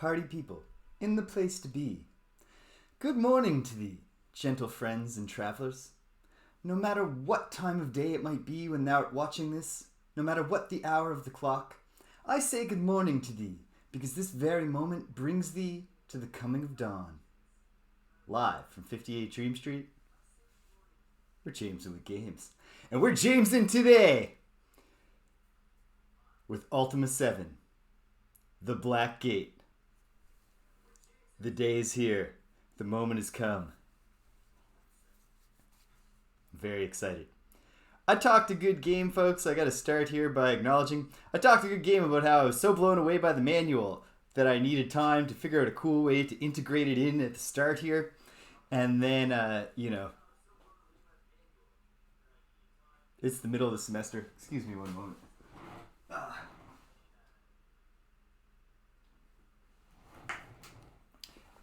party people, in the place to be. Good morning to thee, gentle friends and travelers. No matter what time of day it might be when thou art watching this, no matter what the hour of the clock, I say good morning to thee, because this very moment brings thee to the coming of dawn. Live from 58 Dream Street, we're James with Games. And we're Jamesing today with Ultima 7, The Black Gate. The day is here. The moment has come. I'm very excited. I talked a good game, folks. I got to start here by acknowledging I talked a good game about how I was so blown away by the manual that I needed time to figure out a cool way to integrate it in at the start here. And then, it's the middle of the semester. Excuse me one moment.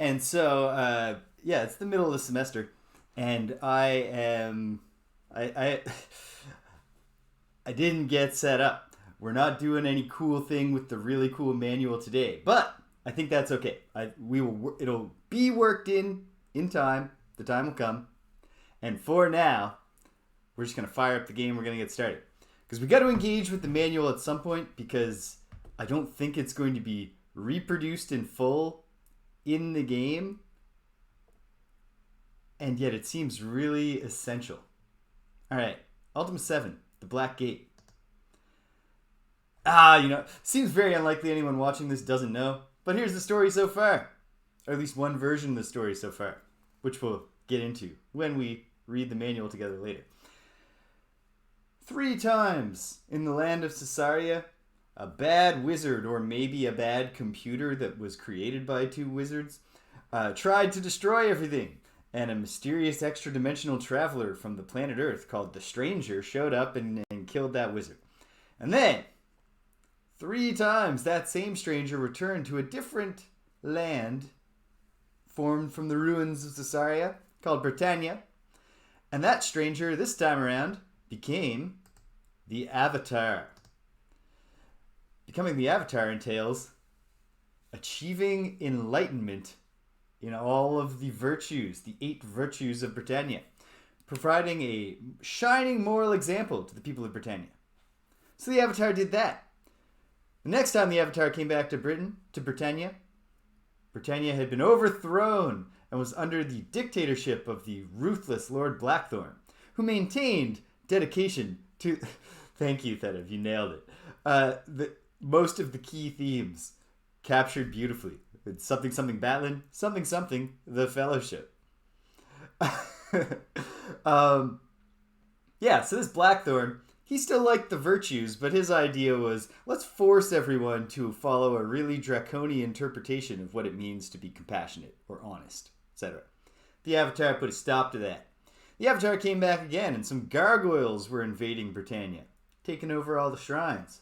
And so, it's the middle of the semester, and I didn't get set up. We're not doing any cool thing with the really cool manual today, but I think that's okay. It'll be worked in time. The time will come, and for now, we're just gonna fire up the game. We're gonna get started because we got to engage with the manual at some point because I don't think it's going to be reproduced in full in the game, and yet it seems really essential. Alright, Ultima 7, The Black Gate. Seems very unlikely anyone watching this doesn't know, but here's the story so far. Or at least one version of the story so far, which we'll get into when we read the manual together later. 3 times in the land of Caesarea, a bad wizard, or maybe a bad computer that was created by 2 wizards, tried to destroy everything. And a mysterious extra-dimensional traveler from the planet Earth called the Stranger showed up and killed that wizard. And then, 3 times that same stranger returned to a different land formed from the ruins of Caesarea called Britannia. And that stranger, this time around, became the Avatar. Becoming the Avatar entails achieving enlightenment in all of the virtues, the 8 virtues of Britannia, providing a shining moral example to the people of Britannia. So the Avatar did that. The next time the Avatar came back to Britannia, Britannia had been overthrown and was under the dictatorship of the ruthless Lord Blackthorn, who maintained dedication to... Thank you, Thedev, you nailed it. Most of the key themes captured beautifully. It's something Batlin, something the Fellowship. So this Blackthorn, he still liked the virtues, but his idea was, let's force everyone to follow a really draconian interpretation of what it means to be compassionate or honest, etc. The Avatar put a stop to that. The Avatar came back again, and some gargoyles were invading Britannia, taking over all the shrines.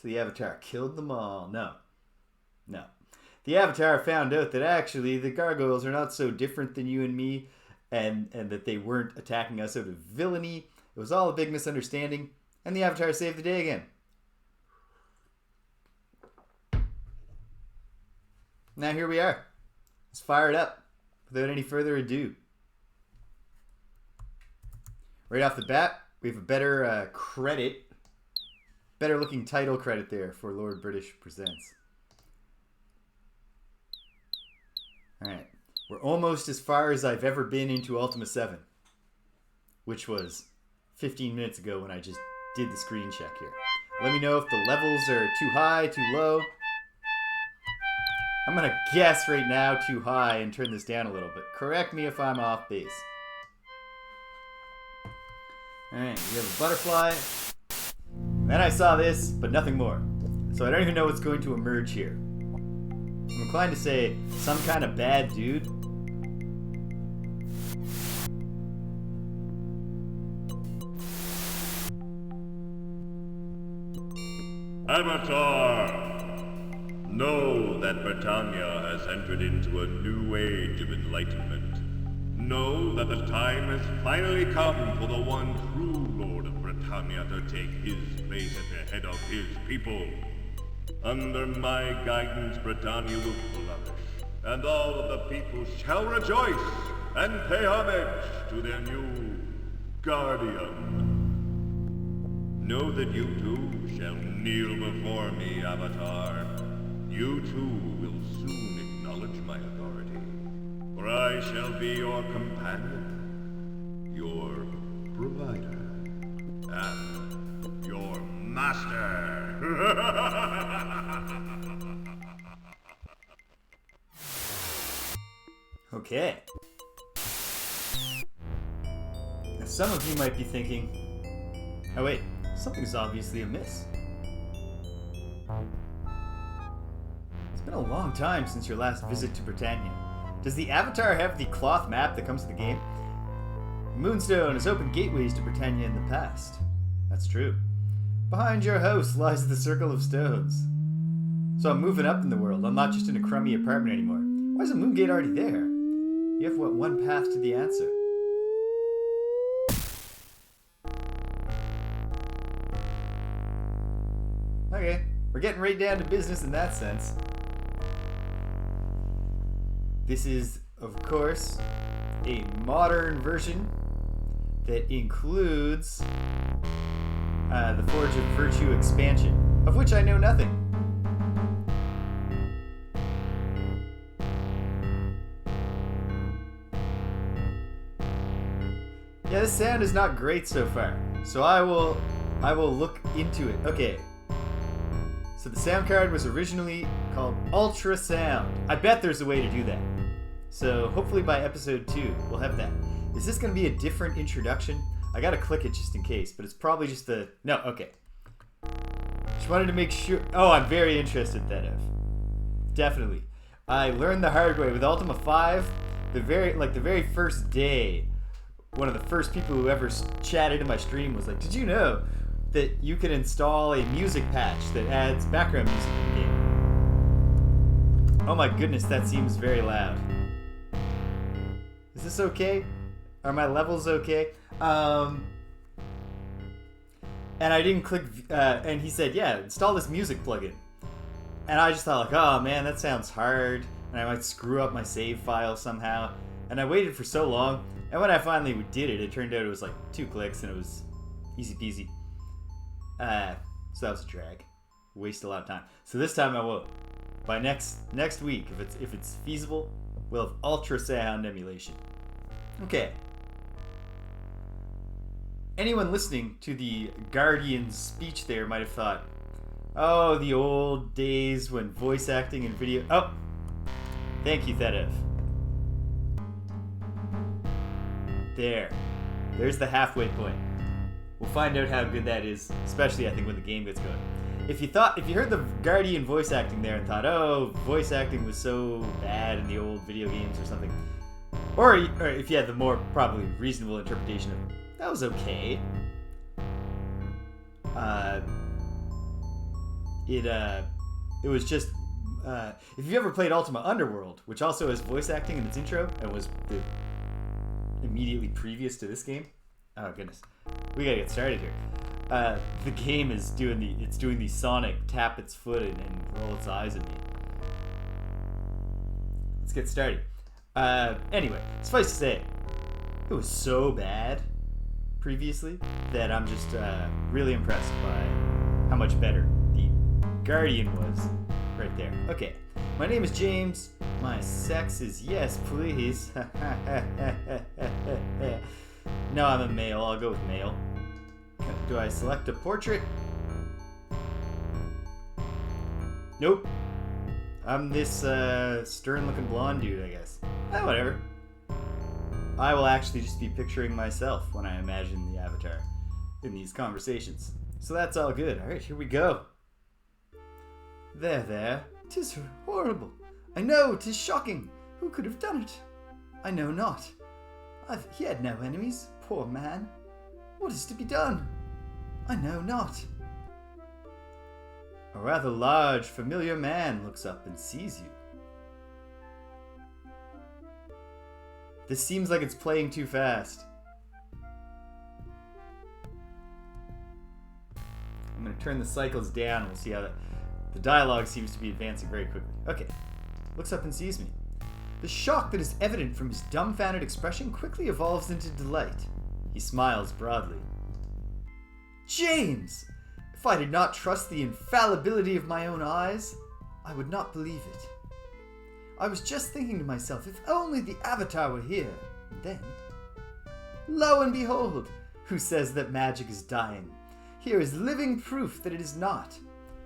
So the Avatar killed them all. No. The Avatar found out that actually the gargoyles are not so different than you and me, and that they weren't attacking us out of villainy. It was all a big misunderstanding, and the Avatar saved the day again. Now here we are. Let's fire it up without any further ado. Right off the bat, we have a better better looking title credit there for Lord British Presents. Alright, we're almost as far as I've ever been into Ultima 7, which was 15 minutes ago when I just did the screen check here. Let me know if the levels are too high, too low. I'm going to guess right now too high and turn this down a little bit. Correct me if I'm off base. Alright, we have a butterfly. Then I saw this, but nothing more. So I don't even know what's going to emerge here. I'm inclined to say some kind of bad dude. Avatar! Know that Britannia has entered into a new age of enlightenment. Know that the time has finally come for the one true Lord of Britannia to take his place at the head of his people. Under my guidance, Britannia will and all of the people shall rejoice and pay homage to their new guardian. Know that you too shall kneel before me, Avatar. You too will soon acknowledge my authority, for I shall be your companion, your provider, and your master. Okay. Now some of you might be thinking, oh wait, something's obviously amiss. It's been a long time since your last visit to Britannia. Does the Avatar have the cloth map that comes with the game? Moonstone has opened gateways to Britannia in the past. That's true. Behind your house lies the Circle of Stones. So I'm moving up in the world. I'm not just in a crummy apartment anymore. Why is a moongate already there? You have, what, one path to the answer. Okay, we're getting right down to business in that sense. This is, of course, a modern version that includes the Forge of Virtue expansion, of which I know nothing. Yeah, this sound is not great so far, so I will look into it. Okay. So the sound card was originally called ultrasound. I bet there's a way to do that. So hopefully by episode 2, we'll have that. Is this going to be a different introduction? I gotta click it just in case, but it's probably just the... No, okay. Just wanted to make sure... Oh, I'm very interested, Thedev. Definitely. I learned the hard way with Ultima 5. The very first day, one of the first people who ever chatted in my stream was like, did you know that you can install a music patch that adds background music in the game? Oh my goodness, that seems very loud. Is this okay? Are my levels okay? And I didn't click, and he said, yeah, install this music plugin. And I just thought, like, oh man, that sounds hard, and I might screw up my save file somehow. And I waited for so long, and when I finally did it, it turned out it was like 2 clicks, and it was easy peasy. So that was a drag. Wasted a lot of time. So this time I won't. By next week, if it's feasible, we'll have ultrasound emulation. Okay. Anyone listening to the Guardian's speech there might have thought, oh, the old days when voice acting and video... Oh! Thank you, Thedev. There's the halfway point. We'll find out how good that is, especially I think when the game gets going. If you heard the Guardian voice acting there and thought, oh, voice acting was so bad in the old video games or something, or if you had the more probably reasonable interpretation of, that was okay. It was just, if you've ever played Ultima Underworld, which also has voice acting in its intro, and was immediately previous to this game. Oh goodness, we gotta get started here. The game is doing the Sonic tap its foot and roll its eyes at me. Let's get started. Anyway, suffice to say, it was so bad previously that I'm just really impressed by how much better the Guardian was right there. Okay, my name is James. My sex is yes, please. No, I'm a male. I'll go with male. Do I select a portrait? Nope. I'm this stern-looking blonde dude, I guess. Whatever. I will actually just be picturing myself when I imagine the Avatar in these conversations. So that's all good. Alright, here we go. There. 'Tis horrible. I know, 'tis shocking. Who could have done it? I know not. He had no enemies, poor man. What is to be done? I know not. A rather large, familiar man looks up and sees you. This seems like it's playing too fast. I'm going to turn the cycles down and we'll see how the dialogue seems to be advancing very quickly. Okay. Looks up and sees me. The shock that is evident from his dumbfounded expression quickly evolves into delight. He smiles broadly. James! If I did not trust the infallibility of my own eyes, I would not believe it. I was just thinking to myself, if only the Avatar were here. And then, lo and behold, who says that magic is dying? Here is living proof that it is not.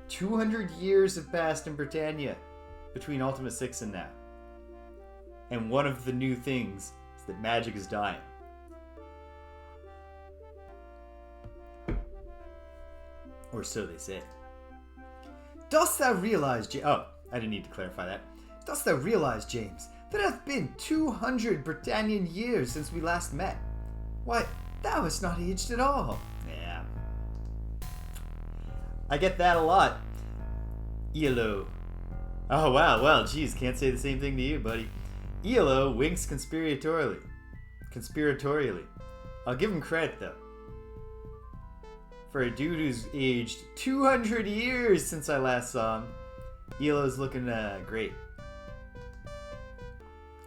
200 years have passed in Britannia between Ultima 6 and now. And one of the new things is that magic is dying. Or so they say. Dost thou realize, I didn't need to clarify that. Dost thou realize, James, that it hath been 200 Britannian years since we last met? Why, thou hast not aged at all. Yeah. I get that a lot. ELO. Oh wow, well, geez, can't say the same thing to you, buddy. ELO winks conspiratorially. I'll give him credit, though. For a dude who's aged 200 years since I last saw him, ELO's looking great.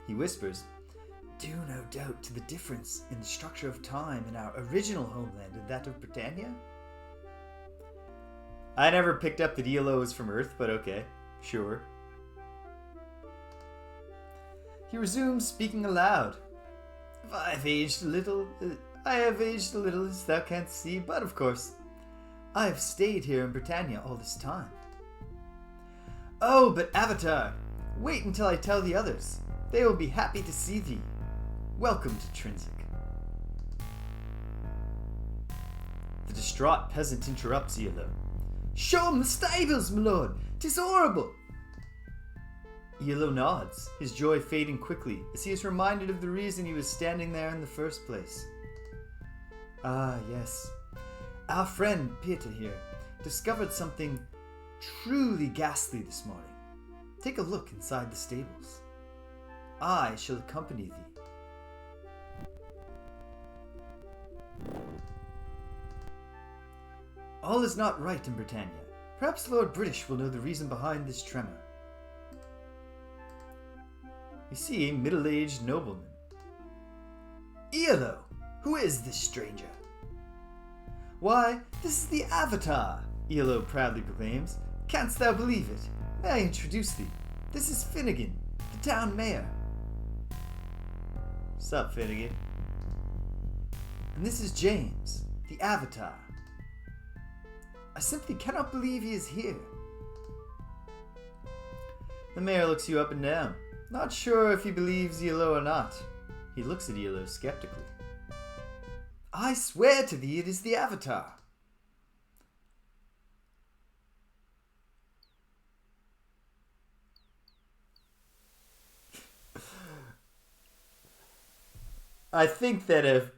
He whispers, due no doubt to the difference in the structure of time in our original homeland and that of Britannia? I never picked up that ELO is from Earth, but okay, sure. He resumes, speaking aloud. I have aged a little, as thou canst see, but of course, I have stayed here in Britannia all this time. Oh, but Avatar, wait until I tell the others. They will be happy to see thee. Welcome to Trinsic. The distraught peasant interrupts ELO. Show him the stables, my lord. 'Tis horrible. ELO nods, his joy fading quickly as he is reminded of the reason he was standing there in the first place. Ah, yes. Our friend Peter here discovered something truly ghastly this morning. Take a look inside the stables. I shall accompany thee. All is not right in Britannia. Perhaps Lord British will know the reason behind this tremor. You see a middle-aged nobleman. ELO, who is this stranger? Why, this is the Avatar, ELO proudly proclaims. Canst thou believe it? May I introduce thee? This is Finnegan, the town mayor. Sup, Finnegan? And this is James, the Avatar. I simply cannot believe he is here. The mayor looks you up and down. Not sure if he believes ELO or not. He looks at ELO skeptically. I swear to thee it is the Avatar. I think that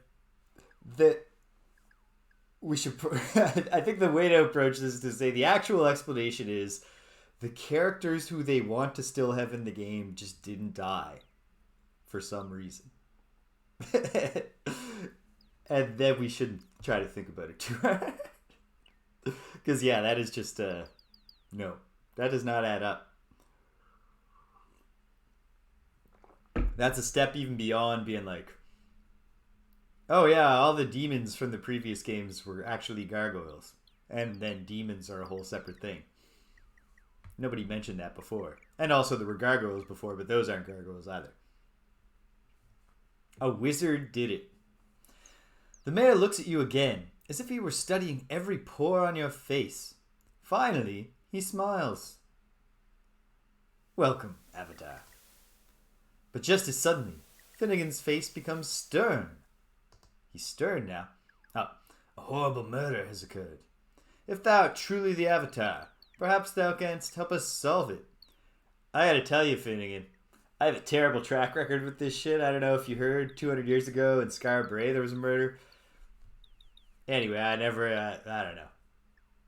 we should. I think the way to approach this is to say the actual explanation is the characters who they want to still have in the game just didn't die for some reason, and then we shouldn't try to think about it too hard. Because yeah, that is just no, that does not add up. That's a step even beyond being like, oh yeah, all the demons from the previous games were actually gargoyles. And then demons are a whole separate thing. Nobody mentioned that before. And also there were gargoyles before, but those aren't gargoyles either. A wizard did it. The mayor looks at you again, as if he were studying every pore on your face. Finally, he smiles. Welcome, Avatar. But just as suddenly, Finnegan's face becomes stern. He's stern now. Oh, a horrible murder has occurred. If thou art truly the Avatar, perhaps thou canst help us solve it. I gotta tell you, Finnegan, I have a terrible track record with this shit. I don't know if you heard, 200 years ago in Scarborough there was a murder. Anyway, I don't know.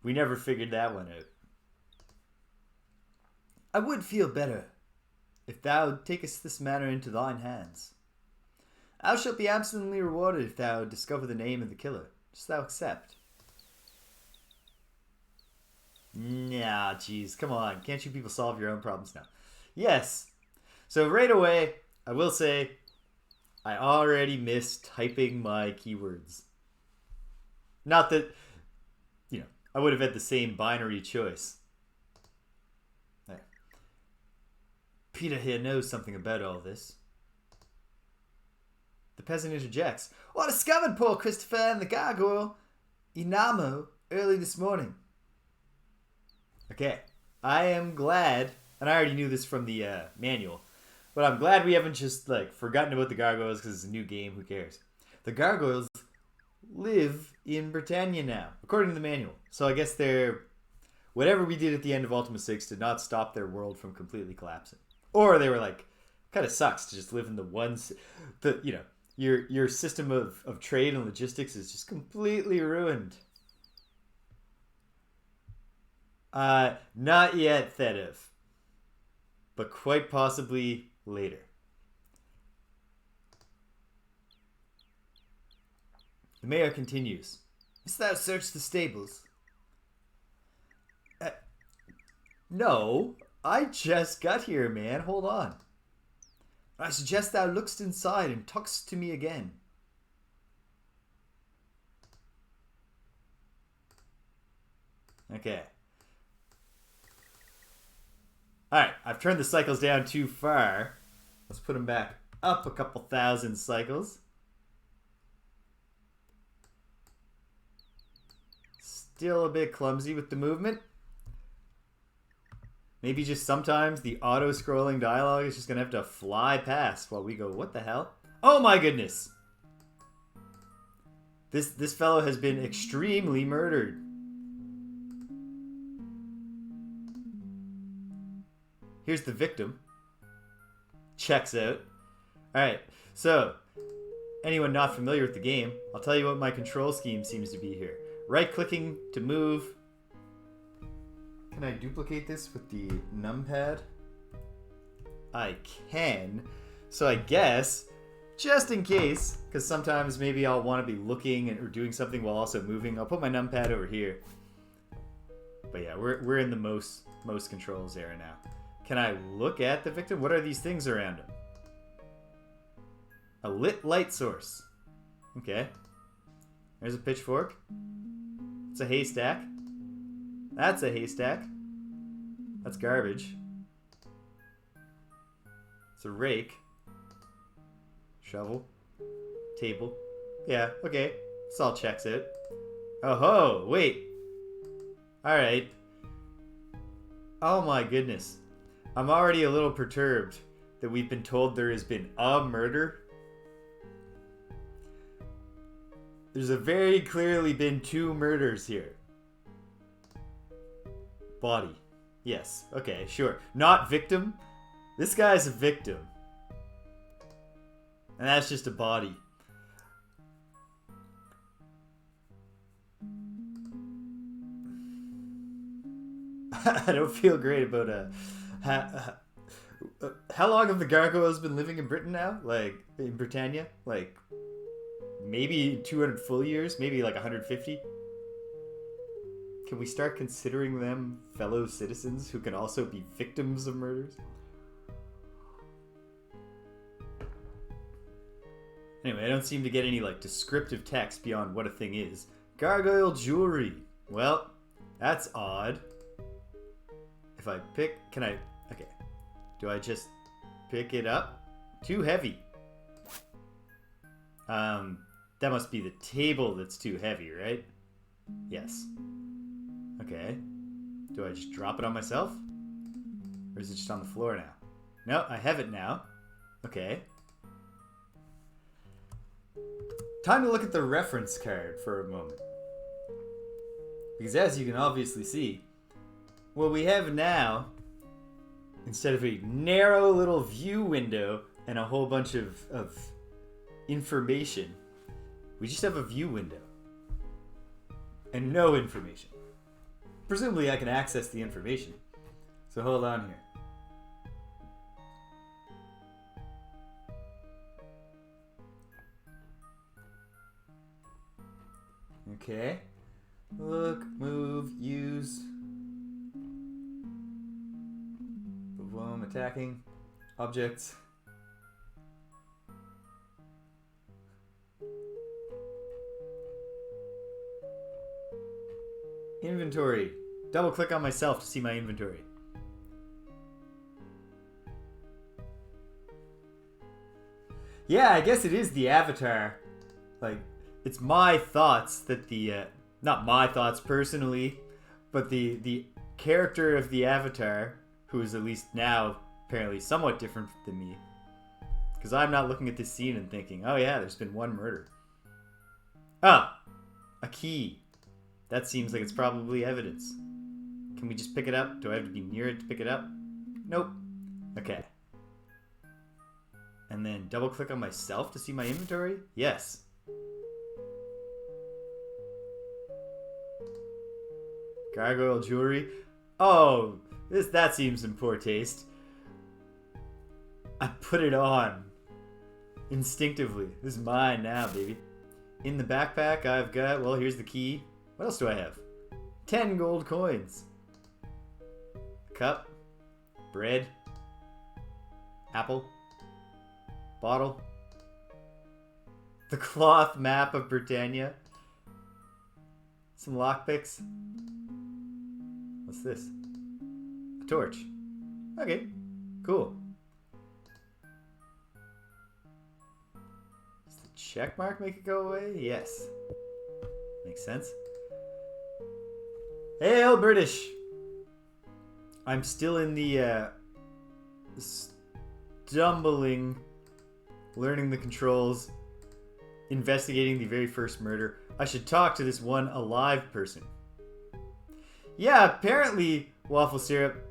We never figured that one out. I would feel better if thou takest this matter into thine hands. Thou shalt be absolutely rewarded if thou discover the name of the killer. Dost thou accept? Nah, jeez, come on. Can't you people solve your own problems now? Yes. So right away, I will say, I already miss typing my keywords. Not that, I would have had the same binary choice. There. Peter here knows something about all this. The peasant interjects. Well, I discovered poor Christopher and the gargoyle Inamo early this morning. Okay, I am glad, and I already knew this from the manual, but I'm glad we haven't just forgotten about the gargoyles because it's a new game. Who cares? The gargoyles live in Britannia now, according to the manual. So I guess whatever we did at the end of Ultima 6 did not stop their world from completely collapsing. Or they were kind of sucks to just live in your system of trade and logistics is just completely ruined. Not yet, Thedev. But quite possibly later. The mayor continues. Hast thou searched the stables? No, I just got here, man. Hold on. I suggest thou lookst inside and talkst to me again. Okay. Alright, I've turned the cycles down too far. Let's put them back up a couple thousand cycles. Still a bit clumsy with the movement. Maybe just sometimes the auto-scrolling dialogue is just going to have to fly past while we go, what the hell? Oh my goodness! This fellow has been extremely murdered. Here's the victim. Checks out. Alright, so, anyone not familiar with the game, I'll tell you what my control scheme seems to be here. Right-clicking to move. Can I duplicate this with the numpad? I can. So I guess, just in case, because sometimes maybe I'll want to be looking or doing something while also moving, I'll put my numpad over here. But yeah, we're in the most controls era now. Can I look at the victim? What are these things around him? A lit light source. Okay. There's a pitchfork. It's a haystack. That's a haystack. That's garbage. It's a rake. Shovel. Table. Yeah, okay. This all checks out. Oh ho, wait. Alright. Oh my goodness. I'm already a little perturbed that we've been told there has been a murder. There's very clearly been 2 murders here. Body. Yes. Okay, sure. Not victim. This guy's a victim. And that's just a body. I don't feel great about how long have the gargoyles been living in Britain now? In Britannia? Maybe 200 full years? Maybe 150? Can we start considering them fellow citizens who can also be victims of murders? Anyway, I don't seem to get any descriptive text beyond what a thing is. Gargoyle jewelry. Well, that's odd. If I pick... Can I... Okay. Do I just pick it up? Too heavy. That must be the table that's too heavy, right? Yes. Okay. Do I just drop it on myself? Or is it just on the floor now? No, I have it now. Okay. Time to look at the reference card for a moment. Because as you can obviously see, what we have now, instead of a narrow little view window and a whole bunch of information, we just have a view window. And no information. Presumably I can access the information. So hold on here. Okay. Look, move, use. Boom, attacking. Objects. Inventory. Double click on myself to see my inventory. Yeah, I guess it is the avatar. Like, it's my thoughts that the, not my thoughts personally, but the character of the avatar, who is at least now apparently somewhat different than me. Because I'm not looking at this scene and thinking, oh yeah, there's been one murder. Ah! A key. That seems like it's probably evidence. Can we just pick it up? Do I have to be near it to pick it up? Nope. Okay. And then double click on myself to see my inventory? Yes. Gargoyle jewelry. Oh, that seems in poor taste. I put it on. Instinctively. This is mine now, baby. In the backpack I've got, well, here's the key. What else do I have? 10 gold coins. Cup. Bread. Apple. Bottle. The cloth map of Britannia. Some lockpicks. What's this? A torch. Okay, cool. Does the check mark make it go away? Yes. Makes sense. Hail British! I'm still in the stumbling, learning the controls, investigating the very first murder. I should talk to this one alive person. Yeah, apparently, Waffle Syrup,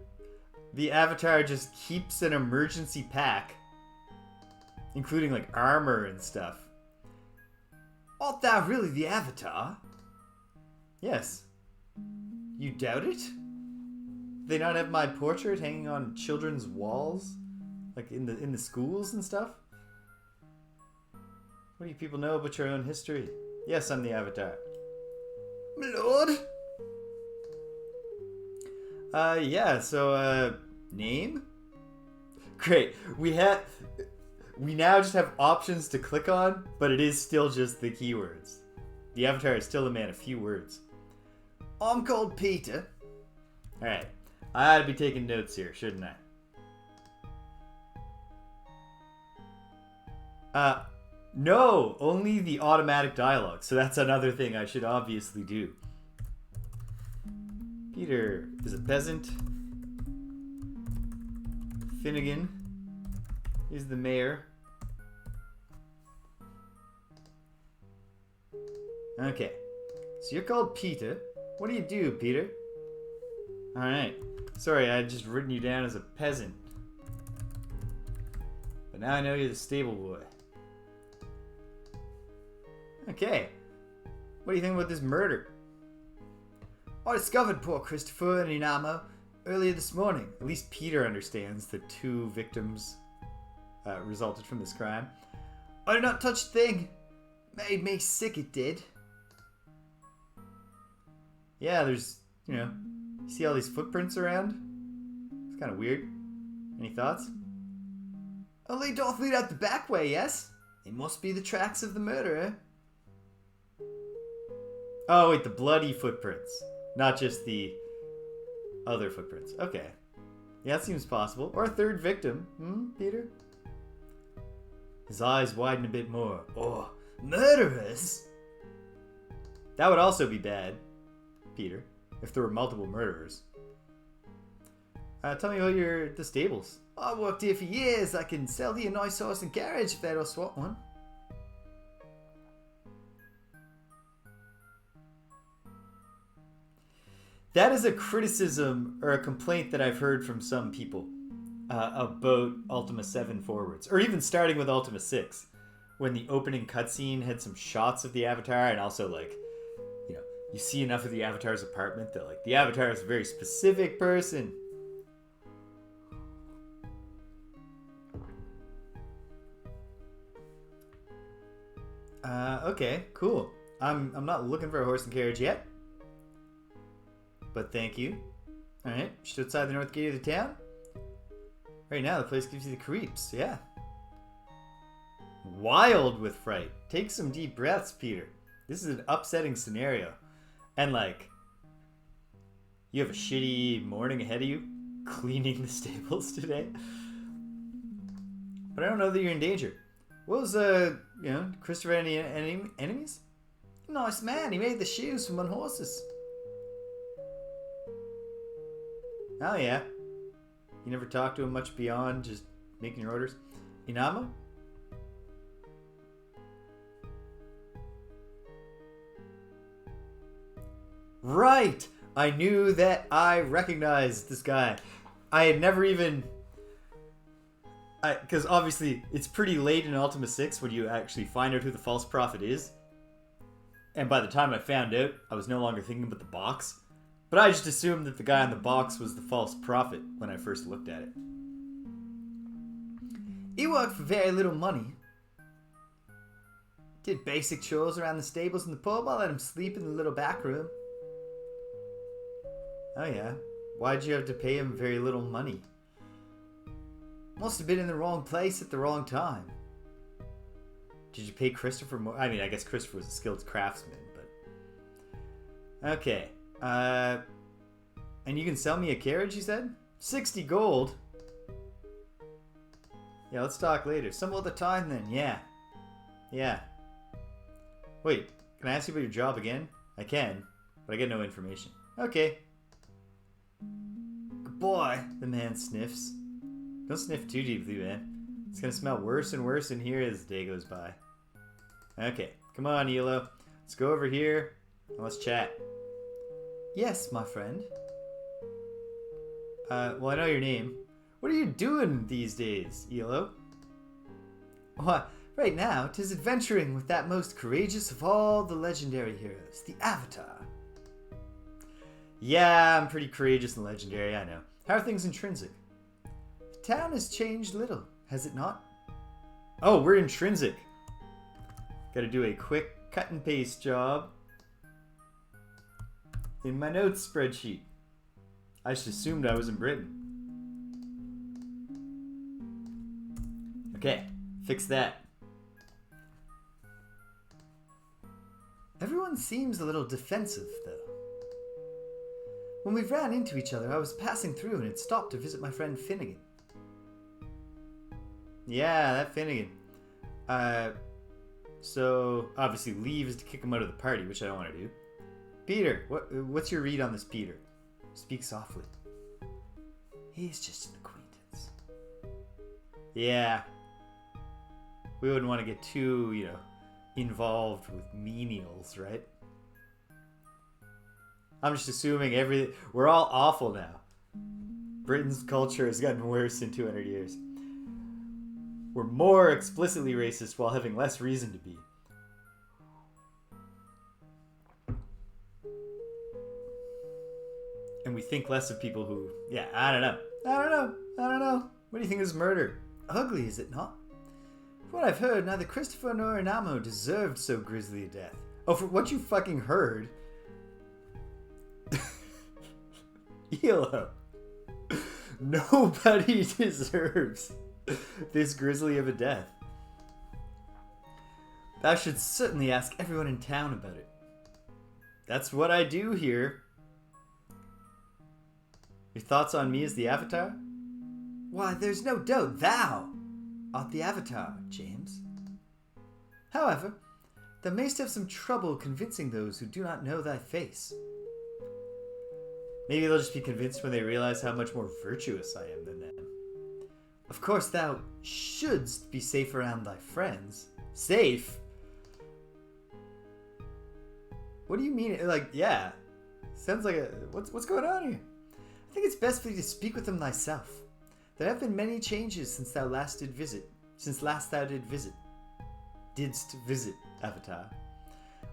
the avatar just keeps an emergency pack, including like armor and stuff. Art thou really the avatar? Yes. You doubt it? They not have my portrait hanging on children's walls? Like in the schools and stuff? What do you people know about your own history? Yes, I'm the avatar. My lord? Yeah, so, name? Great. We now just have options to click on, but it is still just the keywords. The avatar is still a man of few words. I'm called Peter. Alright. I ought to be taking notes here, shouldn't I? No, only the automatic dialogue, so that's another thing I should obviously do. Peter is a peasant. Finnegan is the mayor. Okay, so you're called Peter. What do you do, Peter? Alright, sorry, I had just written you down as a peasant. But now I know you're the stable boy. Okay, what do you think about this murder? I discovered poor Christopher and Inamo earlier this morning. At least Peter understands the 2 victims resulted from this crime. I did not touch a thing. Made me sick, it did. Yeah, there's, you see all these footprints around? It's kind of weird. Any thoughts? Only doth lead out the back way, yes? It must be the tracks of the murderer. Oh, wait, the bloody footprints. Not just the other footprints. Okay. Yeah, that seems possible. Or a third victim. Peter? His eyes widen a bit more. Oh, murderers? That would also be bad, Peter, if there were multiple murderers. Tell me about the stables. I worked here for years. I can sell you a nice horse and carriage if they'll swap one. That is a criticism or a complaint that I've heard from some people about Ultima 7 forwards, or even starting with Ultima 6, when the opening cutscene had some shots of the avatar, and also like, you see enough of the avatar's apartment that like the avatar is a very specific person. Okay, cool. I'm not looking for a horse and carriage yet. But thank you. Alright, just outside the north gate of the town. Right now, the place gives you the creeps. Yeah. Wild with fright. Take some deep breaths, Peter. This is an upsetting scenario. And like, you have a shitty morning ahead of you, cleaning the stables today. But I don't know that you're in danger. What was, Christopher any enemies? Nice man, he made the shoes from on horses. Oh yeah. You never talked to him much beyond just making your orders? Inama? Right! I knew that I recognized this guy. I had never even... Because obviously, it's pretty late in Ultima 6 when you actually find out who the false prophet is. And by the time I found out, I was no longer thinking about the box. But I just assumed that the guy on the box was the false prophet when I first looked at it. He worked for very little money. Did basic chores around the stables and the pub. I let him sleep in the little back room. Oh yeah? Why'd you have to pay him very little money? Must have been in the wrong place at the wrong time. Did you pay Christopher more? I mean, I guess Christopher was a skilled craftsman, but... Okay. And you can sell me a carriage, you said? 60 gold? Yeah, let's talk later. Some other time then, yeah. Yeah. Wait, can I ask you about your job again? I can, but I get no information. Okay. Good boy, the man sniffs. Don't sniff too deeply, man. It's gonna smell worse and worse in here as the day goes by. Okay, come on, Elo. Let's go over here and let's chat. Yes, my friend. Well, I know your name. What are you doing these days, Elo? Why, right now, 'tis adventuring with that most courageous of all the legendary heroes, the Avatar. Yeah, I'm pretty courageous and legendary, I know. How are things in Trinsic? The town has changed little, has it not? Oh, we're in Trinsic. Gotta do a quick cut and paste job in my notes spreadsheet. I just assumed I was in Britain. Okay, fix that. Everyone seems a little defensive, though. When we ran into each other, I was passing through and had stopped to visit my friend Finnegan. Yeah, that Finnegan. So obviously leave is to kick him out of the party, which I don't want to do. Peter, what's your read on this Peter? Speak softly. He's just an acquaintance. Yeah. We wouldn't want to get too, involved with menials, right? I'm just assuming we're all awful now. Britain's culture has gotten worse in 200 years. We're more explicitly racist while having less reason to be. And we think less of people who... Yeah, I don't know. What do you think is murder? Ugly, is it not? From what I've heard, neither Christopher nor Inamo deserved so grisly a death. Oh, for what you fucking heard... Elo. Nobody deserves this grisly of a death. Thou should certainly ask everyone in town about it. That's what I do here. Your thoughts on me as the Avatar? Why, there's no doubt thou art the Avatar, James. However, thou mayst have some trouble convincing those who do not know thy face. Maybe they'll just be convinced when they realize how much more virtuous I am than them. Of course, thou shouldst be safe around thy friends. Safe? What do you mean? Like, yeah. Sounds like a... What's going on here? I think it's best for you to speak with them thyself. There have been many changes since last thou did visit. Didst visit, Avatar.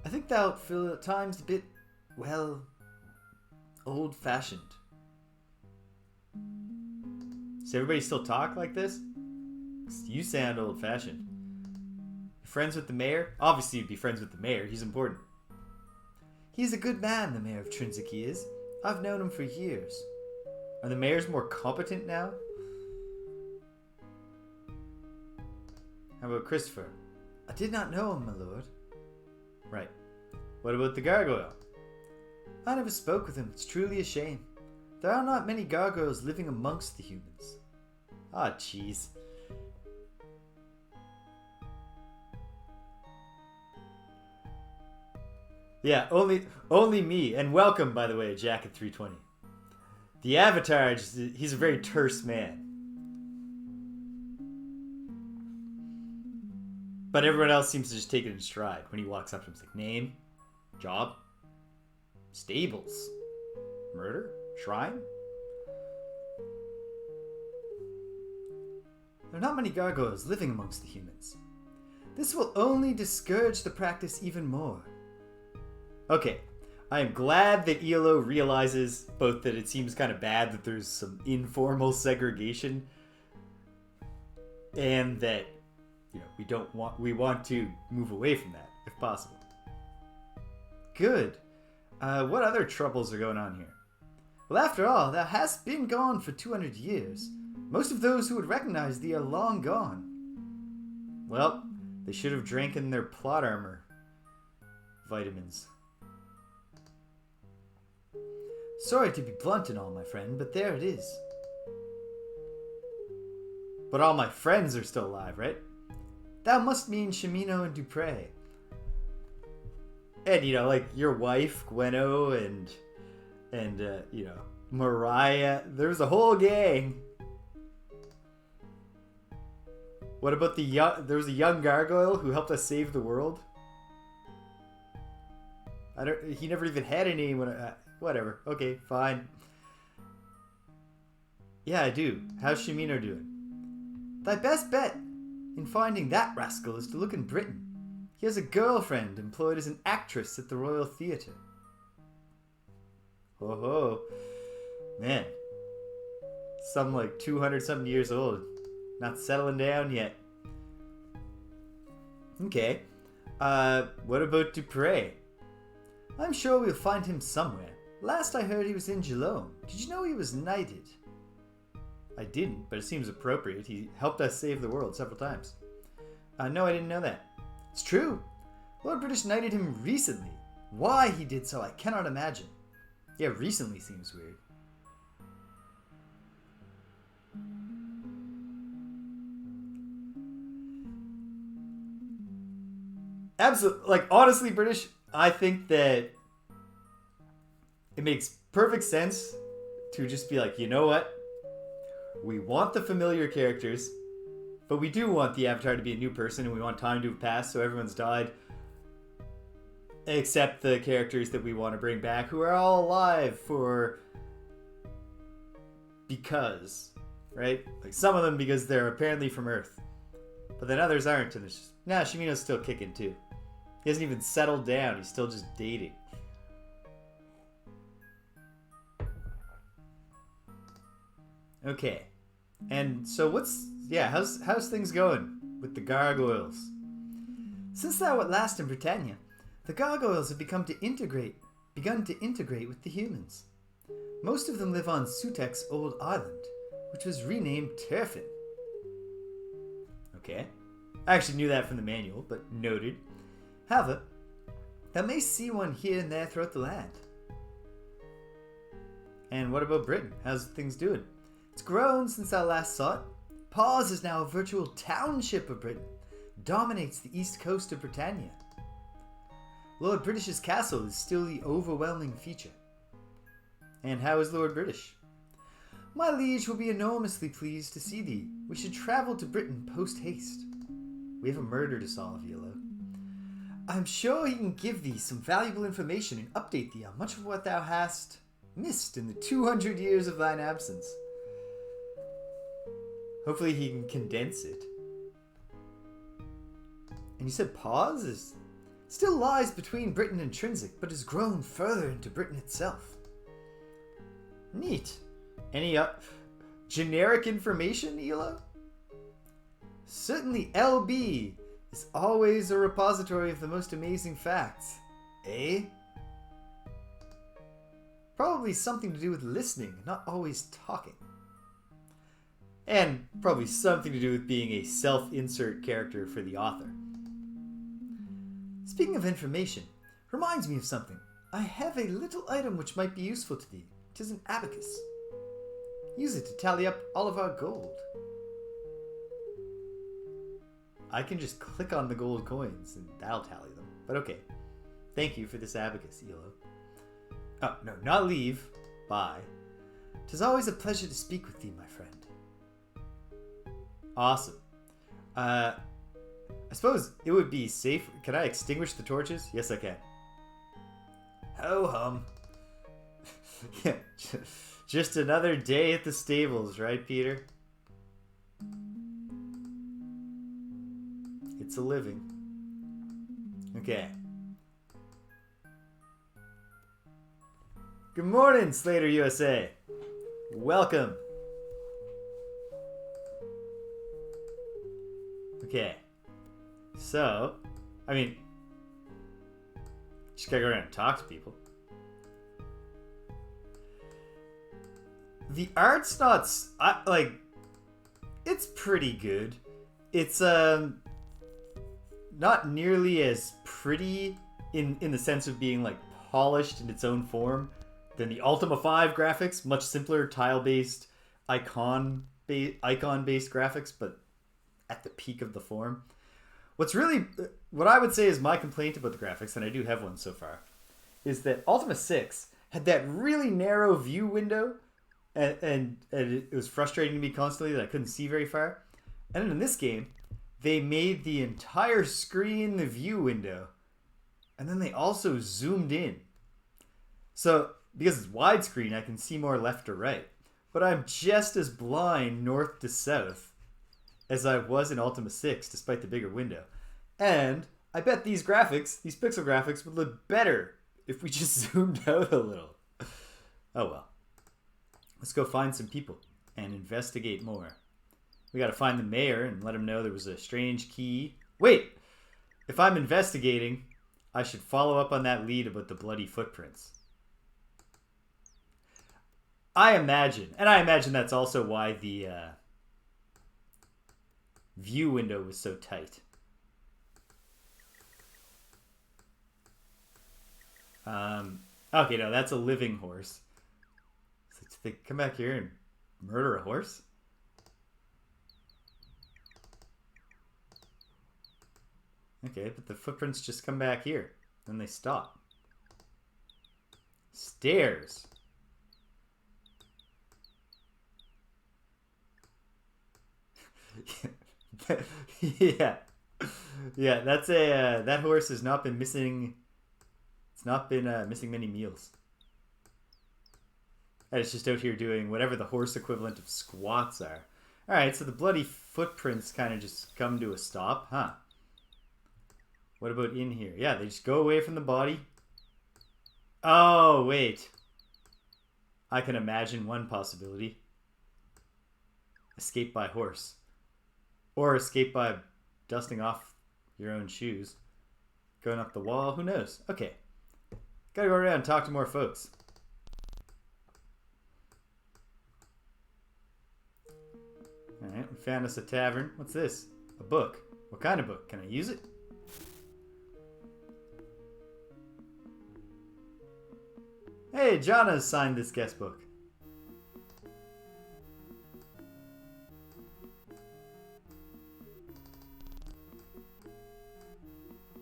I think thou feel at times a bit, well... old-fashioned. Does everybody still talk like this? 'Cause you sound old-fashioned. Friends with the mayor? Obviously you'd be friends with the mayor. He's important. He's a good man, the mayor of Trinsic he is. I've known him for years. Are the mayors more competent now? How about Christopher? I did not know him, my lord. Right. What about the gargoyle? I never spoke with him. It's truly a shame. There are not many gargoyles living amongst the humans. Ah, jeez. Yeah, only me. And welcome, by the way, Jack at 320. The Avatar, he's a very terse man. But everyone else seems to just take it in stride. When he walks up to him, he's like, name, job, stables, murder, shrine. There are not many gargoyles living amongst the humans. This will only discourage the practice even more. Okay, I am glad that ELO realizes both that it seems kind of bad that there's some informal segregation and that we want to move away from that if possible. Good. What other troubles are going on here? Well, after all, thou hast been gone for 200 years. Most of those who would recognize thee are long gone. Well, they should have drank in their plot armor vitamins. Sorry to be blunt and all, my friend, but there it is. But all my friends are still alive, right? Thou must mean Shimino and Dupre. And, like your wife, Gweno, and Mariah. There was a whole gang. What about there was a young gargoyle who helped us save the world? He never even had a name whatever. Okay, fine. Yeah, I do. How's Shimino doing? Thy best bet in finding that rascal is to look in Britain. He has a girlfriend employed as an actress at the Royal Theatre. Ho ho. Man. Some 200-something years old. Not settling down yet. Okay. What about Dupre? I'm sure we'll find him somewhere. Last I heard he was in Geelong. Did you know he was knighted? I didn't, but it seems appropriate. He helped us save the world several times. No, I didn't know that. It's true. Lord British knighted him recently. Why he did so, I cannot imagine. Yeah, recently seems weird. Absolutely. Honestly, British, I think that it makes perfect sense to just be like, you know what? We want the familiar characters, but we do want the Avatar to be a new person, and we want time to have passed, so everyone's died. Except the characters that we want to bring back, who are all alive because, right? Some of them because they're apparently from Earth. But then others aren't, and it's just, Shimino's still kicking too. He hasn't even settled down, he's still just dating. Okay. And so how's things going with the gargoyles? Since thou art last in Britannia, the gargoyles have begun to integrate with the humans. Most of them live on Sutek's old island, which was renamed Turfin. Okay. I actually knew that from the manual, but noted. However, thou may see one here and there throughout the land. And what about Britain? How's things doing? It's grown since I last saw it. Pars is now a virtual township of Britain. Dominates the east coast of Britannia. Lord British's castle is still the overwhelming feature. And how is Lord British? My liege will be enormously pleased to see thee. We should travel to Britain post-haste. We have a murder to solve, Yellow. I'm sure he can give thee some valuable information and update thee on much of what thou hast missed in the 200 years of thine absence. Hopefully he can condense it. And you said Pause still lies between Britain and Trinsic, but has grown further into Britain itself. Neat. Any generic information, Elo? Certainly LB is always a repository of the most amazing facts. Eh? Probably something to do with listening, not always talking. And probably something to do with being a self-insert character for the author. Speaking of information, reminds me of something. I have a little item which might be useful to thee. 'Tis an abacus. Use it to tally up all of our gold. I can just click on the gold coins and that'll tally them. But okay. Thank you for this abacus, Elo. Oh, no, not leave. Bye. 'Tis always a pleasure to speak with thee, my friend. Awesome. I suppose it would be safe. Can I extinguish the torches? Yes, I can. Ho hum. Yeah, just another day at the stables, right, Peter? It's a living. Okay. Good morning, Slater USA. Welcome. Okay. So, I mean, just gotta go around and talk to people. The art's not, it's pretty good. It's, not nearly as pretty in the sense of being, like, polished in its own form than the Ultima 5 graphics. Much simpler, tile-based, icon-based graphics, but at the peak of the form. What I would say is my complaint about the graphics, and I do have one so far, is that Ultima 6 had that really narrow view window, and it was frustrating to me constantly that I couldn't see very far. And then in this game, they made the entire screen the view window, and then they also zoomed in. So, because it's widescreen, I can see more left or right. But I'm just as blind north to south as I was in Ultima 6, despite the bigger window. And I bet these graphics, these pixel graphics, would look better if we just zoomed out a little. Oh well. Let's go find some people and investigate more. We gotta find the mayor and let him know there was a strange key. Wait! If I'm investigating, I should follow up on that lead about the bloody footprints. I imagine that's also why the view window was so tight. Okay, no, that's a living horse. So they come back here and murder a horse? Okay, but the footprints just come back here. Then they stop. Stairs. Yeah. Yeah, that's a that horse has not been missing. It's not been missing many meals. And it's just out here doing whatever the horse equivalent of squats are. All right, so the bloody footprints kind of just come to a stop, huh? What about in here? Yeah, they just go away from the body. Oh, wait. I can imagine one possibility. Escape by horse. Or escape by dusting off your own shoes. Going up the wall. Who knows? Okay. Gotta go around and talk to more folks. Alright, we found us a tavern. What's this? A book. What kind of book? Can I use it? Hey, John has signed this guest book.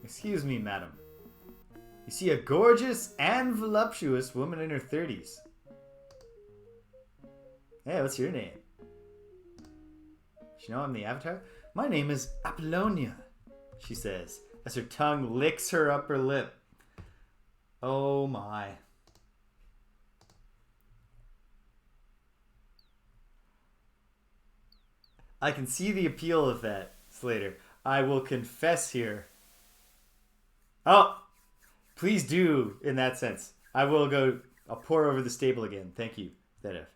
Excuse me, madam. You see a gorgeous and voluptuous woman in her 30s. Hey, what's your name? Does she know I'm the Avatar? My name is Apollonia, she says, as her tongue licks her upper lip. Oh my. I can see the appeal of that, Slater. I will confess here. Oh, please do, in that sense. I'll pour over the stable again. Thank you, Zedev.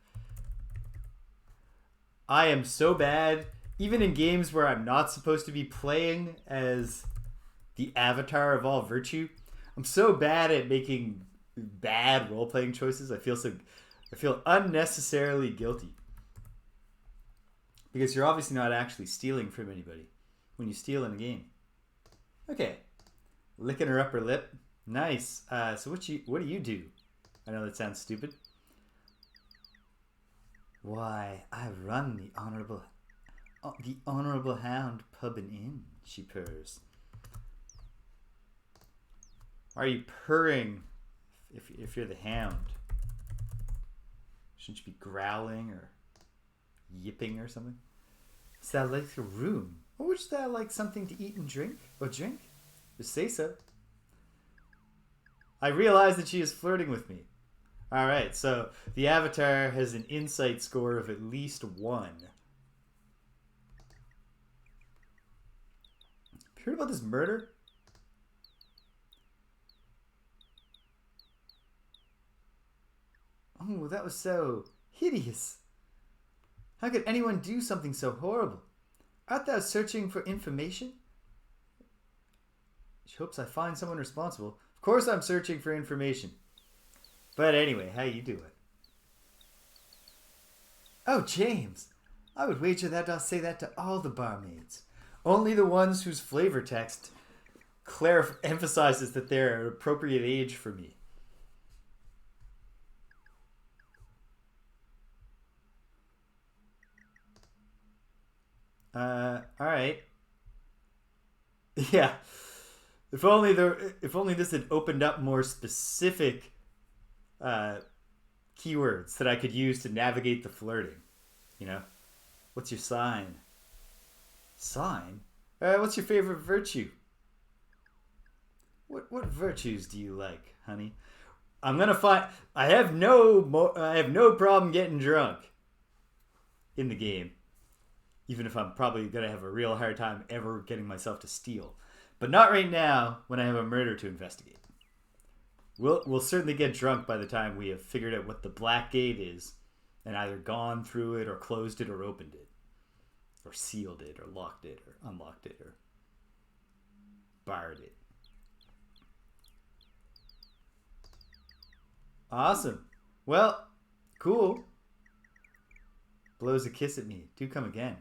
I am so bad, even in games where I'm not supposed to be playing as the avatar of all virtue. I'm so bad at making bad role-playing choices. I feel unnecessarily guilty. Because you're obviously not actually stealing from anybody when you steal in a game. Okay. Licking her upper lip. Nice. So what do you do? I know that sounds stupid. Why, I run the Honourable Hound Pub and Inn, she purrs. Why are you purring if you're the hound? Shouldn't you be growling or yipping or something? Is that like a room? Or would that like something to eat and drink? Or drink? Just say so. I realize that she is flirting with me. Alright, so the avatar has an insight score of at least 1. Heard about this murder? Oh, that was so hideous. How could anyone do something so horrible? Art thou searching for information? She hopes I find someone responsible. Of course I'm searching for information. But anyway, how you doing? Oh, James. I would wager that I'll say that to all the barmaids. Only the ones whose flavor text emphasizes that they're an appropriate age for me. Alright. Yeah. If only this had opened up more specific keywords that I could use to navigate the flirting. You know? What's your sign? Sign? What's your favorite virtue? What virtues do you like, honey? I'm gonna find. I have no problem getting drunk in the game, even if I'm probably gonna have a real hard time ever getting myself to steal. But not right now when I have a murder to investigate. We'll certainly get drunk by the time we have figured out what the black gate is, and either gone through it or closed it or opened it. Or sealed it, or locked it, or unlocked it, or barred it. Awesome. Well, cool. Blows a kiss at me. Do come again.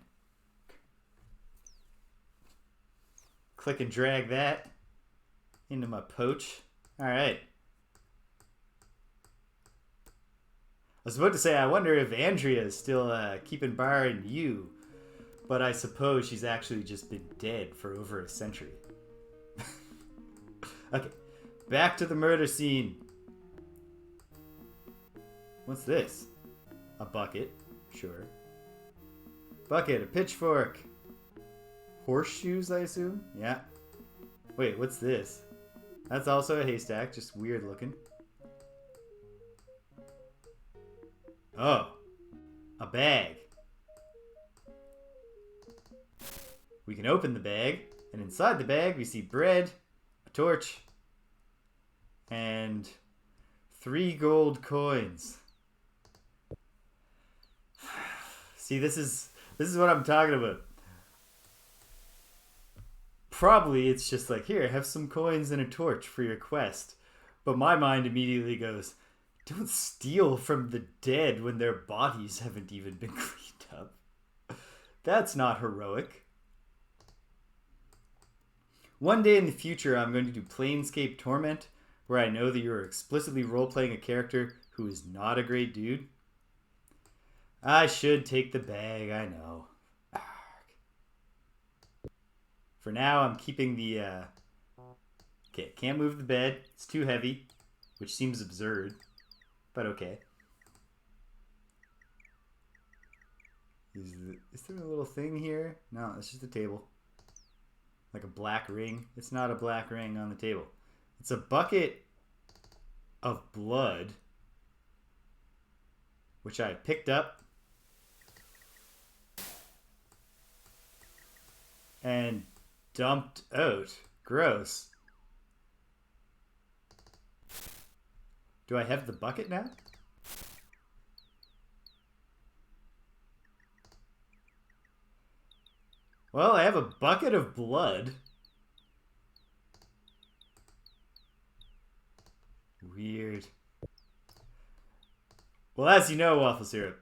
Click and drag that into my pouch. Alright. I was about to say, I wonder if Andrea is still keeping bar in you. But I suppose she's actually just been dead for over a century. Okay, back to the murder scene. What's this? A bucket, sure. Bucket, a pitchfork. Horseshoes, I assume? Yeah. Wait, what's this? That's also a haystack, just weird looking. Oh, a bag. We can open the bag, and inside the bag we see bread, a torch, and 3 gold coins. See, this is what I'm talking about. Probably it's just like, here, have some coins and a torch for your quest. But my mind immediately goes, don't steal from the dead when their bodies haven't even been cleaned up. That's not heroic. One day in the future, I'm going to do Planescape Torment, where I know that you're explicitly role-playing a character who is not a great dude. I should take the bag, I know. Arrgh. For now, I'm keeping the... Okay, can't move the bed. It's too heavy, which seems absurd, but okay. Is there a little thing here? No, it's just a table. Like a black ring. It's not a black ring on the table. It's a bucket of blood, which I picked up and dumped out. Gross. Do I have the bucket now? Well, I have a bucket of blood. Weird. Well, as you know, Waffle Syrup,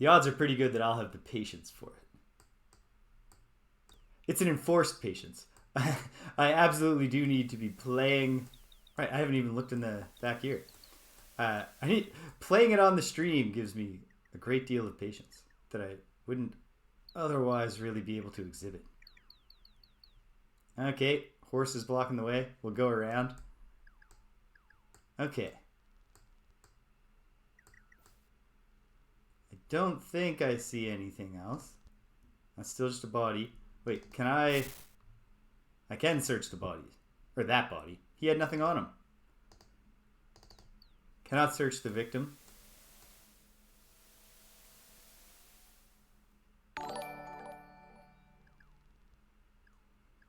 the odds are pretty good that I'll have the patience for it. It's an enforced patience. I absolutely do need to be playing. Right, I haven't even looked in the back here. Playing it on the stream gives me a great deal of patience that I wouldn't otherwise really be able to exhibit. Okay, horse is blocking the way. We'll go around. Okay. I don't think I see anything else. That's still just a body. Wait, can I can search the body. Or that body. He had nothing on him. Cannot search the victim.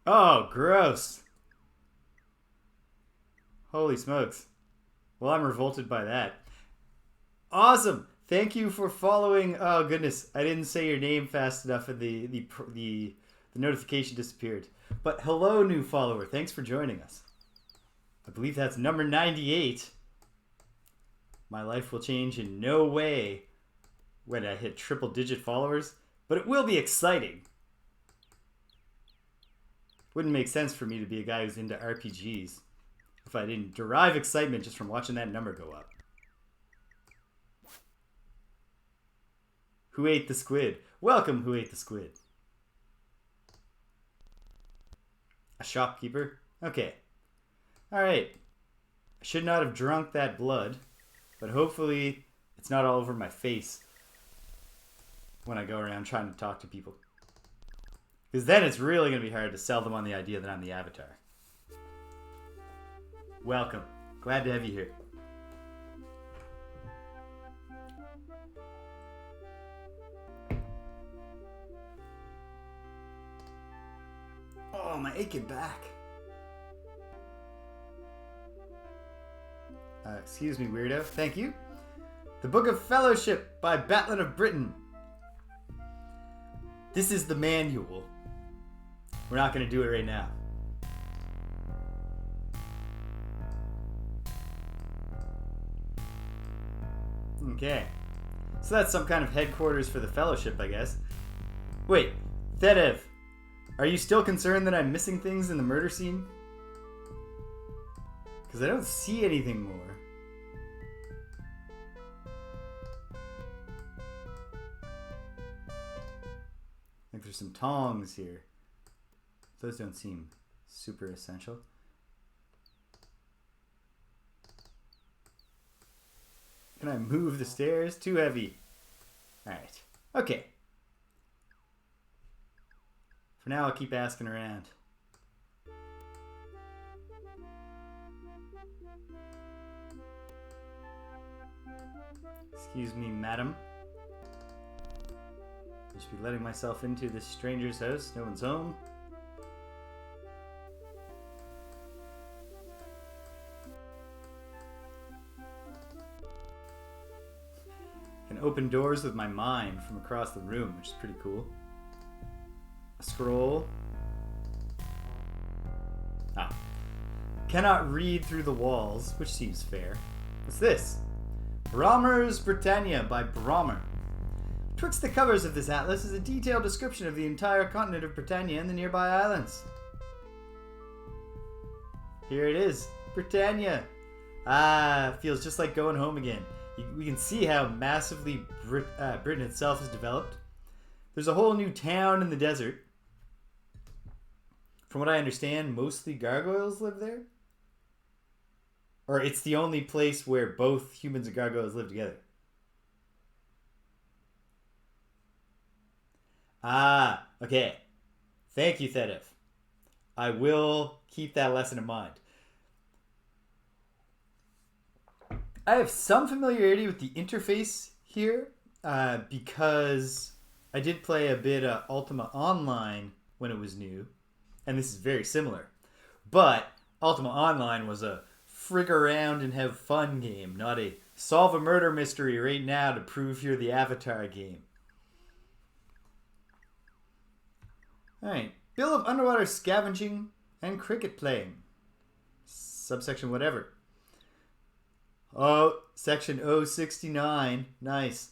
Oh, gross. Holy smokes. Well, I'm revolted by that. Awesome. Thank you for following. Oh, goodness. I didn't say your name fast enough and the notification disappeared. But hello, new follower. Thanks for joining us. I believe that's number 98. My life will change in no way when I hit triple-digit followers, but it will be exciting. Wouldn't make sense for me to be a guy who's into RPGs if I didn't derive excitement just from watching that number go up. Who ate the squid? Welcome, Who Ate the Squid. A shopkeeper? Okay. Alright. I should not have drunk that blood, but hopefully it's not all over my face when I go around trying to talk to people. Because then it's really going to be hard to sell them on the idea that I'm the Avatar. Welcome. Glad to have you here. Oh, my aching back. Excuse me, weirdo. Thank you. The Book of Fellowship by Batlin of Britain. This is the manual. We're not going to do it right now. Okay. So that's some kind of headquarters for the Fellowship, I guess. Wait, Thedev, are you still concerned that I'm missing things in the murder scene? Because I don't see anything more. Like there's some tongs here. Those don't seem super essential. Can I move the stairs? Too heavy. Alright. Okay. For now, I'll keep asking around. Excuse me, madam. I should be letting myself into this stranger's house. No one's home. Can open doors with my mind from across the room, which is pretty cool. A scroll. Ah. Cannot read through the walls, which seems fair. What's this? Brommer's Britannia by Brommer. Twixt the covers of this atlas is a detailed description of the entire continent of Britannia and the nearby islands. Here it is. Britannia. Ah, feels just like going home again. We can see how massively Britain itself has developed. There's a whole new town in the desert. From what I understand, mostly gargoyles live there. Or it's the only place where both humans and gargoyles live together. Ah, okay. Thank you, Thedev. I will keep that lesson in mind. I have some familiarity with the interface here because I did play a bit of Ultima Online when it was new, and this is very similar. But Ultima Online was a frig around and have fun game, not a solve a murder mystery right now to prove you're the Avatar game. Alright, Bill of Underwater Scavenging and Cricket Playing. Subsection whatever. Oh, section 069. Nice.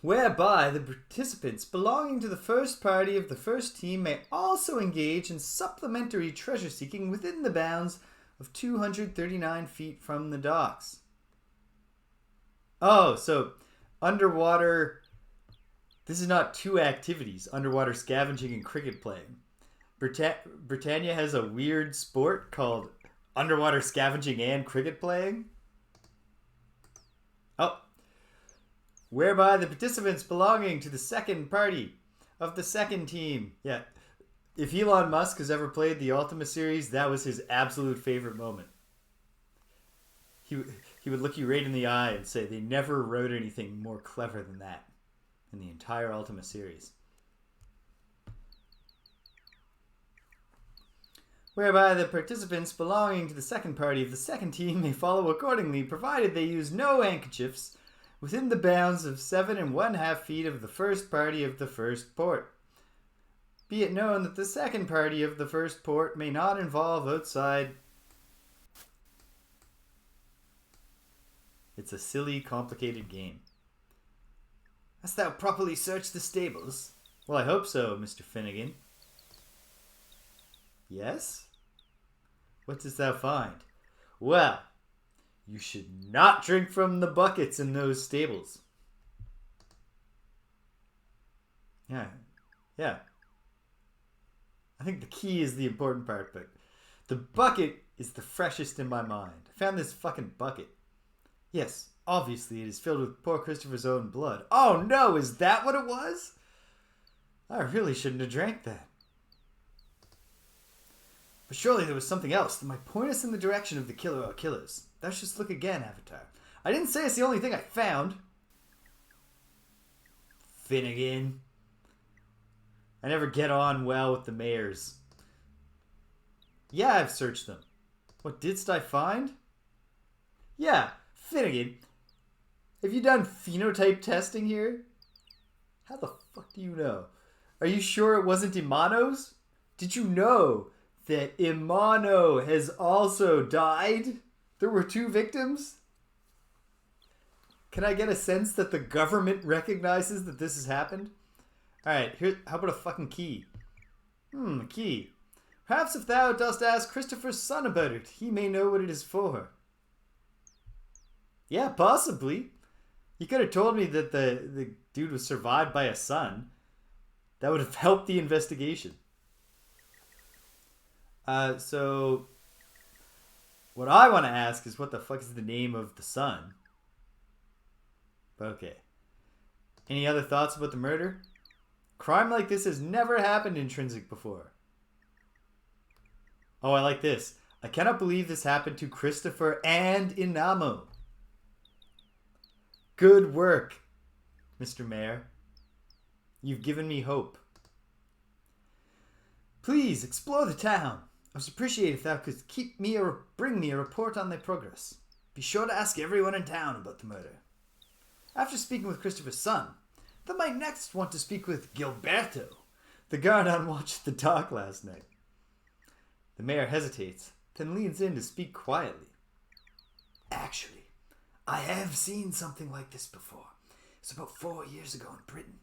whereby the participants belonging to the first party of the first team may also engage in supplementary treasure seeking within the bounds of 239 feet from the docks. Oh, so underwater... This is not two activities, underwater scavenging and cricket playing. Britannia has a weird sport called underwater scavenging and cricket playing. Oh. Whereby the participants belonging to the second party of the second team. Yeah. If Elon Musk has ever played the Ultima series, that was his absolute favorite moment. He would look you right in the eye and say they never wrote anything more clever than that in the entire Ultima series. Whereby the participants belonging to the second party of the second team may follow accordingly, provided they use no handkerchiefs within the bounds of 7 1/2 feet of the first party of the first port. Be it known that the second party of the first port may not involve outside... It's a silly, complicated game. Hast thou properly searched the stables? Well, I hope so, Mr. Finnegan. Yes? What dost thou find? Well, you should not drink from the buckets in those stables. Yeah. I think the key is the important part, but the bucket is the freshest in my mind. I found this fucking bucket. Yes, obviously it is filled with poor Christopher's own blood. Oh no, is that what it was? I really shouldn't have drank that. But surely there was something else that might point us in the direction of the killer or killers. Thou shouldst look again, Avatar. I didn't say it's the only thing I found. Finnegan. I never get on well with the mayors. Yeah, I've searched them. What didst I find? Yeah, Finnegan. Have you done phenotype testing here? How the fuck do you know? Are you sure it wasn't Imano's? Did you know that Imano has also died? There were 2 victims? Can I get a sense that the government recognizes that this has happened? Alright, here. How about a fucking key? A key. Perhaps if thou dost ask Christopher's son about it, he may know what it is for. Yeah, possibly. You could have told me that the dude was survived by a son. That would have helped the investigation. So what I want to ask is what the fuck is the name of the son? Okay. Any other thoughts about the murder? Crime like this has never happened in Trinsic before. Oh, I like this. I cannot believe this happened to Christopher and Inamo. Good work, Mr. Mayor. You've given me hope. Please explore the town. I would appreciate if thou couldst keep me or bring me a report on thy progress. Be sure to ask everyone in town about the murder. After speaking with Christopher's son, thou might next want to speak with Gilberto, the guard on watch at the dock last night. The mayor hesitates, then leans in to speak quietly. Actually, I have seen something like this before. It's about 4 years ago in Britain.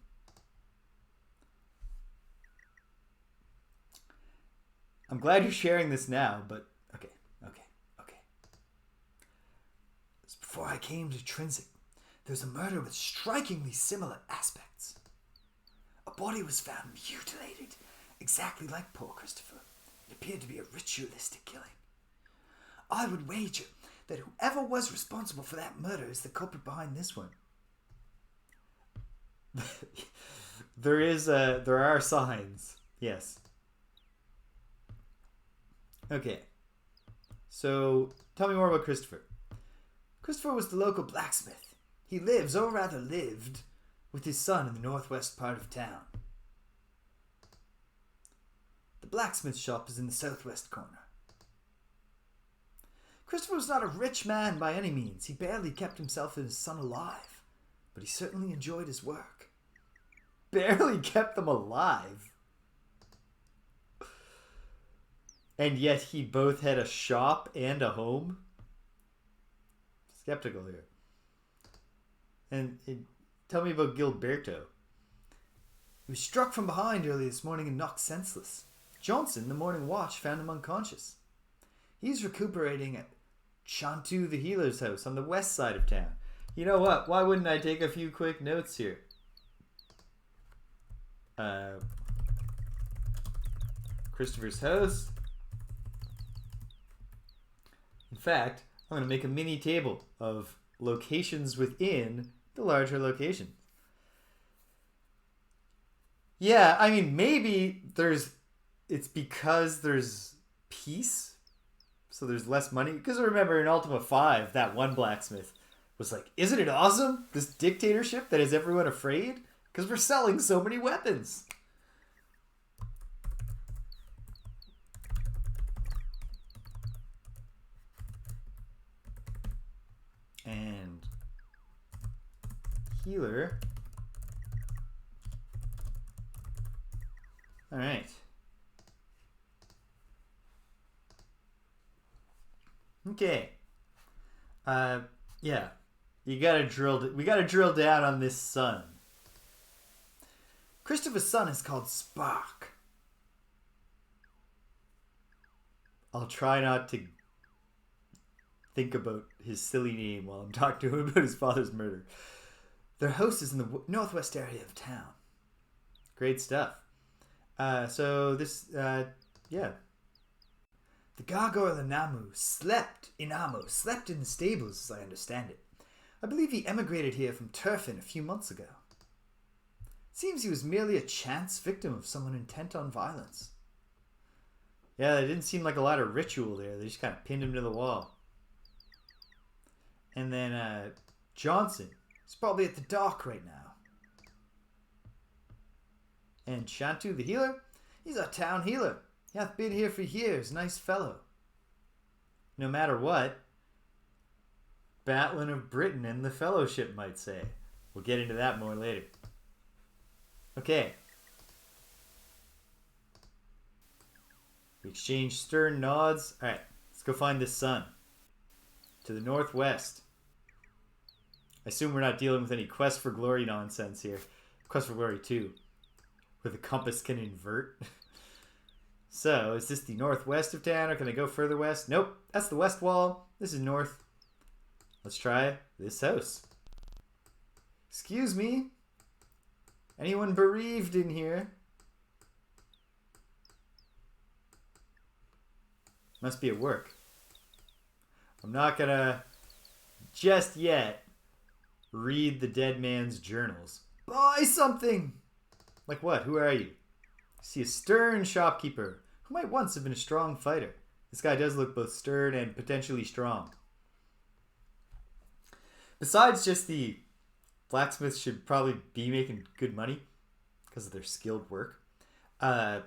I'm glad you're sharing this now, but okay. It's before I came to Trinsic. There's a murder with strikingly similar aspects. A body was found mutilated, exactly like poor Christopher. It appeared to be a ritualistic killing. I would wager that whoever was responsible for that murder is the culprit behind this one. There are signs, yes. Okay, so tell me more about Christopher. Christopher was the local blacksmith. He lives, or rather lived, with his son in the northwest part of town. The blacksmith shop is in the southwest corner. Christopher was not a rich man by any means. He barely kept himself and his son alive, but he certainly enjoyed his work. Barely kept them alive? And yet he both had a shop and a home? Skeptical here. And Tell me about Gilberto. He was struck from behind early this morning and knocked senseless. Johnson, the morning watch, found him unconscious. He's recuperating at Chantu the healer's house on the west side of town. You know what? Why wouldn't I take a few quick notes here? Christopher's house. In fact, I'm going to make a mini table of locations within the larger location. Yeah, I mean, maybe it's because there's peace, so there's less money. Because remember, in Ultima 5, that one blacksmith was like, isn't it awesome? This dictatorship that has everyone afraid? Because we're selling so many weapons. And healer. All right. Okay. Yeah. We gotta drill down on this sun. Christopher's son is called Spark. I'll try not to think about his silly name while I'm talking to him about his father's murder. Their house is in the northwest area of town. Great stuff. Yeah. The gargoyle Inamu slept in the stables, as I understand it. I believe he emigrated here from Turfin a few months ago. Seems he was merely a chance victim of someone intent on violence. Yeah, there didn't seem like a lot of ritual there. They just kind of pinned him to the wall. And then Johnson is probably at the dock right now. And Chantu the healer, he's our town healer. He hath been here for years, nice fellow. No matter what, Batlin of Britain and the Fellowship might say. We'll get into that more later. Okay. We exchange stern nods. Alright, let's go find this sun. To the northwest. I assume we're not dealing with any Quest for Glory nonsense here. Quest for Glory 2. Where the compass can invert. So, is this the northwest of town, or can I go further west? Nope, that's the west wall. This is north. Let's try this house. Excuse me? Anyone bereaved in here? Must be at work. I'm not gonna, just yet, read the dead man's journals. Buy something! Like what? Who are you? I see a stern shopkeeper who might once have been a strong fighter. This guy does look both stern and potentially strong. Besides just the blacksmiths should probably be making good money because of their skilled work. It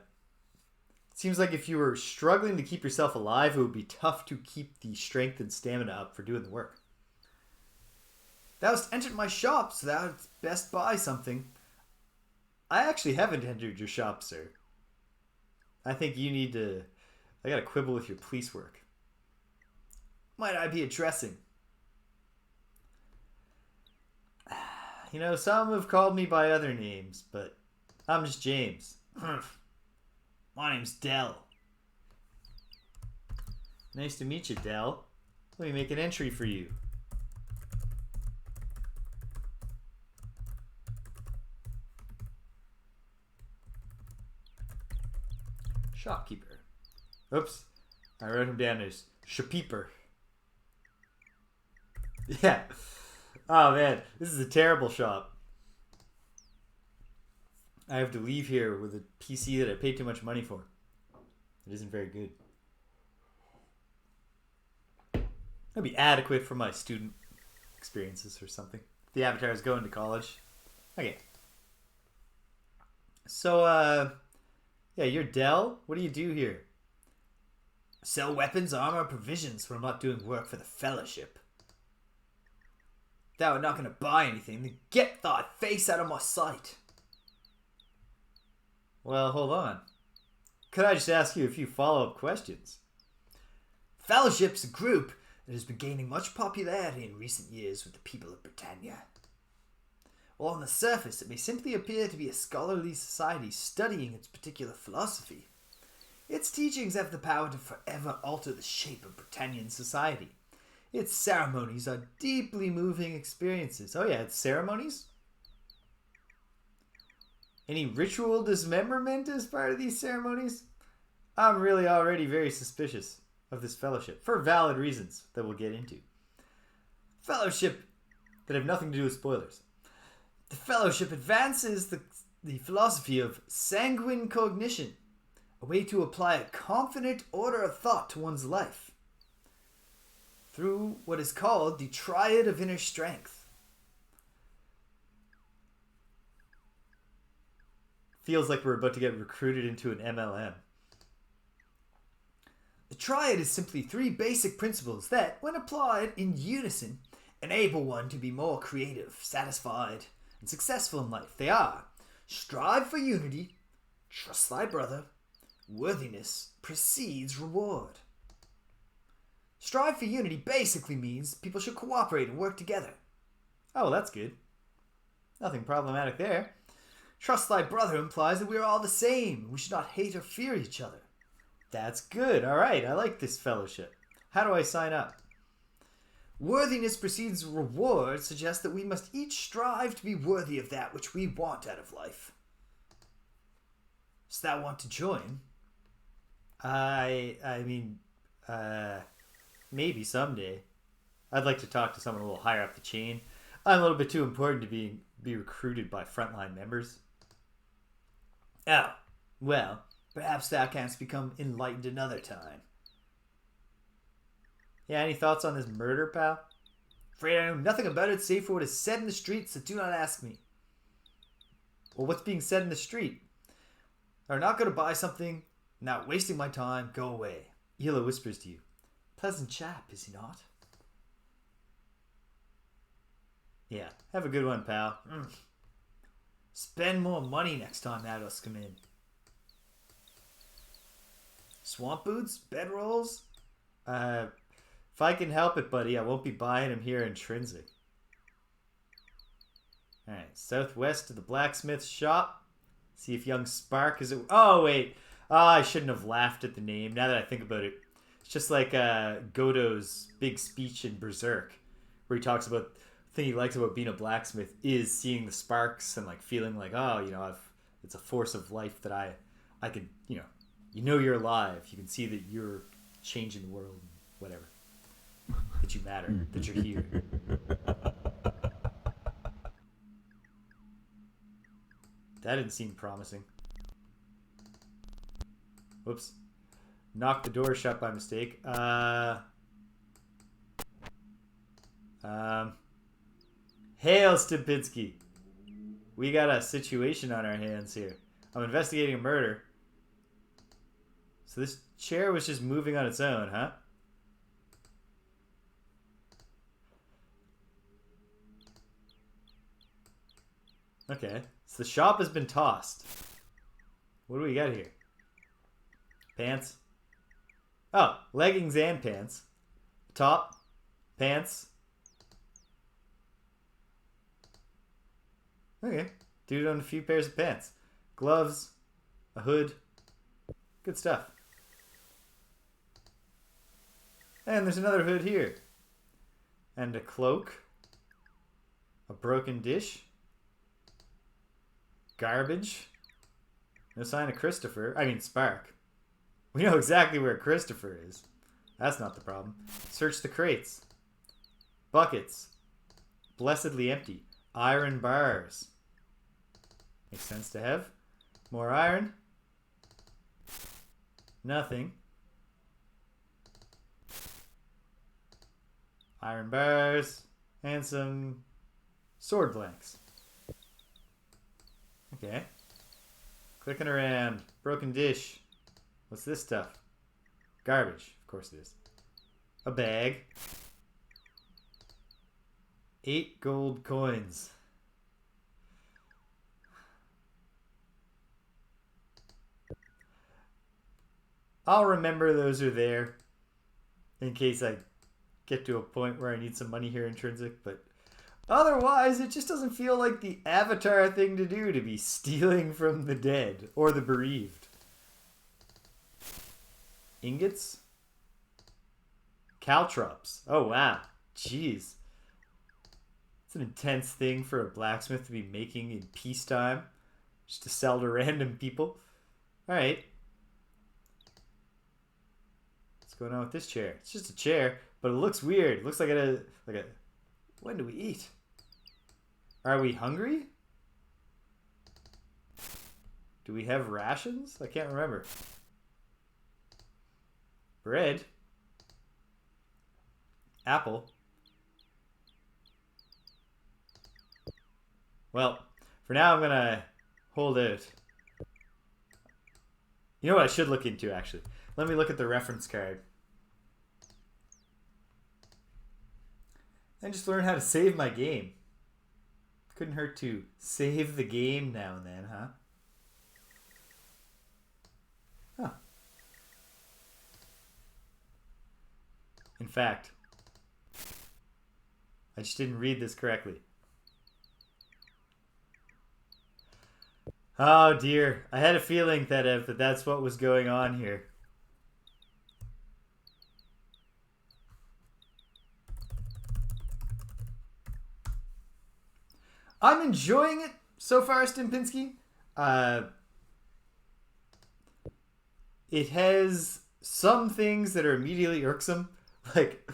seems like if you were struggling to keep yourself alive, it would be tough to keep the strength and stamina up for doing the work. Thou hast entered my shop, so thou hadst best buy something. I actually haven't entered your shop, sir. I think you need to... I gotta quibble with your police work. Might I be addressing? You know, some have called me by other names, but I'm just James. My name's Dell. Nice to meet you, Dell. Let me make an entry for you. Shopkeeper. Oops. I wrote him down as shopkeeper. Yeah. Oh man, this is a terrible shop. I have to leave here with a PC that I paid too much money for. It isn't very good. It'll be adequate for my student experiences or something. The avatar is going to college. Okay. So, yeah, you're Dell. What do you do here? Sell weapons, armor, provisions when I'm not doing work for the Fellowship. Thou art not going to buy anything, then get thy face out of my sight. Well, hold on. Could I just ask you a few follow-up questions? Fellowship's a group that has been gaining much popularity in recent years with the people of Britannia. While on the surface it may simply appear to be a scholarly society studying its particular philosophy, its teachings have the power to forever alter the shape of Britannian society. Its ceremonies are deeply moving experiences. Oh yeah, it's ceremonies? Any ritual dismemberment as part of these ceremonies? I'm really already very suspicious of this fellowship, for valid reasons that we'll get into. Fellowship that have nothing to do with spoilers. The fellowship advances the philosophy of sanguine cognition, a way to apply a confident order of thought to one's life, through what is called the triad of inner strength. Feels like we're about to get recruited into an MLM. The triad is simply 3 basic principles that, when applied in unison, enable one to be more creative, satisfied, and successful in life. They are: strive for unity, trust thy brother, worthiness precedes reward. Strive for unity basically means people should cooperate and work together. Oh, well, that's good. Nothing problematic there. Trust thy brother implies that we are all the same. We should not hate or fear each other. That's good. All right, I like this fellowship. How do I sign up? Worthiness precedes reward suggests that we must each strive to be worthy of that which we want out of life. Does that want to join? I mean, maybe someday. I'd like to talk to someone a little higher up the chain. I'm a little bit too important to be recruited by frontline members. Oh, well, perhaps thou canst become enlightened another time. Yeah, any thoughts on this murder, pal? Afraid I know nothing about it save for what is said in the streets, so do not ask me. Well, what's being said in the street? I'm not going to buy something, not wasting my time, go away. Hila whispers to you. Pleasant chap, is he not? Yeah, have a good one, pal. Spend more money next time adults come in. Swamp boots? Bedrolls? If I can help it, buddy, I won't be buying them here in Trinsic. Alright, southwest to the blacksmith's shop. See if young Spark is... Oh, wait. I shouldn't have laughed at the name, now that I think about it. It's just like Godot's big speech in Berserk, where he talks about... The thing he likes about being a blacksmith is seeing the sparks and like feeling like, oh, you know, it's a force of life that I could, you know you're alive. You can see that you're changing the world, whatever. That you matter, that you're here. That didn't seem promising. Whoops. Knocked the door shut by mistake. Hail, Stupinski. We got a situation on our hands here. I'm investigating a murder. So this chair was just moving on its own, huh? Okay. So the shop has been tossed. What do we got here? Pants. Oh, leggings and pants. Top. Pants. Okay. Dude on a few pairs of pants. Gloves. A hood. Good stuff. And there's another hood here. And a cloak. A broken dish. Garbage. No sign of Christopher. I mean Spark. We know exactly where Christopher is. That's not the problem. Search the crates. Buckets. Blessedly empty. Iron bars. Makes sense to have. More iron. Nothing. Iron bars. And some sword blanks. Okay. Clicking around. Broken dish. What's this stuff? Garbage. Of course it is. A bag. 8 gold coins. I'll remember those are there in case I get to a point where I need some money here in Trinsic, but Otherwise, it just doesn't feel like the Avatar thing to do to be stealing from the dead or the bereaved. Ingots? Caltrops. Oh, wow. Jeez. It's an intense thing for a blacksmith to be making in peacetime. Just to sell to random people. Alright. What's going on with this chair? It's just a chair, but it looks weird. It looks like a... When do we eat? Are we hungry? Do we have rations? I can't remember. Bread. Apple. Well, for now I'm gonna hold out. You know what I should look into, actually? Let me look at the reference card. And just learn how to save my game. Couldn't hurt to save the game now and then, huh? Huh. In fact, I just didn't read this correctly. Oh dear, I had a feeling that that's what was going on here. I'm enjoying it so far, Stimpinski. It has some things that are immediately irksome, like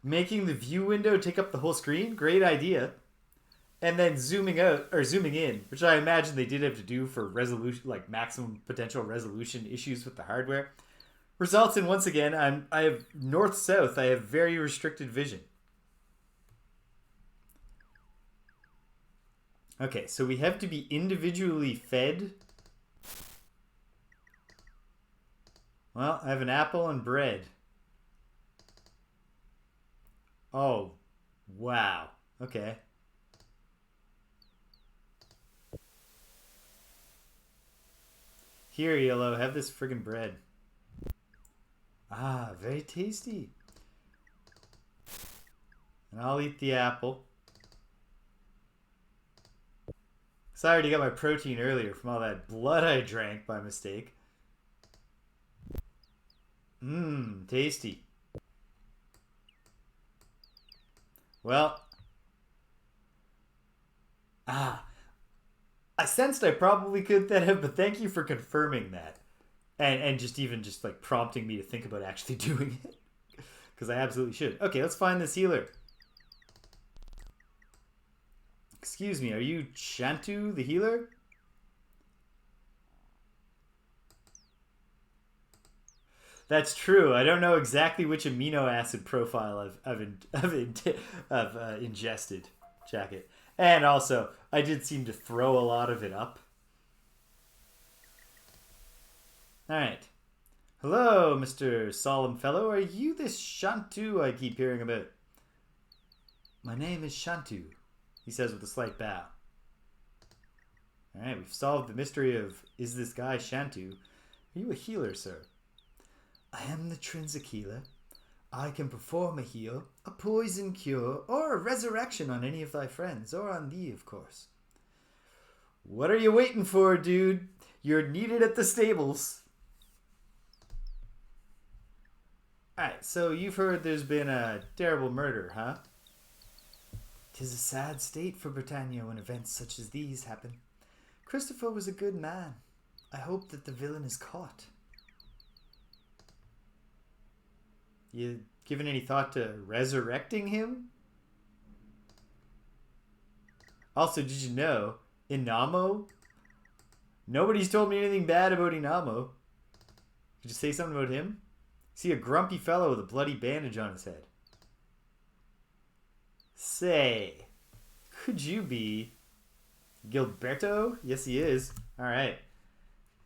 making the view window take up the whole screen. Great idea. And then zooming out or zooming in, which I imagine they did have to do for resolution, like maximum potential resolution issues with the hardware, results in, once again, I have north-south. I have very restricted vision. Okay, so we have to be individually fed. Well, I have an apple and bread. Oh, wow. Okay. Here, Yellow, have this friggin' bread. Ah, very tasty. And I'll eat the apple. So I already got my protein earlier from all that blood I drank by mistake. Mmm, tasty. Well. I sensed I probably could that, but thank you for confirming that. And just like prompting me to think about actually doing it. Because I absolutely should. Okay, let's find this healer. Excuse me, are you Shantu, the healer? That's true. I don't know exactly which amino acid profile I've ingested, Jacket. And also, I did seem to throw a lot of it up. Alright. Hello, Mr. Solemn Fellow. Are you this Shantu I keep hearing about? My name is Shantu, he says with a slight bow. Alright, we've solved the mystery of, is this guy Shantu? Are you a healer, sir? I am the Trinsic healer. I can perform a heal, a poison cure, or a resurrection on any of thy friends, or on thee, of course. What are you waiting for, dude? You're needed at the stables. Alright, so you've heard there's been a terrible murder, huh? 'Tis a sad state for Britannia when events such as these happen. Christopher was a good man. I hope that the villain is caught. You given any thought to resurrecting him? Also, did you know, Inamo? Nobody's told me anything bad about Inamo. Did you say something about him? Is he a grumpy fellow with a bloody bandage on his head? Say, could you be Gilberto? Yes, he is. Alright.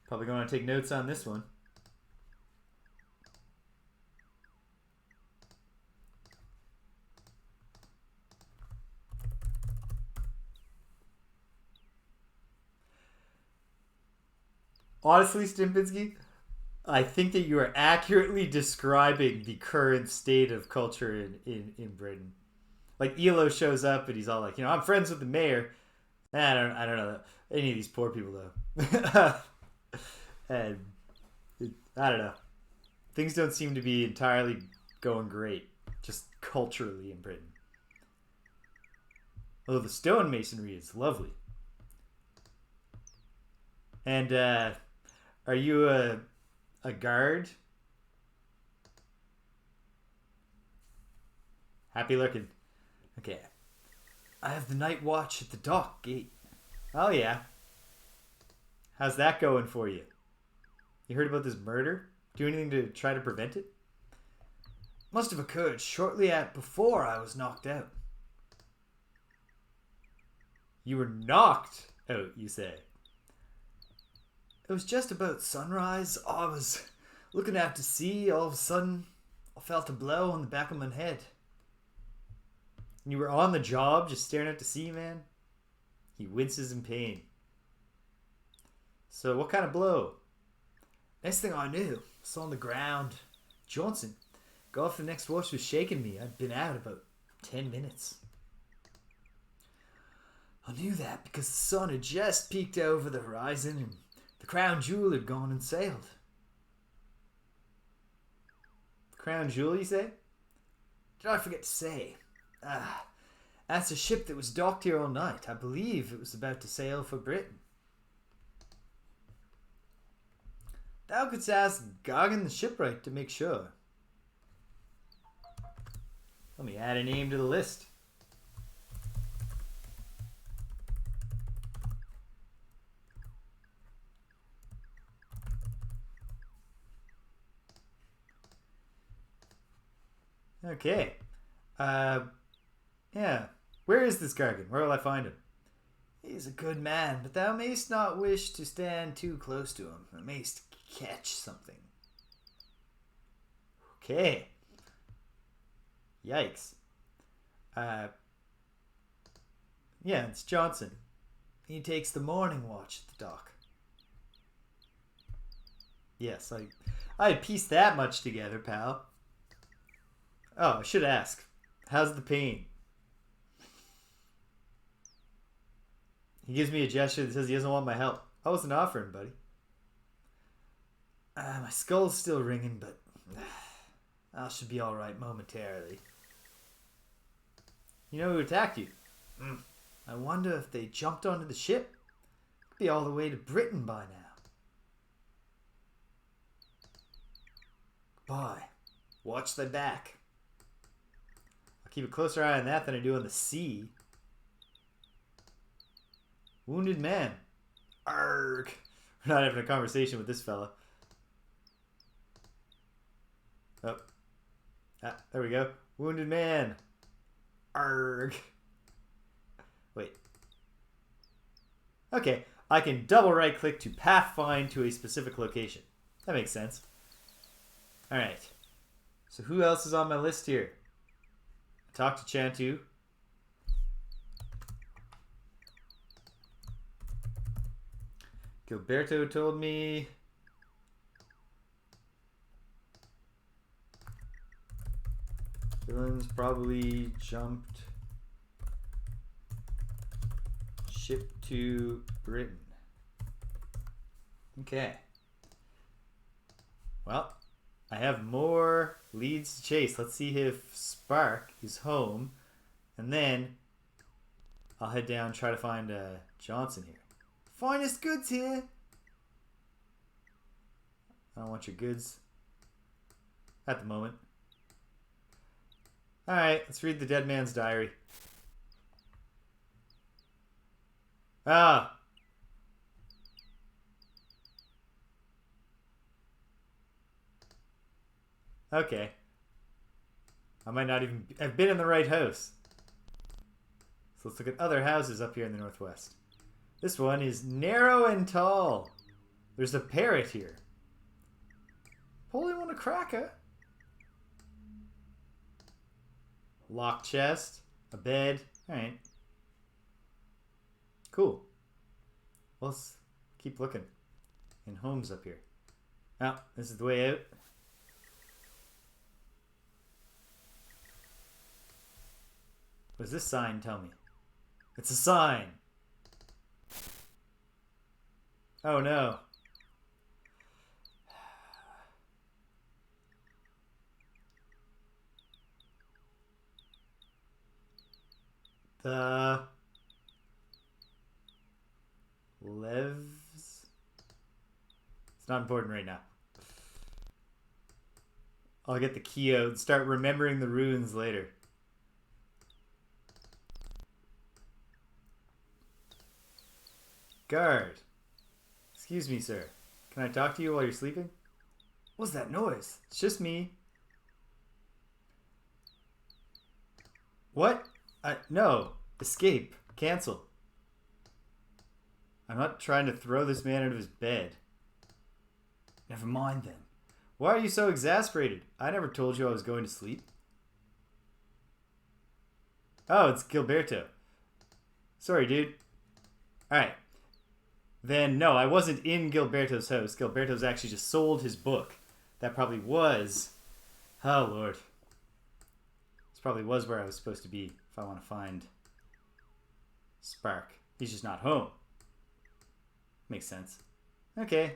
Probably going to take notes on this one. Honestly, Stimpinski, I think that you are accurately describing the current state of culture in Britain. Like Elo shows up and he's all like, I'm friends with the mayor. I don't know any of these poor people though. And I don't know. Things don't seem to be entirely going great, just culturally in Britain. Although the stonemasonry is lovely. And are you a guard? Happy looking. Okay. I have the night watch at the dock gate. Oh yeah. How's that going for you? You heard about this murder? Do anything to try to prevent it? Must have occurred shortly before I was knocked out. You were knocked out, you say? It was just about sunrise. I was looking out to sea. All of a sudden, I felt a blow on the back of my head. And you were on the job just staring out to sea, man? He winces in pain. So what kind of blow? Next thing I knew, I saw on the ground Johnson go off the next watch was shaking me. I'd been out about 10 minutes. I knew that because the sun had just peeked over the horizon and the crown jewel had gone and sailed. The crown jewel, you say? Did I forget to say? That's a ship that was docked here all night. I believe it was about to sail for Britain. Thou couldst ask Gargan the shipwright to make sure. Let me add a name to the list. Okay. Yeah. Where is this Gargan? Where will I find him? He's a good man, but thou mayst not wish to stand too close to him. Thou mayst catch something. Okay. Yikes. Yeah, it's Johnson. He takes the morning watch at the dock. Yes, I pieced that much together, pal. Oh, I should ask. How's the pain? He gives me a gesture that says he doesn't want my help. I wasn't offering, buddy. My skull's still ringing, but I should be alright momentarily. You know who attacked you? I wonder if they jumped onto the ship. Could be all the way to Britain by now. Goodbye. Watch thy back. I'll keep a closer eye on that than I do on the sea. Wounded man. Arrgh. We're not having a conversation with this fella. Oh. There we go. Wounded man. Arrgh. Wait. Okay. I can double right click to pathfind to a specific location. That makes sense. Alright. So who else is on my list here? Talk to Chantu. Gilberto told me villains probably jumped ship to Britain. Okay. Well, I have more leads to chase. Let's see if Spark is home. And then I'll head down and try to find Johnson here. Finest goods here. I don't want your goods at the moment. Alright, let's read the dead man's diary. Ah. Okay. I might not even have been in the right house. So let's look at other houses up here in the northwest. This one is narrow and tall. There's a parrot here. Holy one a cracker. Locked chest. A bed. Alright. Cool. Well, let's keep looking. In homes up here. Oh, this is the way out. What does this sign tell me? It's a sign. Oh no. The Levs. It's not important right now. I'll get the key out and start remembering the runes later. Guard. Excuse me, sir. Can I talk to you while you're sleeping? What's that noise? It's just me. What? No. Escape. Cancel. I'm not trying to throw this man out of his bed. Never mind then. Why are you so exasperated? I never told you I was going to sleep. Oh, it's Gilberto. Sorry, dude. Alright. Then, no, I wasn't in Gilberto's house. Gilberto's actually just sold his book. That probably was... Oh, Lord. This probably was where I was supposed to be if I want to find Spark. He's just not home. Makes sense. Okay.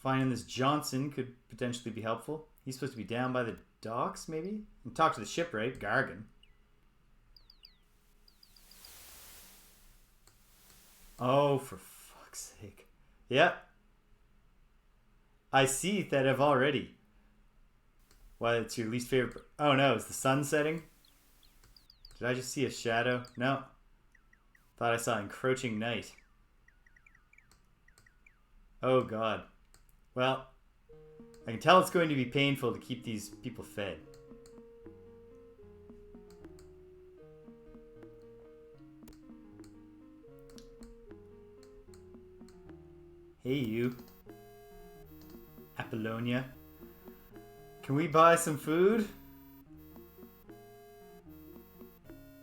Finding this Johnson could potentially be helpful. He's supposed to be down by the docks, maybe? And talk to the shipwright, Gargan. Oh, for fuck's sake. Yep. I see that I've already. Why, it's your least favorite... Oh no, is the sun setting? Did I just see a shadow? No. Thought I saw encroaching night. Oh god. Well, I can tell it's going to be painful to keep these people fed. Hey you. Apollonia. Can we buy some food?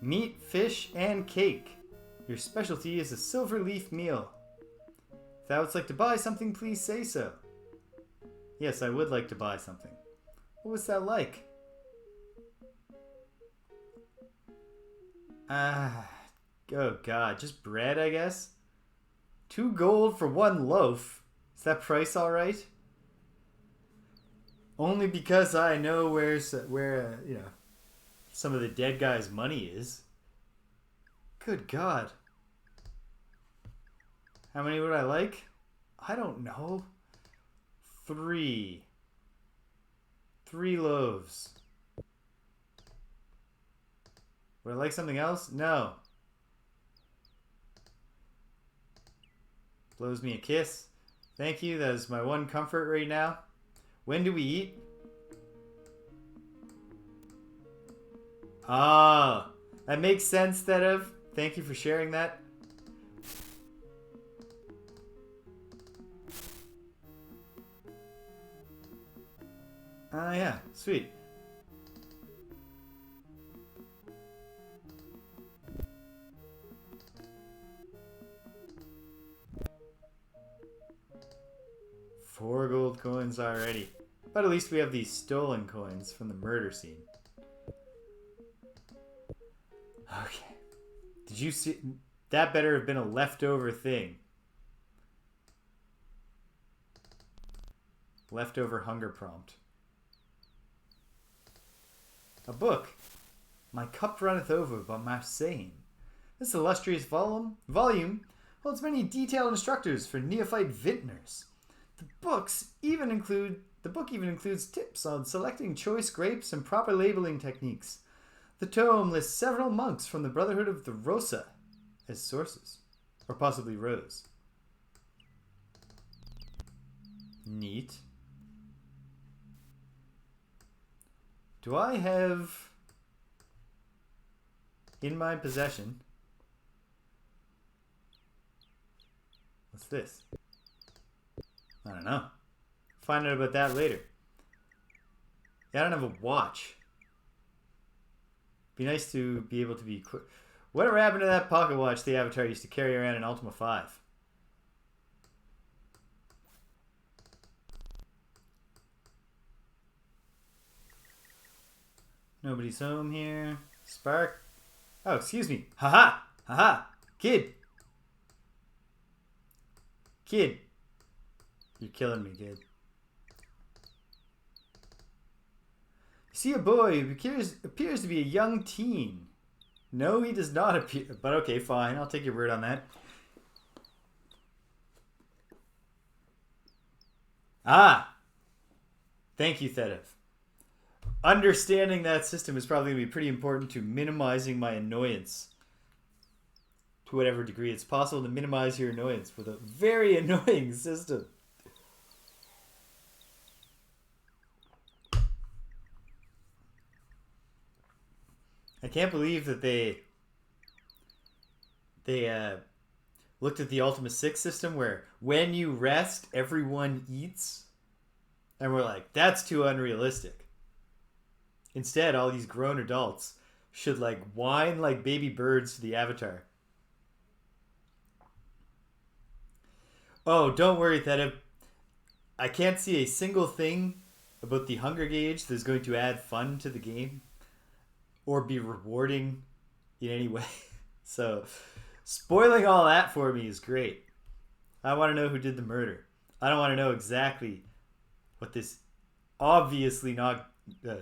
Meat, fish, and cake. Your specialty is a silver leaf meal. If thou wouldst like to buy something, please say so. Yes, I would like to buy something. What was that like? Oh god, just bread, I guess? 2 gold for 1 loaf. Is that price alright? Only because I know where you know, some of the dead guy's money is. Good god. How many would I like? I don't know. 3. 3 loaves. Would I like something else? No. Blows me a kiss. Thank you, that is my one comfort right now. When do we eat? Ah, that makes sense, Thedev. Thank you for sharing that. Ah, yeah, sweet. Four gold coins already. But at least we have these stolen coins from the murder scene. Okay. Did you see? That better have been a leftover thing. Leftover hunger prompt. A book. My cup runneth over by my saying. This illustrious volume holds many detailed instructors for neophyte vintners. The book even includes tips on selecting choice grapes and proper labeling techniques. The tome lists several monks from the Brotherhood of the Rosa as sources, or possibly Rose. Neat. Do I have in my possession? What's this? I don't know. Find out about that later. Yeah, I don't have a watch. Be nice to be able to be quick. Whatever happened to that pocket watch the Avatar used to carry around in Ultima 5? Nobody's home here. Spark. Oh, excuse me. Haha. Haha. Kid. Kid. You're killing me, kid. You see a boy who appears to be a young teen. No, he does not appear. But okay, fine. I'll take your word on that. Ah. Thank you, Thedev. Understanding that system is probably going to be pretty important to minimizing my annoyance. To whatever degree it's possible to minimize your annoyance with a very annoying system. I can't believe that they looked at the Ultima 6 system where when you rest, everyone eats. And we're like, that's too unrealistic. Instead, all these grown adults should like whine like baby birds to the avatar. Oh, don't worry, Theta. I can't see a single thing about the hunger gauge that's going to add fun to the game or be rewarding in any way. So, spoiling all that for me is great. I want to know who did the murder. I don't want to know exactly what this obviously not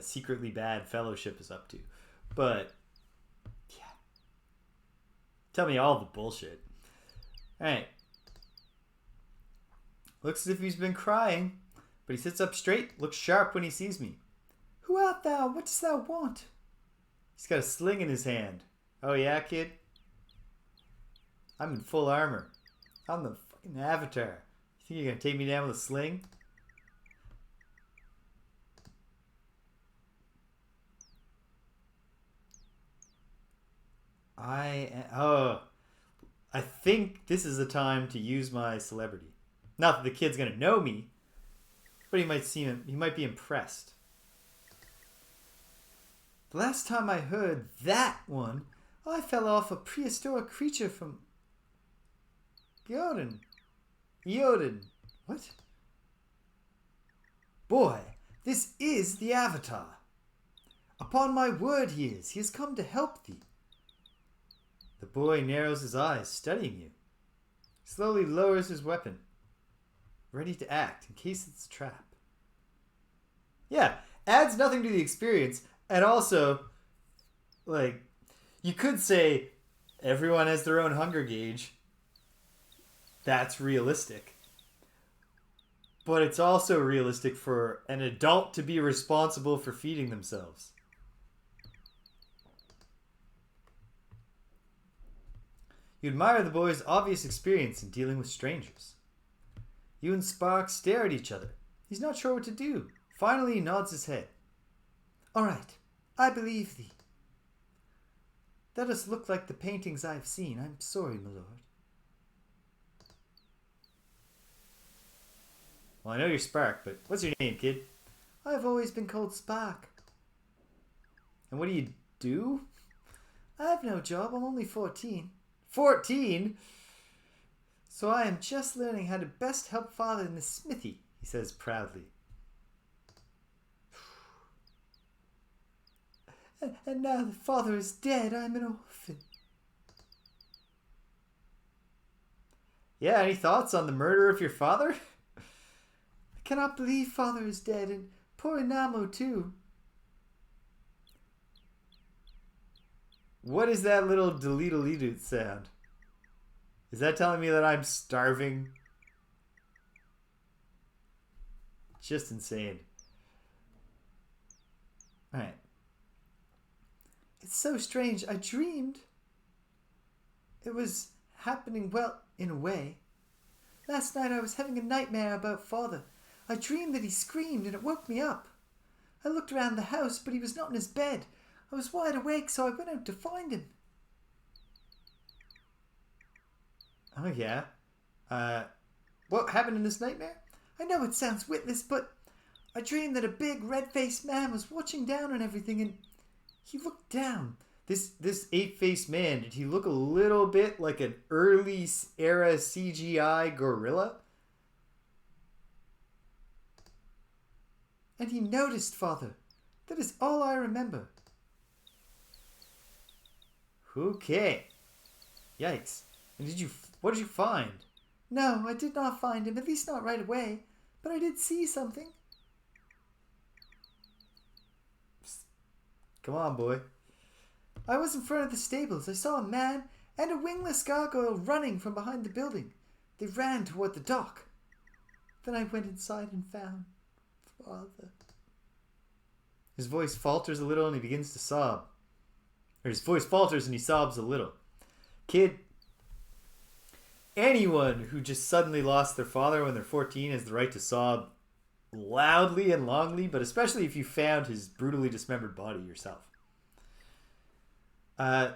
secretly bad fellowship is up to. But, yeah. Tell me all the bullshit. Alright. Looks as if he's been crying, but he sits up straight, looks sharp when he sees me. Who art thou? What dost thou want? He's got a sling in his hand. Oh yeah, kid? I'm in full armor. I'm the fucking avatar. You think you're gonna take me down with a sling? I think this is the time to use my celebrity. Not that the kid's gonna know me, but he might be impressed. The last time I heard that one, I fell off a prehistoric creature from Yoden. What? Boy, this is the Avatar. Upon my word he is. He has come to help thee. The boy narrows his eyes, studying you. Slowly lowers his weapon, ready to act in case it's a trap. Yeah, adds nothing to the experience, and also, like, you could say everyone has their own hunger gauge. That's realistic. But it's also realistic for an adult to be responsible for feeding themselves. You admire the boy's obvious experience in dealing with strangers. You and Spark stare at each other. He's not sure what to do. Finally, he nods his head. All right, I believe thee. That does look like the paintings I've seen. I'm sorry, my lord. Well, I know you're Spark, but what's your name, kid? I've always been called Spark. And what do you do? I have no job. I'm only 14. 14? So I am just learning how to best help father in the smithy, he says proudly. And now that father is dead, I'm an orphan. Yeah, any thoughts on the murder of your father? I cannot believe father is dead, and poor Inamo too. What is that little delete sound? Is that telling me that I'm starving? Just insane. Alright. It's so strange. I dreamed. It was happening, well, in a way. Last night I was having a nightmare about father. I dreamed that he screamed and it woke me up. I looked around the house, but he was not in his bed. I was wide awake, so I went out to find him. Oh, yeah. What happened in this nightmare? I know it sounds witless, but I dreamed that a big red-faced man was watching down on everything, and he looked down. This 8-faced man, did he look a little bit like an early era CGI gorilla? And he noticed father. That is all I remember. Okay. Yikes. And what did you find? No, I did not find him, at least not right away. But I did see something. Come on, boy. I was in front of the stables. I saw a man and a wingless gargoyle running from behind the building. They ran toward the dock. Then I went inside and found Father. His voice falters a little and he begins to sob. Or his voice falters and he sobs a little. Kid, anyone who just suddenly lost their father when they're 14 has the right to sob loudly and longly, but especially if you found his brutally dismembered body yourself.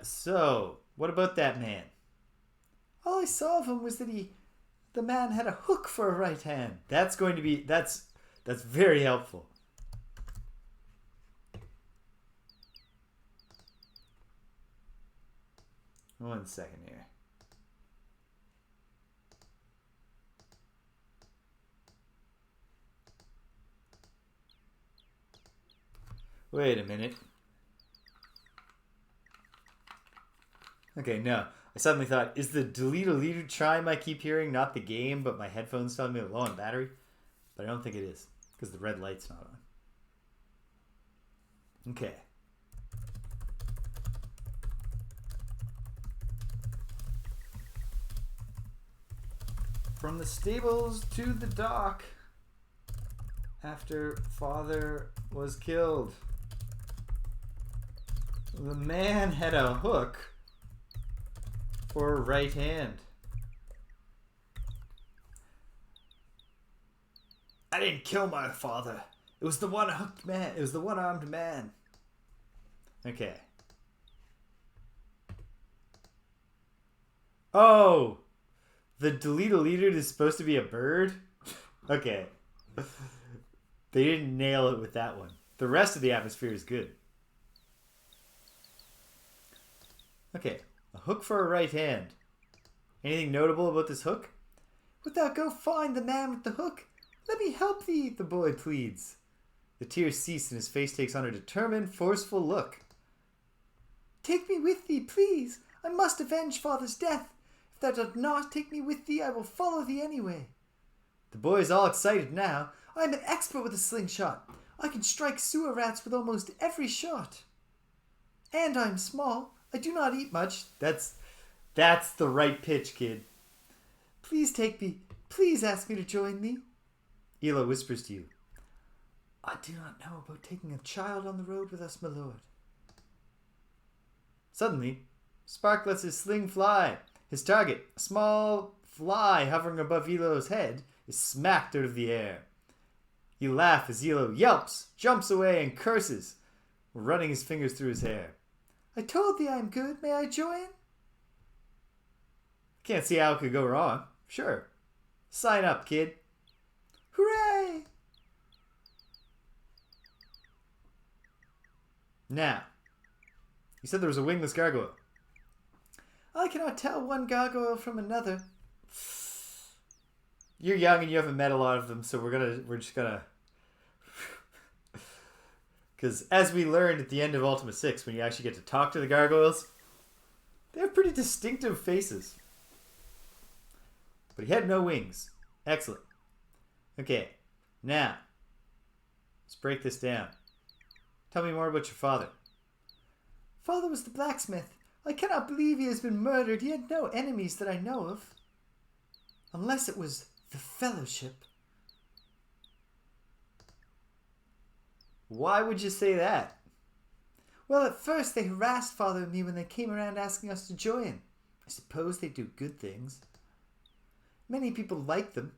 So, what about that man? All I saw of him was that the man had a hook for a right hand. That's very helpful. One second here. Wait a minute. Okay, no. I suddenly thought, is the delete chime I keep hearing not the game, but my headphones telling me they're low on battery? But I don't think it is, because the red light's not on. Okay. From the stables to the dock after father was killed. The man had a hook for a right hand. I didn't kill my father. It was the one-hooked man. It was the one-armed man. Okay. Oh! The delete is supposed to be a bird? Okay. They didn't nail it with that one. The rest of the atmosphere is good. Okay. A hook for a right hand. Anything notable about this hook? Wilt thou go find the man with the hook? Let me help thee, the boy pleads. The tears cease and his face takes on a determined, forceful look. Take me with thee, please. I must avenge father's death. If thou dost not take me with thee, I will follow thee anyway. The boy is all excited now. I am an expert with a slingshot. I can strike sewer rats with almost every shot. And I am small. I do not eat much. That's the right pitch, kid. Please take me. Please ask me to join thee. Ela whispers to you. I do not know about taking a child on the road with us, my lord. Suddenly, Spark lets his sling fly. His target, a small fly hovering above Elo's head, is smacked out of the air. You laugh as Elo yelps, jumps away, and curses, running his fingers through his hair. I told thee I am good. May I join? Can't see how it could go wrong. Sure. Sign up, kid. Hooray! Now, you said there was a wingless gargoyle. I cannot tell one gargoyle from another. You're young and you haven't met a lot of them, so we're just gonna because as we learned at the end of Ultima 6, when you actually get to talk to the gargoyles, they have pretty distinctive faces. But he had no wings. Excellent. Okay, now, let's break this down. Tell me more about your father. Father was the blacksmith. I cannot believe he has been murdered. He had no enemies that I know of. Unless it was the Fellowship. Why would you say that? Well, at first they harassed Father and me when they came around asking us to join. I suppose they do good things. Many people like them.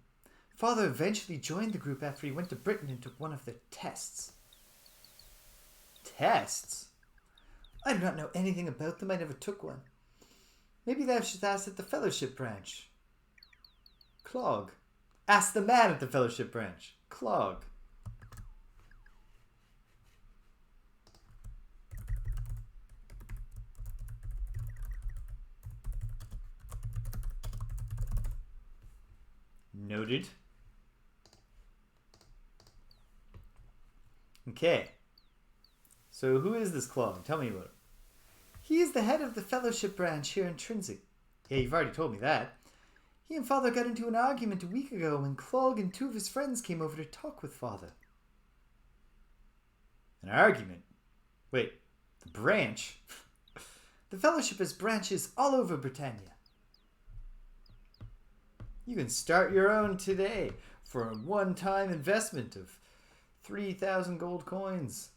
Father eventually joined the group after he went to Britain and took one of their tests. Tests? I do not know anything about them. I never took one. Maybe thou should ask at the Fellowship branch. Clog. Ask the man at the Fellowship branch. Clog. Noted. Okay. So who is this Clog? Tell me about it. He is the head of the fellowship branch here in Trinsic. Yeah, you've already told me that. He and Father got into an argument a week ago when Clog and two of his friends came over to talk with Father. An argument? Wait, the branch? The fellowship has branches all over Britannia. You can start your own today for a one-time investment of 3,000 gold coins.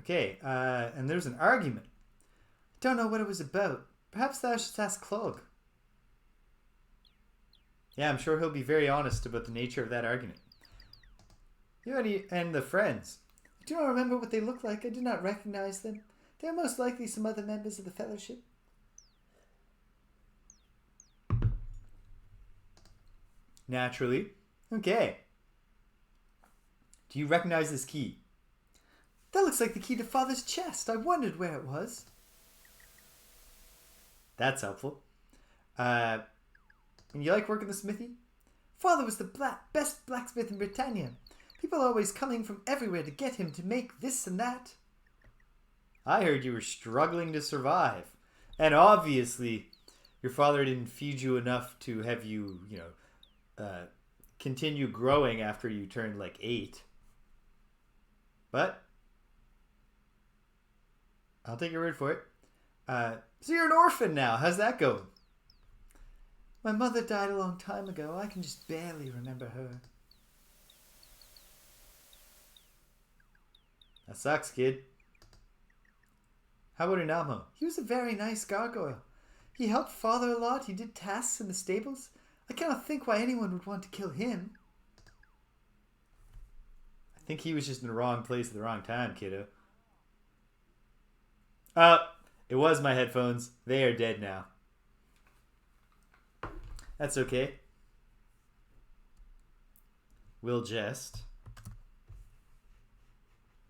Okay, and there's an argument. I don't know what it was about. Perhaps thou shouldst ask Clog. Yeah, I'm sure he'll be very honest about the nature of that argument. You and the friends. I do not remember what they looked like. I did not recognize them. They are most likely some other members of the fellowship. Naturally. Okay. Do you recognize this key? That looks like the key to Father's chest. I wondered where it was. That's helpful. And you like working the smithy? Father was the best blacksmith in Britannia. People are always coming from everywhere to get him to make this and that. I heard you were struggling to survive. And obviously, your father didn't feed you enough to have you, continue growing after you turned like 8. But I'll take your word for it. So you're an orphan now. How's that going? My mother died a long time ago. I can just barely remember her. That sucks, kid. How about Inamo? He was a very nice gargoyle. He helped Father a lot. He did tasks in the stables. I cannot think why anyone would want to kill him. I think he was just in the wrong place at the wrong time, kiddo. It was my headphones. They are dead now. That's okay. We'll just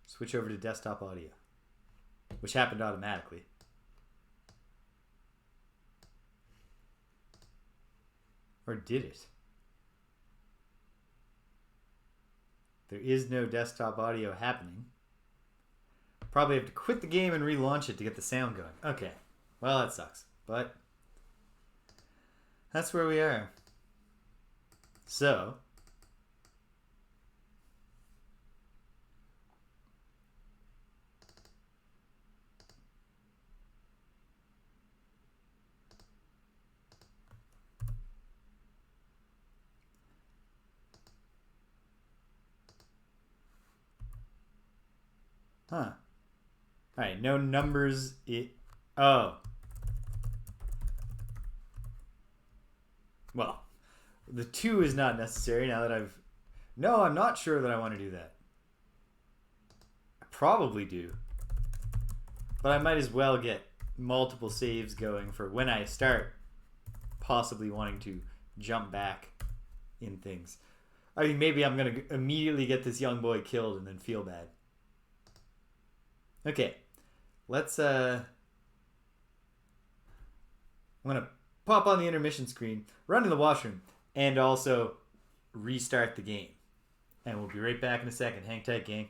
switch over to desktop audio, which happened automatically. Or did it? There is no desktop audio happening. Probably have to quit the game and relaunch it to get the sound going. Okay. Well, that sucks. But that's where we are. So Alright, no numbers. Oh. Well, the 2 is not necessary now that I've... No, I'm not sure that I want to do that. I probably do. But I might as well get multiple saves going for when I start possibly wanting to jump back in things. I mean, maybe I'm going to immediately get this young boy killed and then feel bad. Okay, let's I'm gonna pop on the intermission screen, run to the washroom, and also restart the game. And we'll be right back in a second. Hang tight, gang.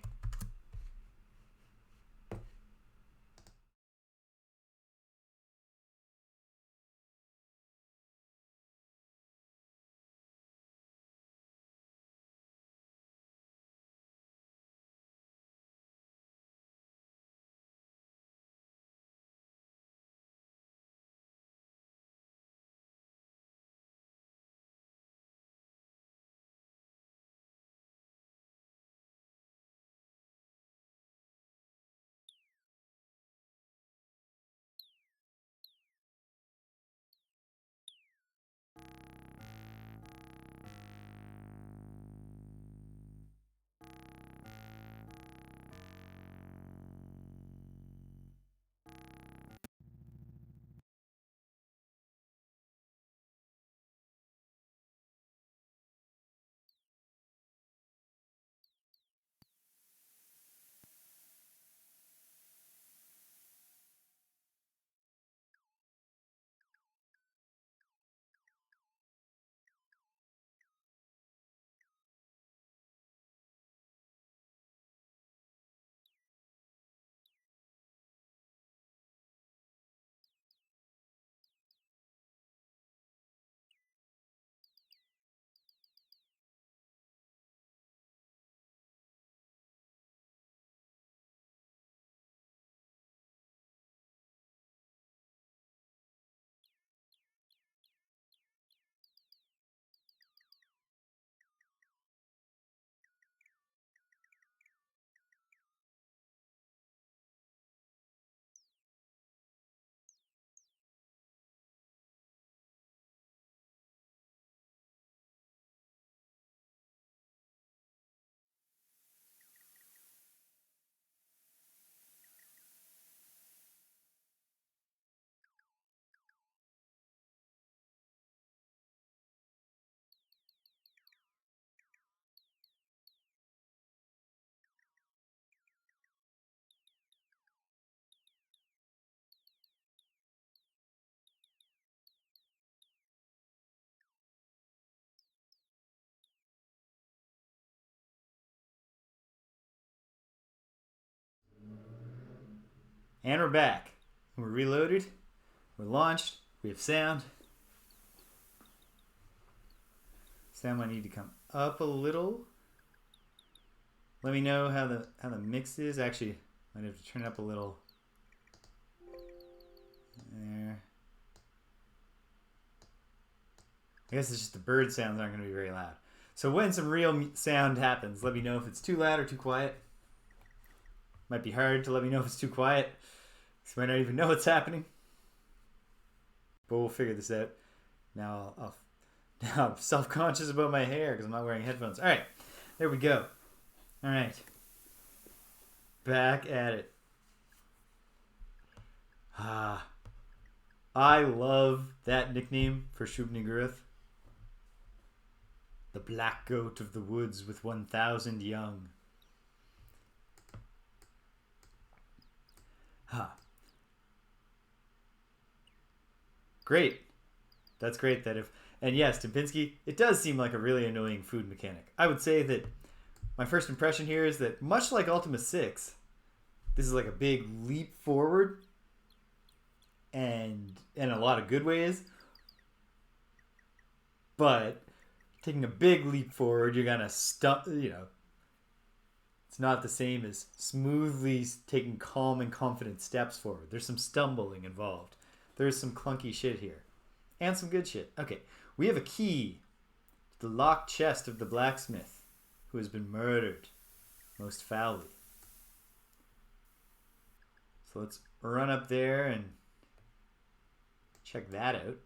And we're back. We're reloaded. We're launched. We have sound. Sound might need to come up a little. Let me know how the mix is. Actually, I might have to turn it up a little. There. I guess it's just the bird sounds aren't going to be very loud. So when some real sound happens, let me know if it's too loud or too quiet. Might be hard to let me know if it's too quiet, because you might not even know what's happening. But we'll figure this out. Now I'm self-conscious about my hair because I'm not wearing headphones. All right, there we go. All right, back at it. I love that nickname for Shub-Niggurath. The black goat of the woods with 1,000 young. Great. That's great that if... And yes, Tempinski, it does seem like a really annoying food mechanic. I would say that my first impression here is that much like Ultima 6, this is like a big leap forward and in a lot of good ways. But taking a big leap forward, you're gonna stump, it's not the same as smoothly taking calm and confident steps forward. There's some stumbling involved. There's some clunky shit here. And some good shit. Okay, we have a key to the locked chest of the blacksmith who has been murdered most foully. So let's run up there and check that out.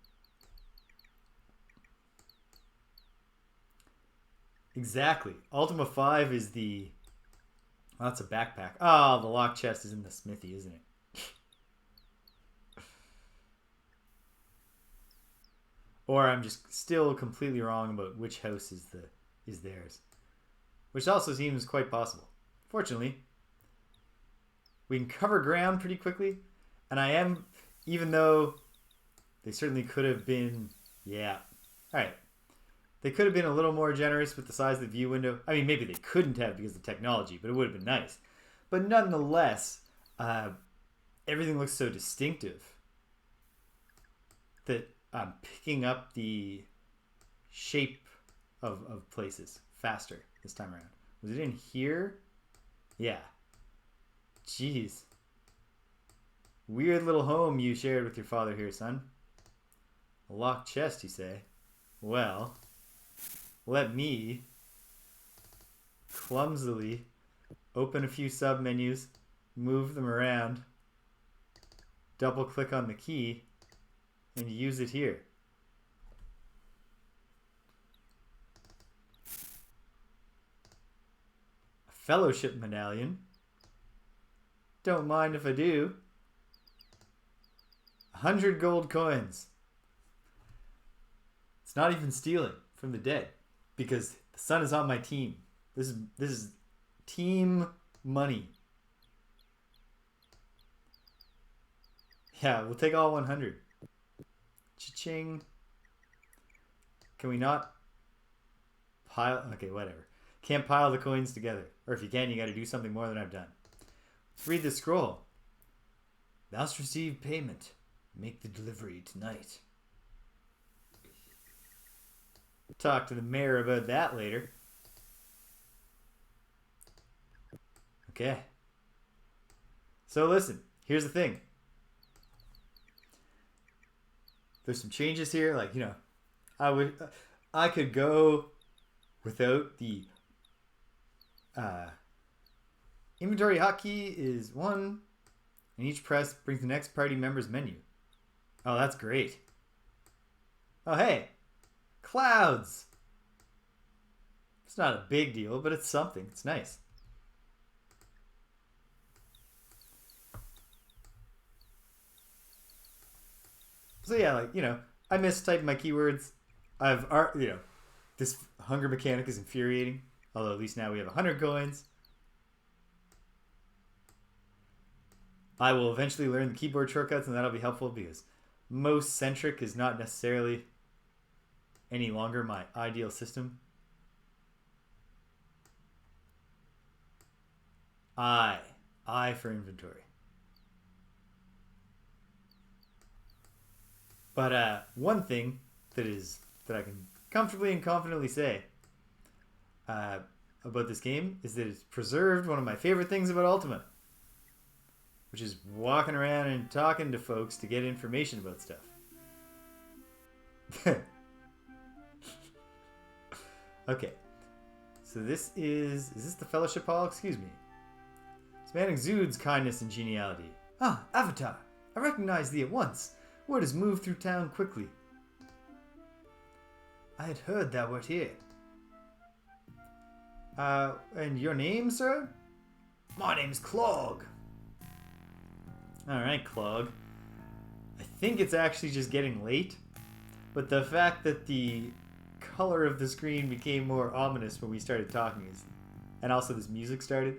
Exactly. Ultima 5 is the... Oh, that's a backpack. Oh, the locked chest is in the smithy, isn't it? Or I'm just still completely wrong about which house is theirs. Which also seems quite possible. Fortunately, we can cover ground pretty quickly. And I am, even though they certainly could have been, yeah. Alright. They could have been a little more generous with the size of the view window. I mean, maybe they couldn't have because of the technology, but it would have been nice. But nonetheless, everything looks so distinctive that I'm picking up the shape of places faster this time around. Was it in here? Yeah. Jeez. Weird little home you shared with your father here, son. A locked chest, you say? Well, let me clumsily open a few submenus, move them around, double click on the key, and use it here. A fellowship medallion. Don't mind if I do. 100 gold coins. It's not even stealing from the dead because the sun is on my team. This is team money. Yeah, we'll take all 100. Cha-ching. Can we not pile? Okay, whatever. Can't pile the coins together. Or if you can, you got to do something more than I've done. Let's read the scroll. Thou hast received payment. Make the delivery tonight. Talk to the mayor about that later. Okay. So listen, here's the thing. There's some changes here, like, I could go without the inventory hotkey is 1, and each press brings the next party member's menu. Oh, that's great. Oh, hey, clouds. It's not a big deal, but it's something. It's nice. So yeah, like, I mistyped my keywords. This hunger mechanic is infuriating. Although at least now we have 100 coins. I will eventually learn the keyboard shortcuts, and that'll be helpful because most centric is not necessarily any longer my ideal system. I for inventory. But one thing that I can comfortably and confidently say about this game is that it's preserved one of my favorite things about Ultima, which is walking around and talking to folks to get information about stuff. Okay, so this this the Fellowship Hall? Excuse me. This man exudes kindness and geniality. Ah, Avatar! I recognize thee at once. Word has moved through town quickly. I had heard thou wert here. And your name, sir? My name's Clog. Alright, Clog. I think it's actually just getting late, but the fact that the color of the screen became more ominous when we started talking and also this music started.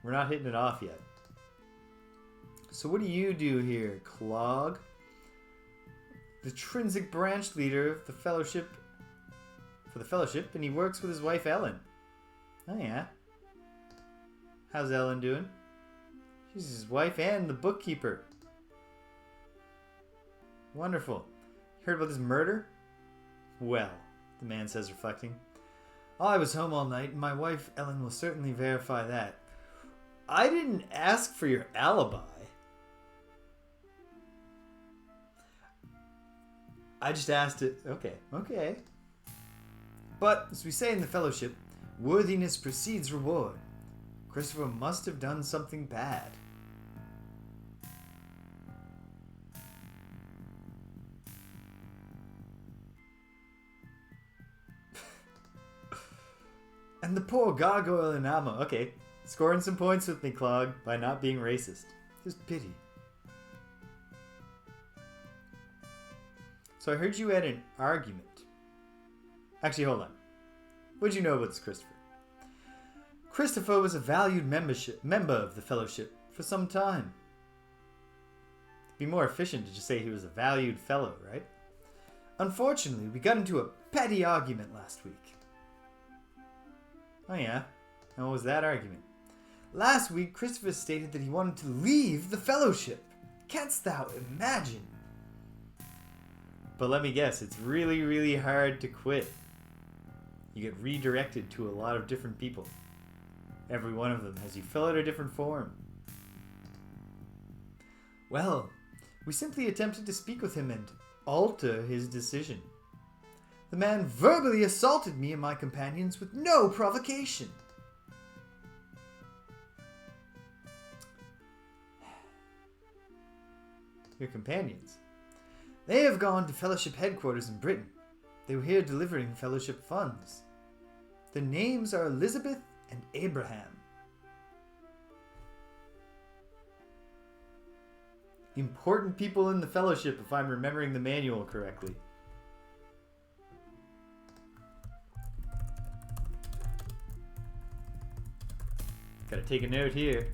We're not hitting it off yet. So what do you do here, Clog? The Trinsic branch leader of the Fellowship, and he works with his wife Ellen. Oh yeah. How's Ellen doing? She's his wife and the bookkeeper. Wonderful. You heard about this murder? Well, the man says, reflecting. I was home all night, and my wife Ellen will certainly verify that. I didn't ask for your alibi. I just asked it. Okay. But, as we say in the Fellowship, worthiness precedes reward. Christopher must have done something bad. And the poor gargoyle in armor. Okay, scoring some points with me, Clog, by not being racist. Just pity. So I heard you had an argument. Actually, hold on. What did you know about this Christopher? Christopher was a valued member of the Fellowship for some time. It'd be more efficient to just say he was a valued fellow, right? Unfortunately, we got into a petty argument last week. Oh yeah? And what was that argument? Last week, Christopher stated that he wanted to leave the Fellowship. Canst thou imagine? But let me guess, it's really, really hard to quit. You get redirected to a lot of different people. Every one of them has you fill out a different form. Well, we simply attempted to speak with him and alter his decision. The man verbally assaulted me and my companions with no provocation. Your companions? They have gone to Fellowship headquarters in Britain. They were here delivering Fellowship funds. Their names are Elizabeth and Abraham. Important people in the Fellowship, if I'm remembering the manual correctly. Gotta take a note here.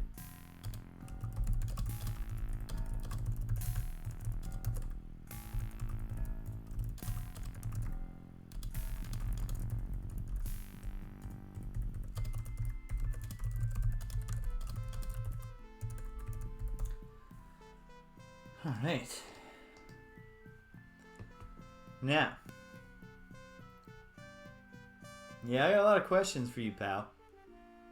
Alright. Now. Yeah, I got a lot of questions for you, pal.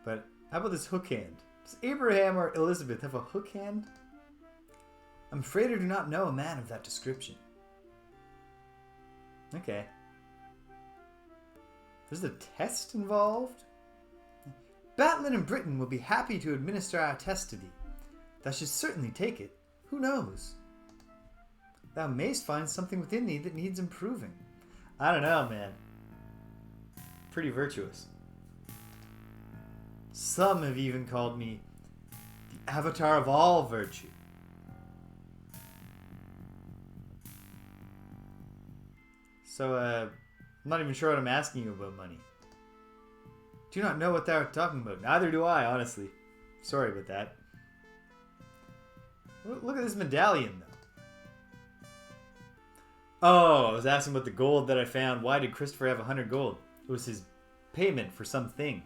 But how about this hook hand? Does Abraham or Elizabeth have a hook hand? I'm afraid I do not know a man of that description. Okay. There's a test involved? Batlin of Britain will be happy to administer our test to thee. Thou shouldst certainly take it. Who knows? Thou mayst find something within thee that needs improving. I don't know, man. Pretty virtuous. Some have even called me the avatar of all virtue. So, I'm not even sure what I'm asking you about money. Do not know what thou art talking about. Neither do I, honestly. Sorry about that. Look at this medallion, though. Oh, I was asking about the gold that I found. Why did Christopher have 100 gold? It was his payment for something.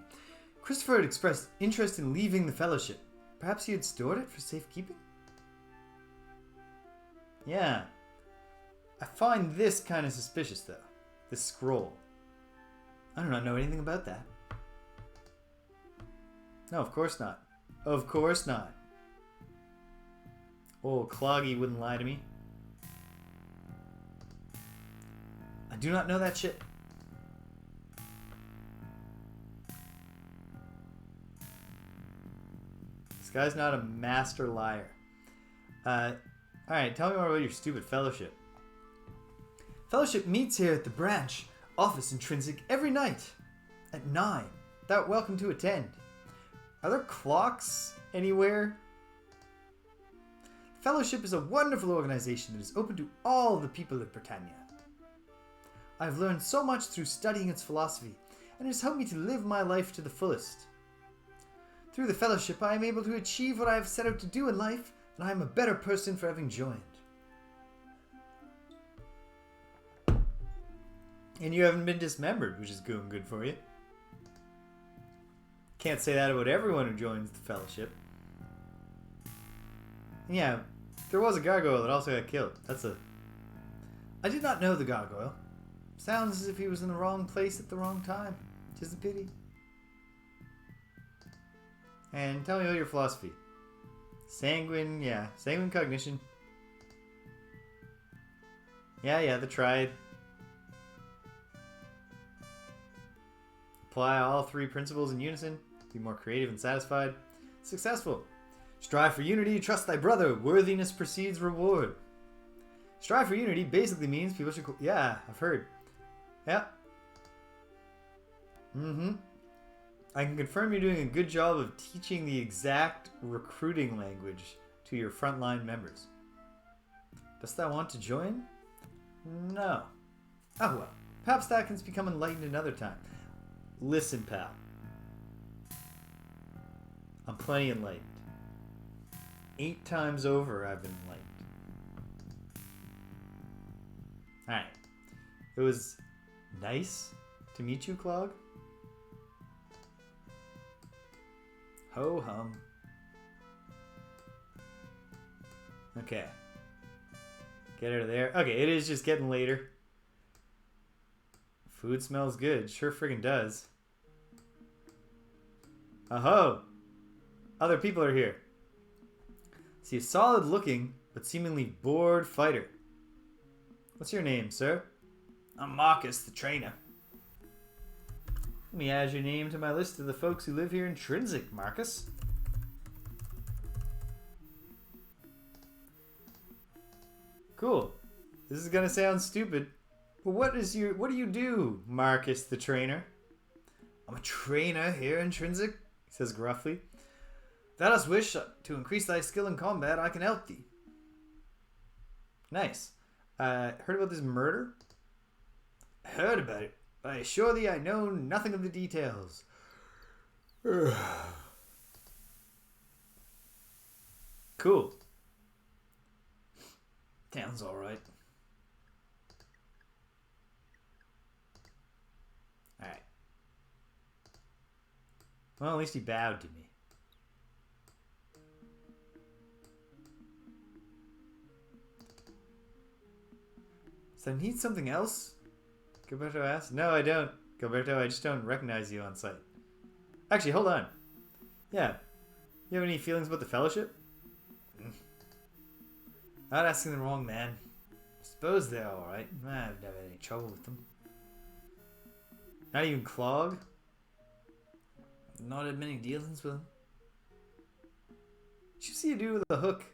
Christopher had expressed interest in leaving the Fellowship. Perhaps he had stored it for safekeeping? Yeah. I find this kind of suspicious, though. This scroll. I do not know anything about that. No, of course not. Of course not. Oh, Cloggy wouldn't lie to me. I do not know that shit. This guy's not a master liar. Alright, tell me more about your stupid fellowship. Fellowship meets here at the branch office in Trinsic every night at 9. Thou art welcome to attend. Are there clocks anywhere? Fellowship is a wonderful organization that is open to all the people of Britannia. I have learned so much through studying its philosophy, and it has helped me to live my life to the fullest. Through the fellowship, I am able to achieve what I have set out to do in life, and I am a better person for having joined. And you haven't been dismembered, which is going good for you. Can't say that about everyone who joins the fellowship. And yeah, there was a gargoyle that also got killed. I did not know the gargoyle. Sounds as if he was in the wrong place at the wrong time. 'Tis a pity. And tell me about your philosophy. Sanguine cognition. Yeah, the triad. Apply all 3 principles in unison. Be more creative and satisfied. Successful. Strive for unity, trust thy brother. Worthiness precedes reward. Strive for unity basically means people should... Yeah, I've heard. Yeah. I can confirm you're doing a good job of teaching the exact recruiting language to your frontline members. Dost thou want to join? No. Oh well. Perhaps thou canst become enlightened another time. Listen, pal. I'm plenty enlightened. 8 times over I've been enlightened. Alright. It was nice to meet you, Clog. Ho hum. Okay. Get out of there. Okay, it is just getting later. Food smells good. Sure friggin' does. Oh-ho! Other people are here. See a solid looking, but seemingly bored fighter. What's your name, sir? I'm Marcus, the trainer. Let me add your name to my list of the folks who live here in Trinsic, Marcus. Cool. This is gonna sound stupid, but what do you do, Marcus the trainer? I'm a trainer here in Trinsic, he says gruffly. Thou dost wish to increase thy skill in combat, I can help thee. Nice. Heard about this murder? I heard about it, but I assure thee I know nothing of the details. Cool. Sounds alright. Alright. Well, at least he bowed to me. So I need something else? Gilberto asks. No, I don't. Gilberto, I just don't recognize you on sight. Actually, hold on. Yeah. You have any feelings about the Fellowship? Not asking the wrong man. Suppose they're alright. I've never had any trouble with them. Not even Clog? Not had many dealings with him. Did you see a dude with a hook?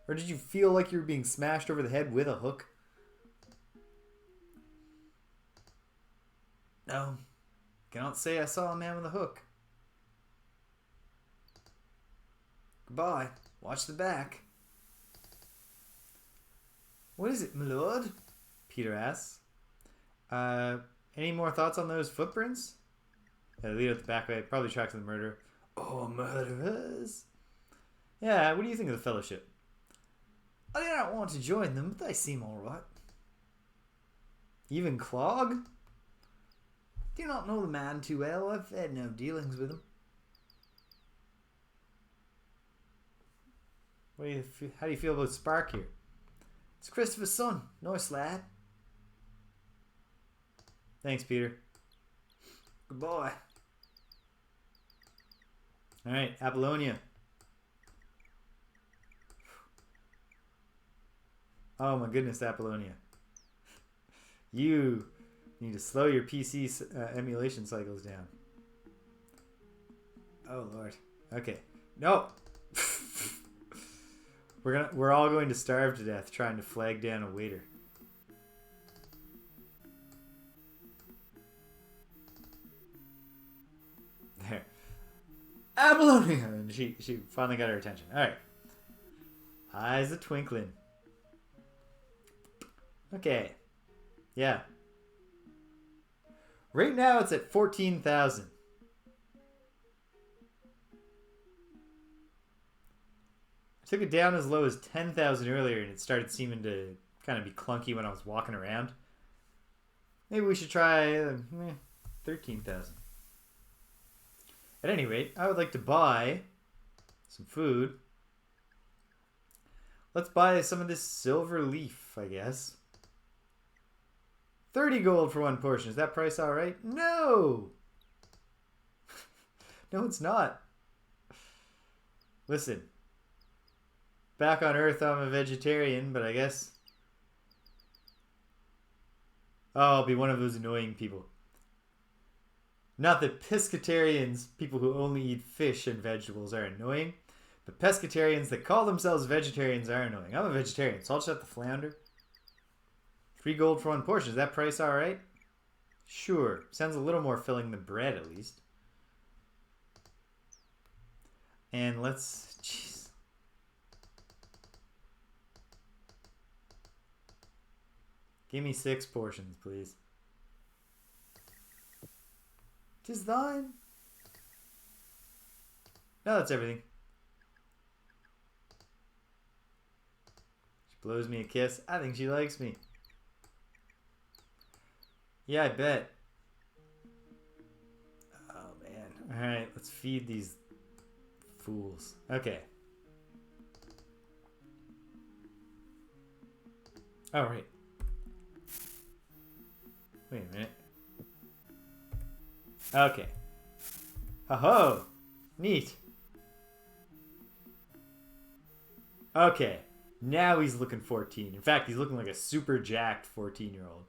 Or did you feel like you were being smashed over the head with a hook? No. Cannot say I saw a man with a hook. Goodbye. Watch the back. What is it, my lord? Peter asks. Any more thoughts on those footprints? Yeah, lead out the back way. Probably tracks of the murder. Oh, murderers. Yeah, what do you think of the Fellowship? I do not want to join them, but they seem alright. Even Clog? Do not know the man too well. I've had no dealings with him. How do you feel about Spark here? It's Christopher's son. Nice lad. Thanks, Peter. Goodbye. Alright, Apollonia. Oh my goodness, Apollonia. You need to slow your PC emulation cycles down. Oh Lord. Okay. No! We're all going to starve to death trying to flag down a waiter. There. Apollonia! And she finally got our attention. Alright. Eyes a twinkling. Okay. Yeah. Right now it's at 14,000. I took it down as low as 10,000 earlier and it started seeming to kind of be clunky when I was walking around. Maybe we should try 13,000. At any rate, I would like to buy some food. Let's buy some of this silver leaf, I guess. 30 gold for one portion. Is that price alright? No! No, it's not. Listen. Back on Earth, I'm a vegetarian, but I guess... Oh, I'll be one of those annoying people. Not that pescatarians, people who only eat fish and vegetables, are annoying, but pescatarians that call themselves vegetarians are annoying. I'm a vegetarian, so I'll just have the flounder. 3 gold for one portion. Is that price alright? Sure. Sounds a little more filling than bread, at least. And let's... Jeez. Give me 6 portions, please. 'Tis thine. No, that's everything. She blows me a kiss. I think she likes me. Yeah, I bet. Oh, man. Alright, let's feed these fools. Okay. Oh, right. Wait a minute. Okay. Ho-ho! Neat. Okay. Now he's looking 14. In fact, he's looking like a super jacked 14-year-old.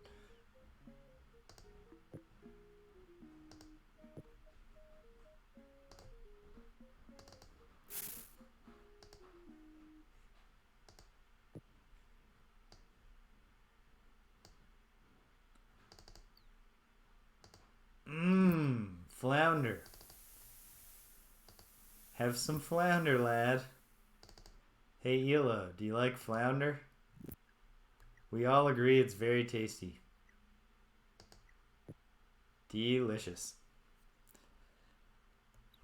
Flounder. Have some flounder, lad. Hey, Elo, do you like flounder? We all agree it's very tasty. Delicious.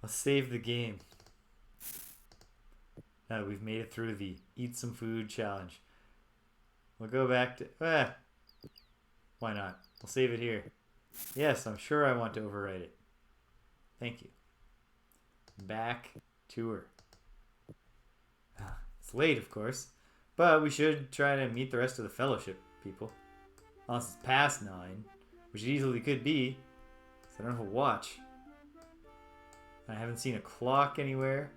Let's save the game. Now that we've made it through the eat some food challenge. We'll go back to... why not? We'll save it here. Yes, I'm sure I want to overwrite it. Thank you. Back to her. It's late, of course, but we should try to meet the rest of the fellowship people. Unless it's past 9, which it easily could be, because I don't have a watch. I haven't seen a clock anywhere.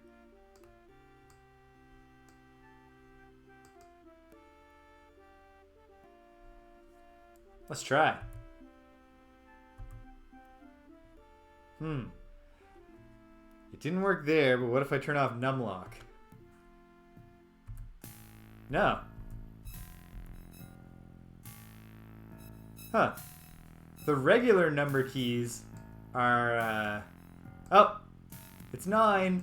Let's try. It didn't work there, but what if I turn off numlock? No. Huh. The regular number keys are, oh! It's 9!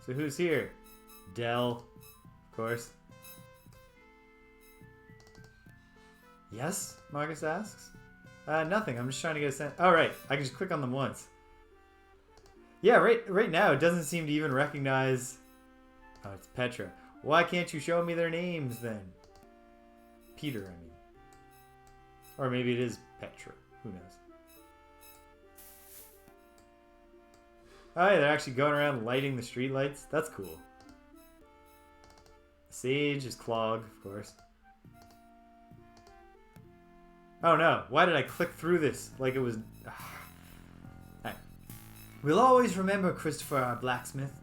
So who's here? Dell, of course. Yes? Marcus asks. Nothing. I'm just trying to get a sense. Oh, right. I can just click on them once. Yeah, right now it doesn't seem to even recognize... Oh, it's Petra. Why can't you show me their names, then? Peter, I mean. Or maybe it is Petra. Who knows? Oh, yeah, they're actually going around lighting the streetlights. That's cool. Sage is Clog, of course. Oh no, why did I click through this like it was... Alright. We'll always remember Christopher, our blacksmith,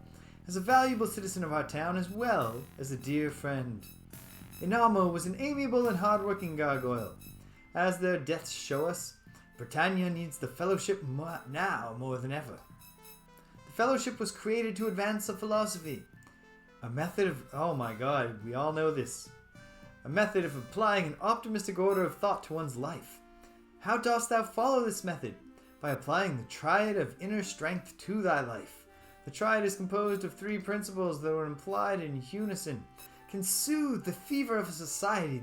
as a valuable citizen of our town as well as a dear friend. Inamo was an amiable and hard-working gargoyle. As their deaths show us, Britannia needs the Fellowship now more than ever. The Fellowship was created to advance a philosophy. A method of... Oh my god, we all know this. A method of applying an optimistic order of thought to one's life. How dost thou follow this method? By applying the triad of inner strength to thy life. The triad is composed of 3 principles that are implied in unison. Can soothe the fever of a society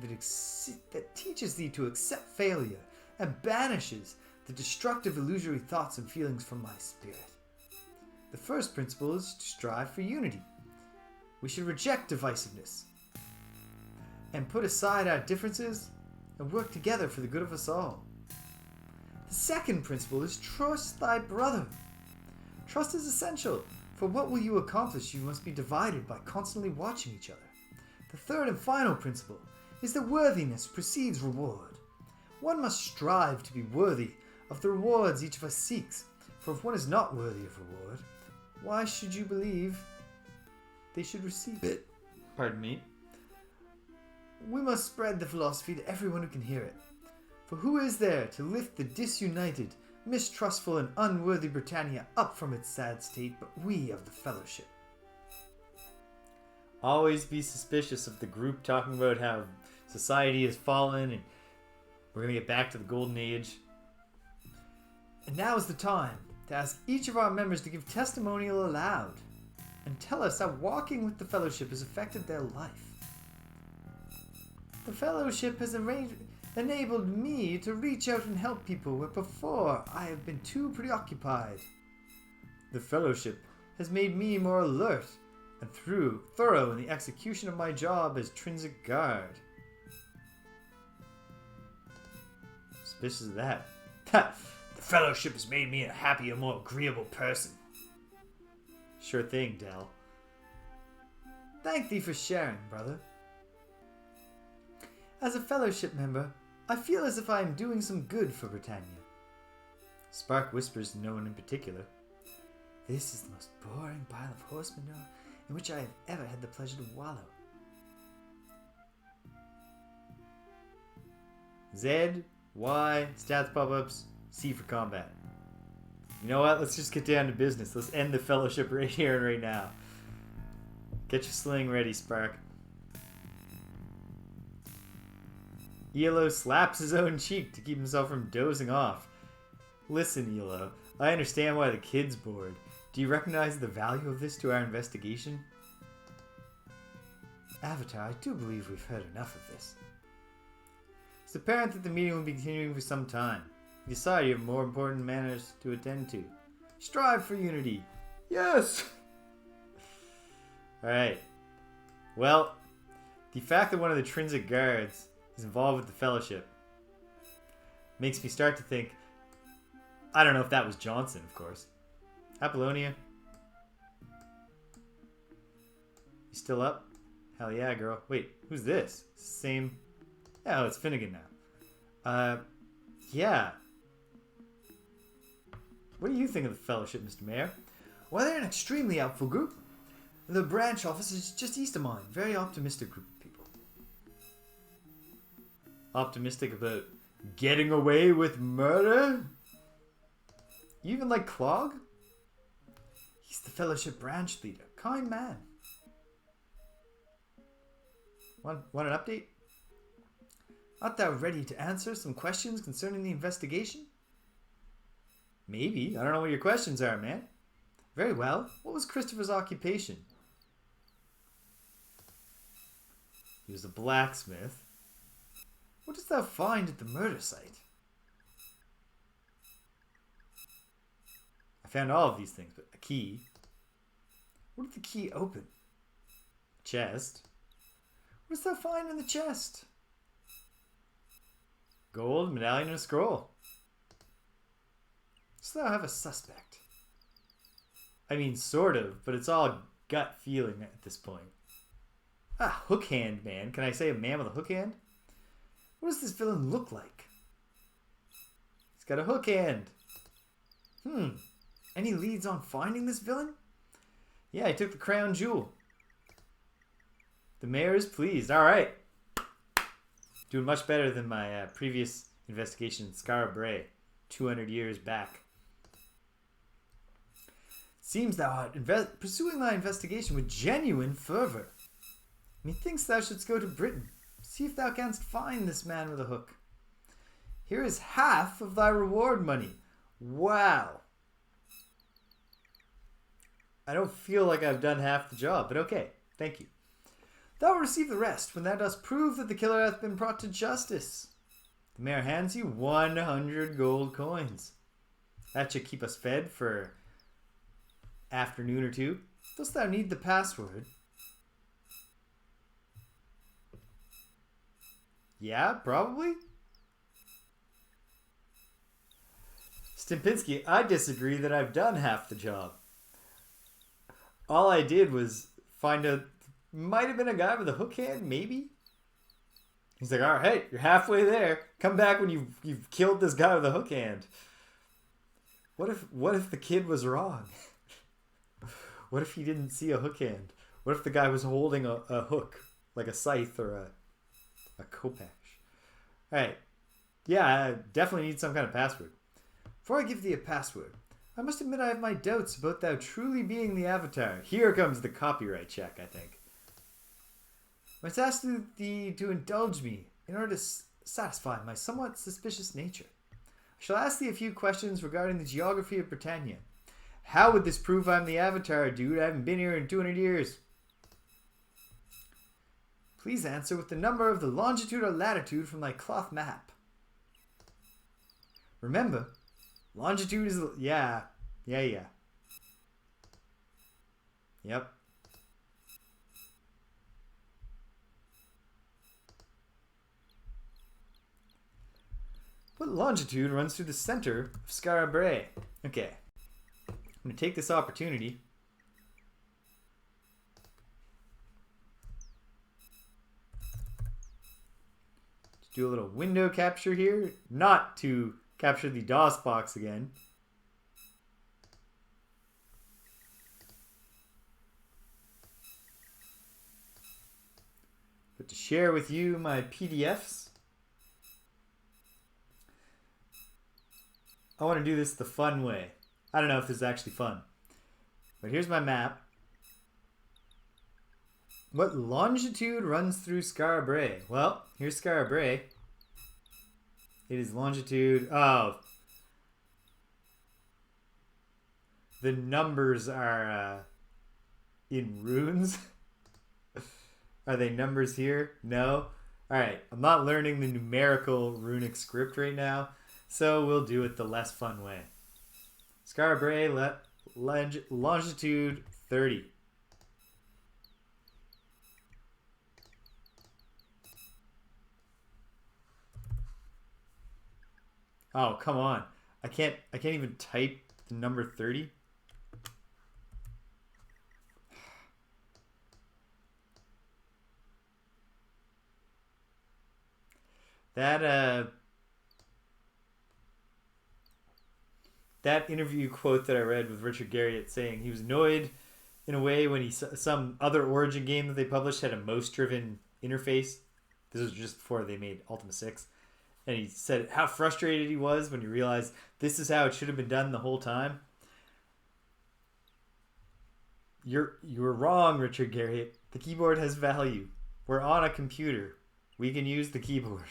that teaches thee to accept failure and banishes the destructive illusory thoughts and feelings from my spirit. The first principle is to strive for unity. We should reject divisiveness and put aside our differences and work together for the good of us all. The second principle is trust thy brother. Trust is essential, for what will you accomplish? You must be divided by constantly watching each other. The third and final principle is that worthiness precedes reward. One must strive to be worthy of the rewards each of us seeks, for if one is not worthy of reward, why should you believe they should receive it? Pardon me. We must spread the philosophy to everyone who can hear it. For who is there to lift the disunited, mistrustful and unworthy Britannia up from its sad state but we of the Fellowship? Always be suspicious of the group talking about how society has fallen and we're going to get back to the golden age. And now is the time to ask each of our members to give testimonial aloud and tell us how walking with the Fellowship has affected their life. The Fellowship has enabled me to reach out and help people where before I have been too preoccupied. The Fellowship has made me more alert and thorough in the execution of my job as Trinsic guard. Suspicious of that. The Fellowship has made me a happier, more agreeable person. Sure thing, Dell. Thank thee for sharing, brother. As a Fellowship member, I feel as if I am doing some good for Britannia. Spark whispers to no one in particular. This is the most boring pile of horse manure in which I have ever had the pleasure to wallow. Z, Y, stats pop-ups, C for combat. You know what? Let's just get down to business. Let's end the Fellowship right here and right now. Get your sling ready, Spark. Elo slaps his own cheek to keep himself from dozing off. Listen, Elo, I understand why the kid's bored. Do you recognize the value of this to our investigation? Avatar, I do believe we've heard enough of this. It's apparent that the meeting will be continuing for some time. You decide you have more important matters to attend to. Strive for unity. Yes! Alright. Well, the fact that one of the Trinsic guards is involved with the Fellowship makes me start to think, I don't know if that was Johnson, of course. Apollonia? You still up? Hell yeah, girl. Wait, who's this? Same... Oh, it's Finnegan now. Yeah. What do you think of the Fellowship, Mr. Mayor? Well, they're an extremely helpful group. The branch office is just east of mine. Very optimistic group of people. Optimistic about getting away with murder? You even like Clog? He's the Fellowship branch leader. Kind man. Want an update? Art thou ready to answer some questions concerning the investigation? Maybe. I don't know what your questions are, man. Very well. What was Christopher's occupation? He was a blacksmith. What didst thou find at the murder site? I found all of these things, but a key. What did the key open? A chest. What didst thou find in the chest? Gold, medallion, and a scroll. Dost thou have a suspect? I mean, sort of, but it's all gut feeling at this point. Ah, hook hand man. Can I say a man with a hook hand? What does this villain look like? He's got a hook hand. Any leads on finding this villain? Yeah, I took the crown jewel. The mayor is pleased. All right. Doing much better than my previous investigation in Scarabray, 200 years back. Seems thou art pursuing thy investigation with genuine fervor. Methinks thou shouldst go to Britain. See if thou canst find this man with a hook. Here is half of thy reward money. Wow. I don't feel like I've done half the job, but okay. Thank you. Thou will receive the rest when thou dost prove that the killer hath been brought to justice. The mayor hands you 100 gold coins. That should keep us fed for afternoon or two. Dost thou need the password? Yeah, probably. Stimpinski, I disagree that I've done half the job. All I did was find a... Might have been a guy with a hook hand, maybe? He's like, all right, you're halfway there. Come back when you've killed this guy with a hook hand. What if the kid was wrong? What if he didn't see a hook hand? What if the guy was holding a hook, like a scythe or a khopesh? All right. Yeah, I definitely need some kind of password. Before I give thee a password, I must admit I have my doubts about thou truly being the Avatar. Here comes the copyright check, I think. I must ask thee to indulge me in order to satisfy my somewhat suspicious nature. I shall ask thee a few questions regarding the geography of Britannia. How would this prove I'm the Avatar, dude? I haven't been here in 200 years. Please answer with the number of the longitude or latitude from thy cloth map. Remember, longitude is... Yeah. Yep. What longitude runs through the center of Scarabray? Okay. I'm going to take this opportunity to do a little window capture here. Not to capture the DOS box again. But to share with you my PDFs. I want to do this the fun way. I don't know if this is actually fun. But here's my map. What longitude runs through Scarabray? Well, here's Scarabray. It is longitude... Oh. The numbers are in runes. Are they numbers here? No? Alright, I'm not learning the numerical runic script right now. So we'll do it the less fun way. Scarabray, longitude 30. Oh, come on. I can't even type the number 30. That interview quote that I read with Richard Garriott saying he was annoyed in a way when some other Origin game that they published had a mouse-driven interface. This was just before they made Ultima 6. And he said how frustrated he was when he realized this is how it should have been done the whole time. You were wrong, Richard Garriott. The keyboard has value. We're on a computer. We can use the keyboard.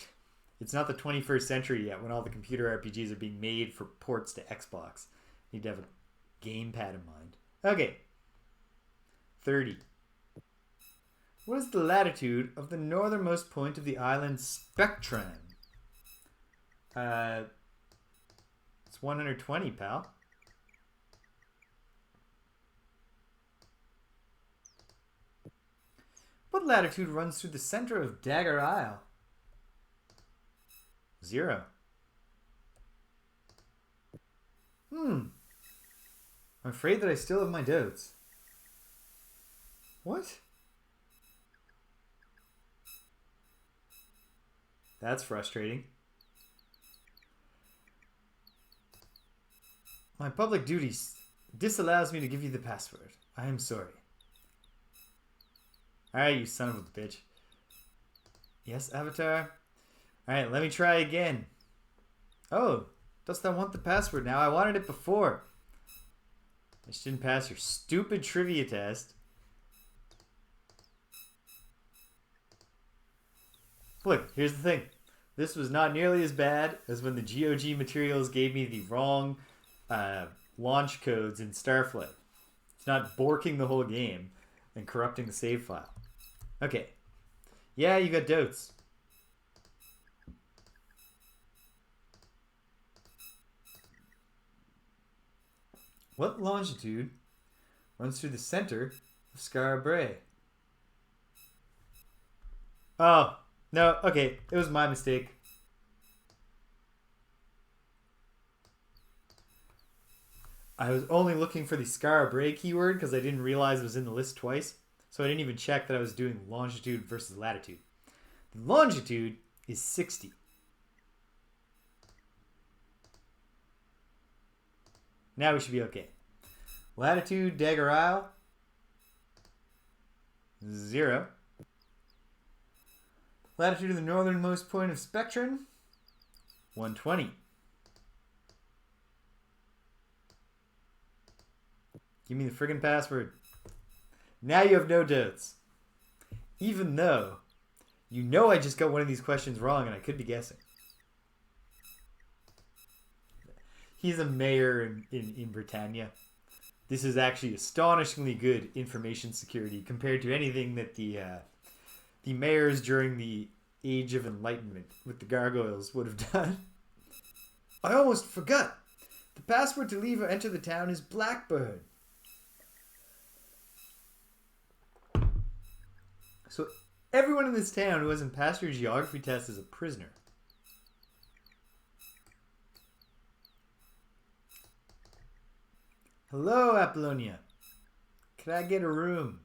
It's not the 21st century yet when all the computer RPGs are being made for ports to Xbox. You need to have a gamepad in mind. Okay. 30. What is the latitude of the northernmost point of the island Spectran? It's 120, pal. What latitude runs through the center of Dagger Isle? 0. I'm afraid that I still have my doubts. What? That's frustrating. My public duties disallows me to give you the password. I am sorry. Alright, you son of a bitch. Yes, Avatar? Alright, let me try again. Oh, dost thou want the password now? I wanted it before. I just didn't pass your stupid trivia test. Look, here's the thing. This was not nearly as bad as when the GOG materials gave me the wrong launch codes in Starflight. It's not borking the whole game and corrupting the save file. Okay. Yeah, you got doubts. What longitude runs through the center of Skara? Oh, no, okay. It was my mistake. I was only looking for the Skara keyword because I didn't realize it was in the list twice. So I didn't even check that I was doing longitude versus latitude. The longitude is 60. Now we should be okay. Latitude, Dagger Isle, 0. Latitude of the northernmost point of Spectrum, 120. Give me the friggin' password. Now you have no doubts. Even though you know I just got one of these questions wrong and I could be guessing. He's a mayor in Britannia. This is actually astonishingly good information security compared to anything that the mayors during the Age of Enlightenment with the gargoyles would have done. I almost forgot. The password to leave or enter the town is Blackbird. So everyone in this town who hasn't passed your geography test is a prisoner. Hello, Apollonia. Can I get a room?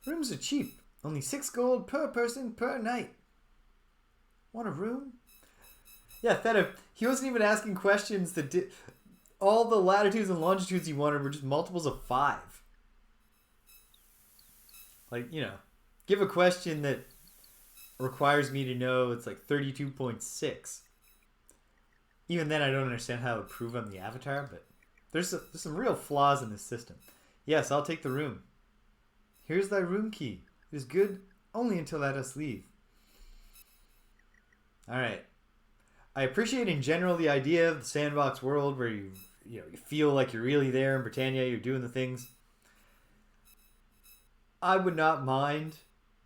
Rooms are cheap. Only 6 gold per person per night. Want a room? Yeah, Theta, he wasn't even asking questions that did... All the latitudes and longitudes he wanted were just multiples of 5. Like, you know, give a question that requires me to know it's like 32.6. Even then, I don't understand how to prove I'm the Avatar, but there's some real flaws in this system. Yes, I'll take the room. Here's thy room key. It is good only until let us leave. Alright. I appreciate in general the idea of the sandbox world where you feel like you're really there in Britannia, you're doing the things. I would not mind.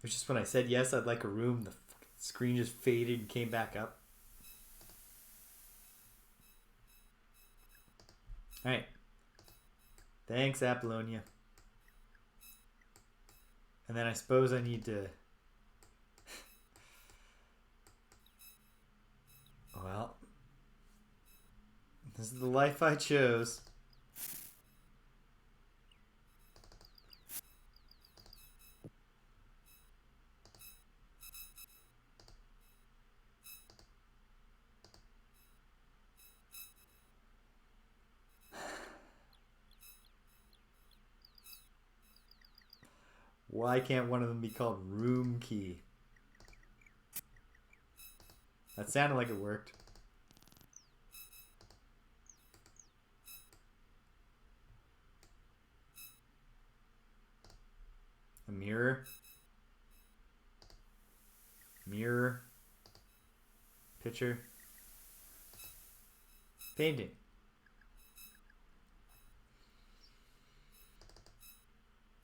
It's just when I said yes, I'd like a room, the screen just faded and came back up. Alright. Thanks, Apollonia. And then I suppose I need to... Well, this is the life I chose. Why can't one of them be called room key? That sounded like it worked. A mirror. Mirror. Picture. Painting.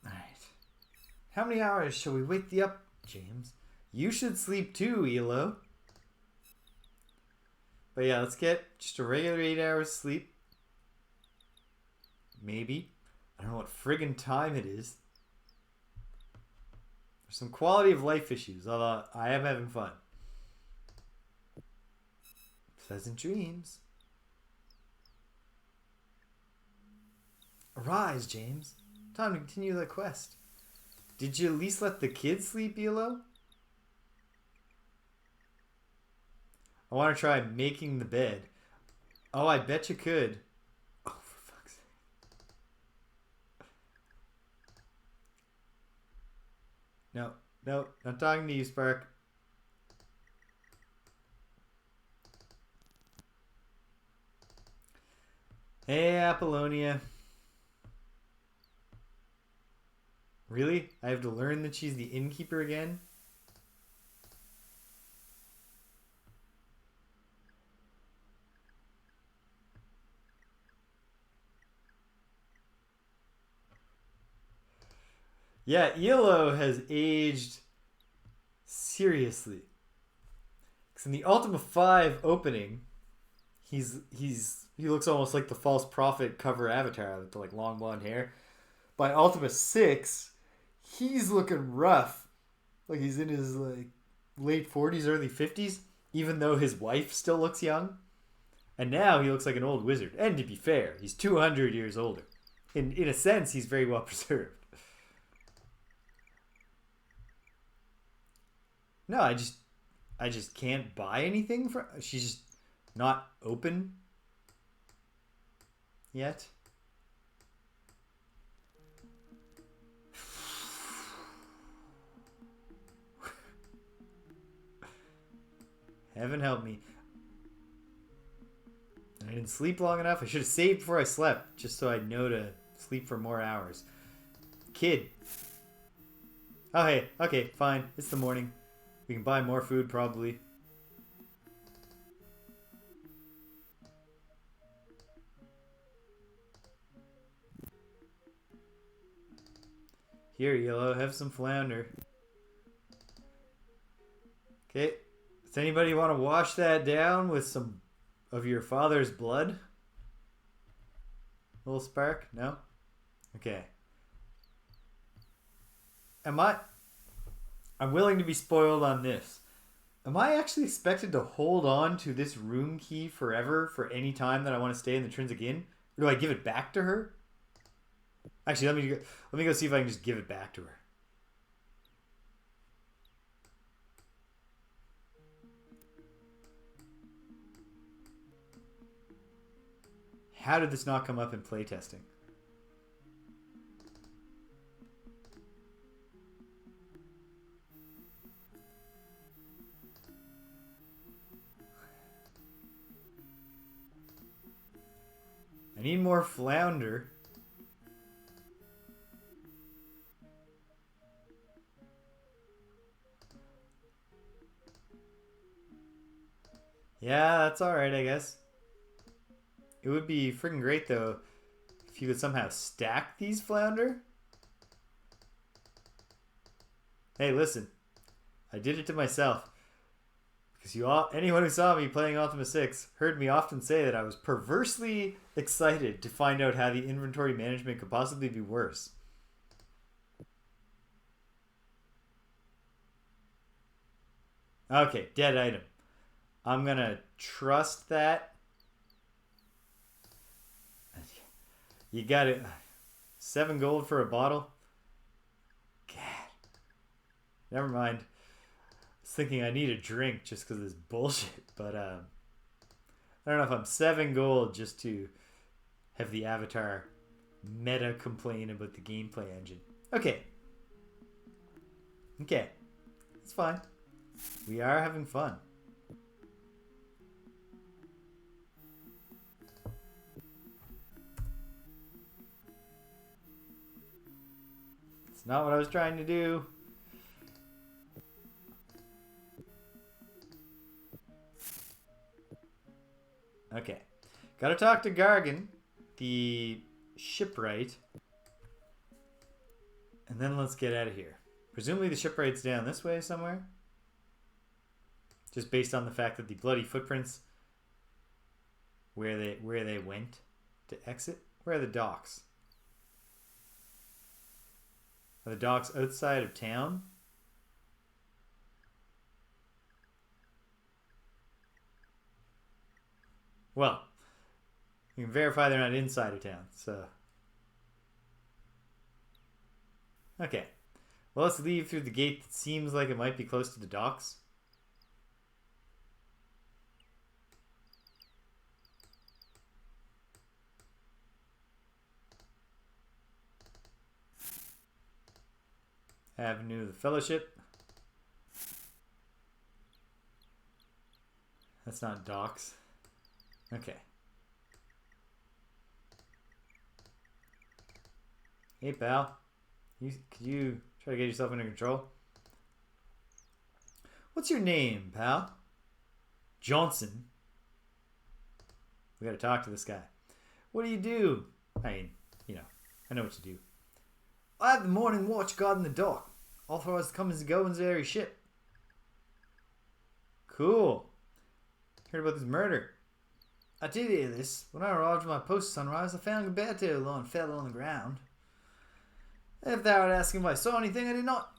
Alright. How many hours shall we wake thee up, James? You should sleep too, Elo. But yeah, let's get just a regular 8 hours sleep. Maybe. I don't know what friggin' time it is. There's some quality of life issues, although I am having fun. Pleasant dreams. Arise, James. Time to continue the quest. Did you at least let the kids sleep, Elo? I want to try making the bed. Oh, I bet you could. Oh, for fuck's sake. No, not talking to you, Spark. Hey, Apollonia. Really? I have to learn that she's the innkeeper again? Yeah, Elo has aged seriously. Because in the Ultima 5 opening, he looks almost like the false prophet cover avatar with the like long blonde hair. By Ultima 6, he's looking rough. Like he's in his like late 40s, early 50s, even though his wife still looks young. And now he looks like an old wizard. And to be fair, he's 200 years older. In a sense, he's very well preserved. No, I just can't buy anything for. She's just not open yet. Heaven help me. I didn't sleep long enough. I should have saved before I slept, just so I know to sleep for more hours. Kid. Oh, hey. Okay, fine. It's the morning. We can buy more food, probably. Here, Yellow. Have some flounder. Okay. Does anybody want to wash that down with some of your father's blood? Little Spark? No? Okay. I'm willing to be spoiled on this. Am I actually expected to hold on to this room key forever for any time that I want to stay in the Trinsic Inn? Or do I give it back to her? Actually, let me go see if I can just give it back to her. How did this not come up in playtesting? I need more flounder. Yeah, that's alright, I guess. It would be freaking great, though, if you could somehow stack these flounder. Hey, listen. I did it to myself. Because anyone who saw me playing Ultima 6 heard me often say that I was perversely excited to find out how the inventory management could possibly be worse. Okay, dead item. I'm gonna trust that. You got it. 7 gold for a bottle? God. Never mind. Thinking I need a drink just because of this bullshit, but I don't know if I'm 7 gold just to have the avatar meta complain about the gameplay engine. Okay, it's fine. We are having fun. It's not what I was trying to do. Okay. Gotta talk to Gargan, the shipwright. And then let's get out of here. Presumably the shipwright's down this way somewhere. Just based on the fact that the bloody footprints where they went to exit. Where are the docks? Are the docks outside of town? Well, you can verify they're not inside of town, so Okay. Well, let's leave through the gate that seems like it might be close to the docks. Avenue of the Fellowship. That's not docks. Okay. Hey, pal. Could you try to get yourself under control? What's your name, pal? Johnson. We gotta talk to this guy. What do you do? I mean, you know, I know what you do. I have the morning watch guarding the dock. Authorized the comings and goings of every ship. Cool. Heard about this murder. I did hear this. When I arrived at my post at sunrise, I found Gilberto lying fell on the ground. If thou art asking if I saw anything, I did not.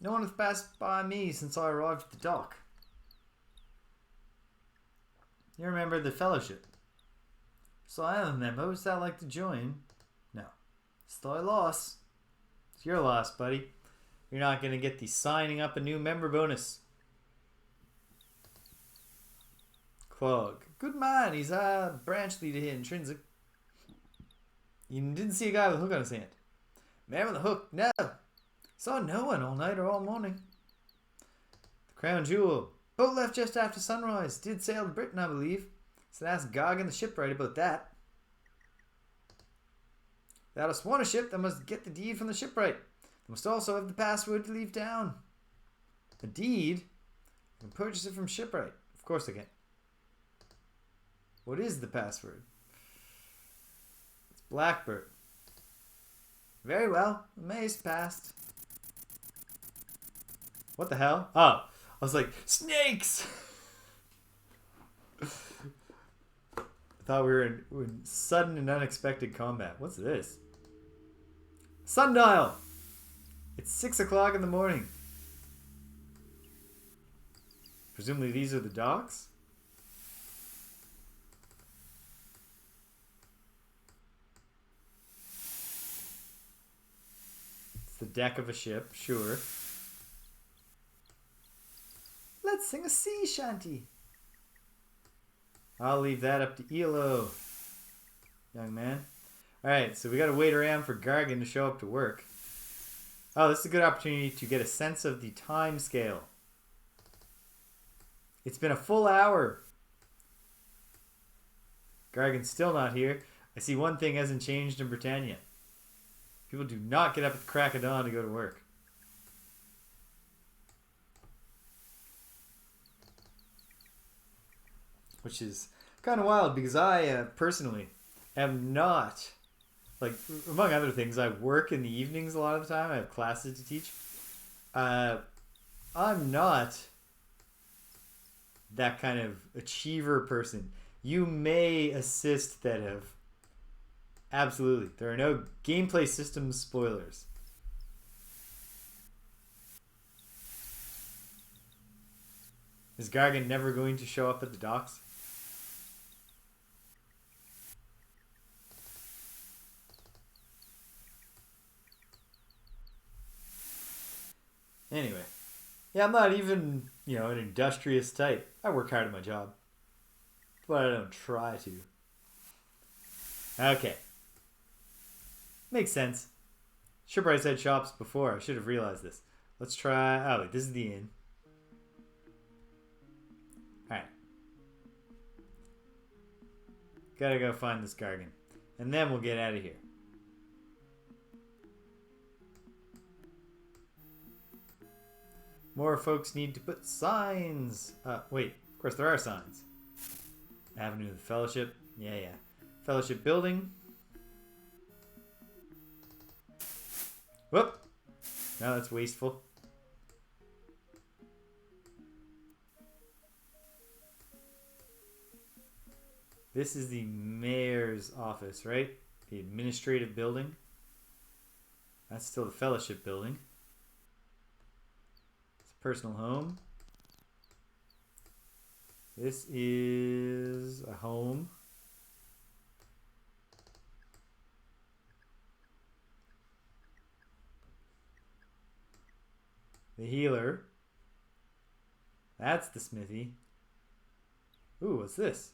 No one hath passed by me since I arrived at the dock. You remember the fellowship? So I am a member. Would thou like to join? No. It's thy loss. It's your loss, buddy. You're not going to get the signing up a new member bonus. Clog. Good man. He's a branch leader here in Trinsic. You didn't see a guy with a hook on his hand. Man with a hook? No. Saw no one all night or all morning. The Crown Jewel. Boat left just after sunrise. Did sail to Britain, I believe. So ask Gog and the shipwright about that. Thou dost want a ship, thou must get the deed from the shipwright. Thou must also have the password to leave town. A deed? I can purchase it from shipwright. Of course I can. What is the password? It's Blackbird. Very well. The May's passed. What the hell? Oh, I was like, snakes! I thought we were in sudden and unexpected combat. What's this? Sundial! It's 6 o'clock in the morning. Presumably these are the docks? It's the deck of a ship, sure. Let's sing a sea shanty. I'll leave that up to ELO, young man. Alright, so we gotta wait around for Gargan to show up to work. Oh, this is a good opportunity to get a sense of the time scale. It's been a full hour. Gargan's still not here. I see one thing hasn't changed in Britannia. People do not get up at the crack of dawn to go to work. Which is kind of wild because I personally am not, like, among other things, I work in the evenings a lot of the time. I have classes to teach. I'm not that kind of achiever person. You may assist that have. Absolutely. There are no gameplay system spoilers. Is Gargan never going to show up at the docks? Anyway. Yeah, I'm not even, an industrious type. I work hard at my job. But I don't try to. Okay. Makes sense. Shipwrights had shops before. I should have realized this. Let's try... Oh, wait. This is the inn. Alright. Gotta go find this Gargan. And then we'll get out of here. More folks need to put signs. Wait. Of course, there are signs. Avenue of the Fellowship. Yeah. Fellowship Building. Whoop. No, that's wasteful. This is the mayor's office, right? The administrative building. That's still the Fellowship Building. It's a personal home. This is a home. The healer. That's the smithy. Ooh, what's this?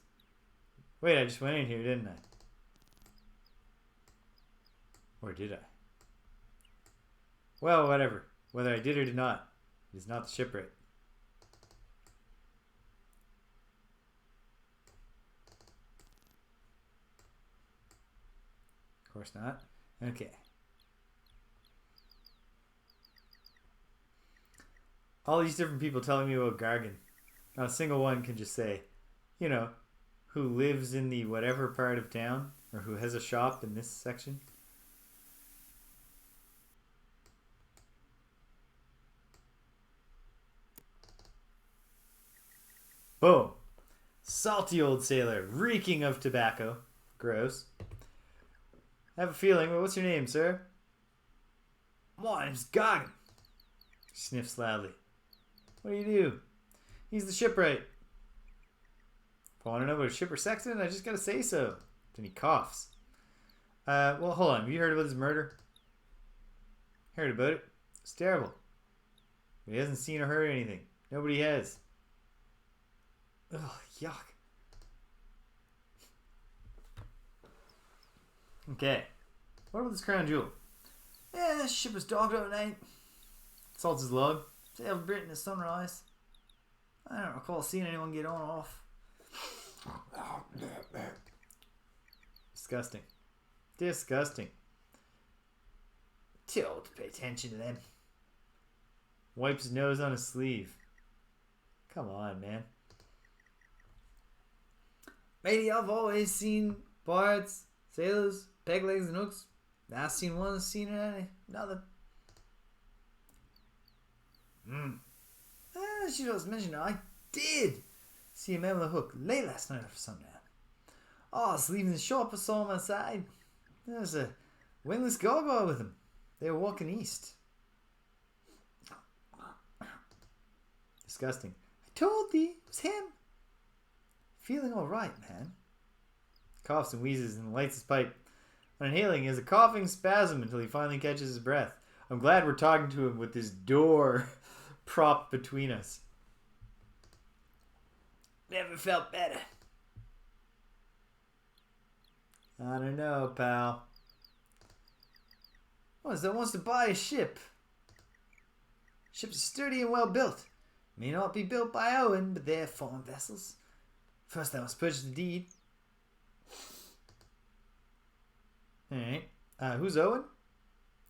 Wait, I just went in here, didn't I? Or did I? Well, whatever. Whether I did or did not, it is not the shipwright. Of course not. Okay. All these different people telling me about Gargan. Not a single one can just say, you know, who lives in the whatever part of town, or who has a shop in this section. Boom. Salty old sailor, reeking of tobacco. Gross. I have a feeling, but what's your name, sir? My name's Gargan. He sniffs loudly. What do you do? He's the shipwright. If I want to know about a ship or sexton, I just gotta say so. Then he coughs. Well, hold on. Have you heard about this murder? Heard about it. It's terrible. But he hasn't seen or heard anything. Nobody has. Ugh, yuck. Okay. What about this crown jewel? Yeah, this ship was docked overnight. Salts his log. Sailed to Britain at sunrise. I don't recall seeing anyone get on or off. Disgusting. Disgusting. Too old to pay attention to them. Wipes his nose on his sleeve. Come on, man. Matey, I've always seen pirates, sailors, peg legs and hooks. I've seen one, seen another. She just mentioned I did see a man with a hook late last night after sundown. Oh, I was leaving the shop, I saw him outside. There was a wingless gargoyle with him. They were walking east. Disgusting. I told thee it was him. Feeling alright, man. Coughs and wheezes and lights his pipe. On inhaling, he has a coughing spasm until he finally catches his breath. I'm glad we're talking to him with this door propped between us. Never felt better. I don't know, pal. One that wants to buy a ship. Ships are sturdy and well built. May not be built by Owen, but they're foreign vessels. First, they must purchase the deed. Alright. Who's Owen?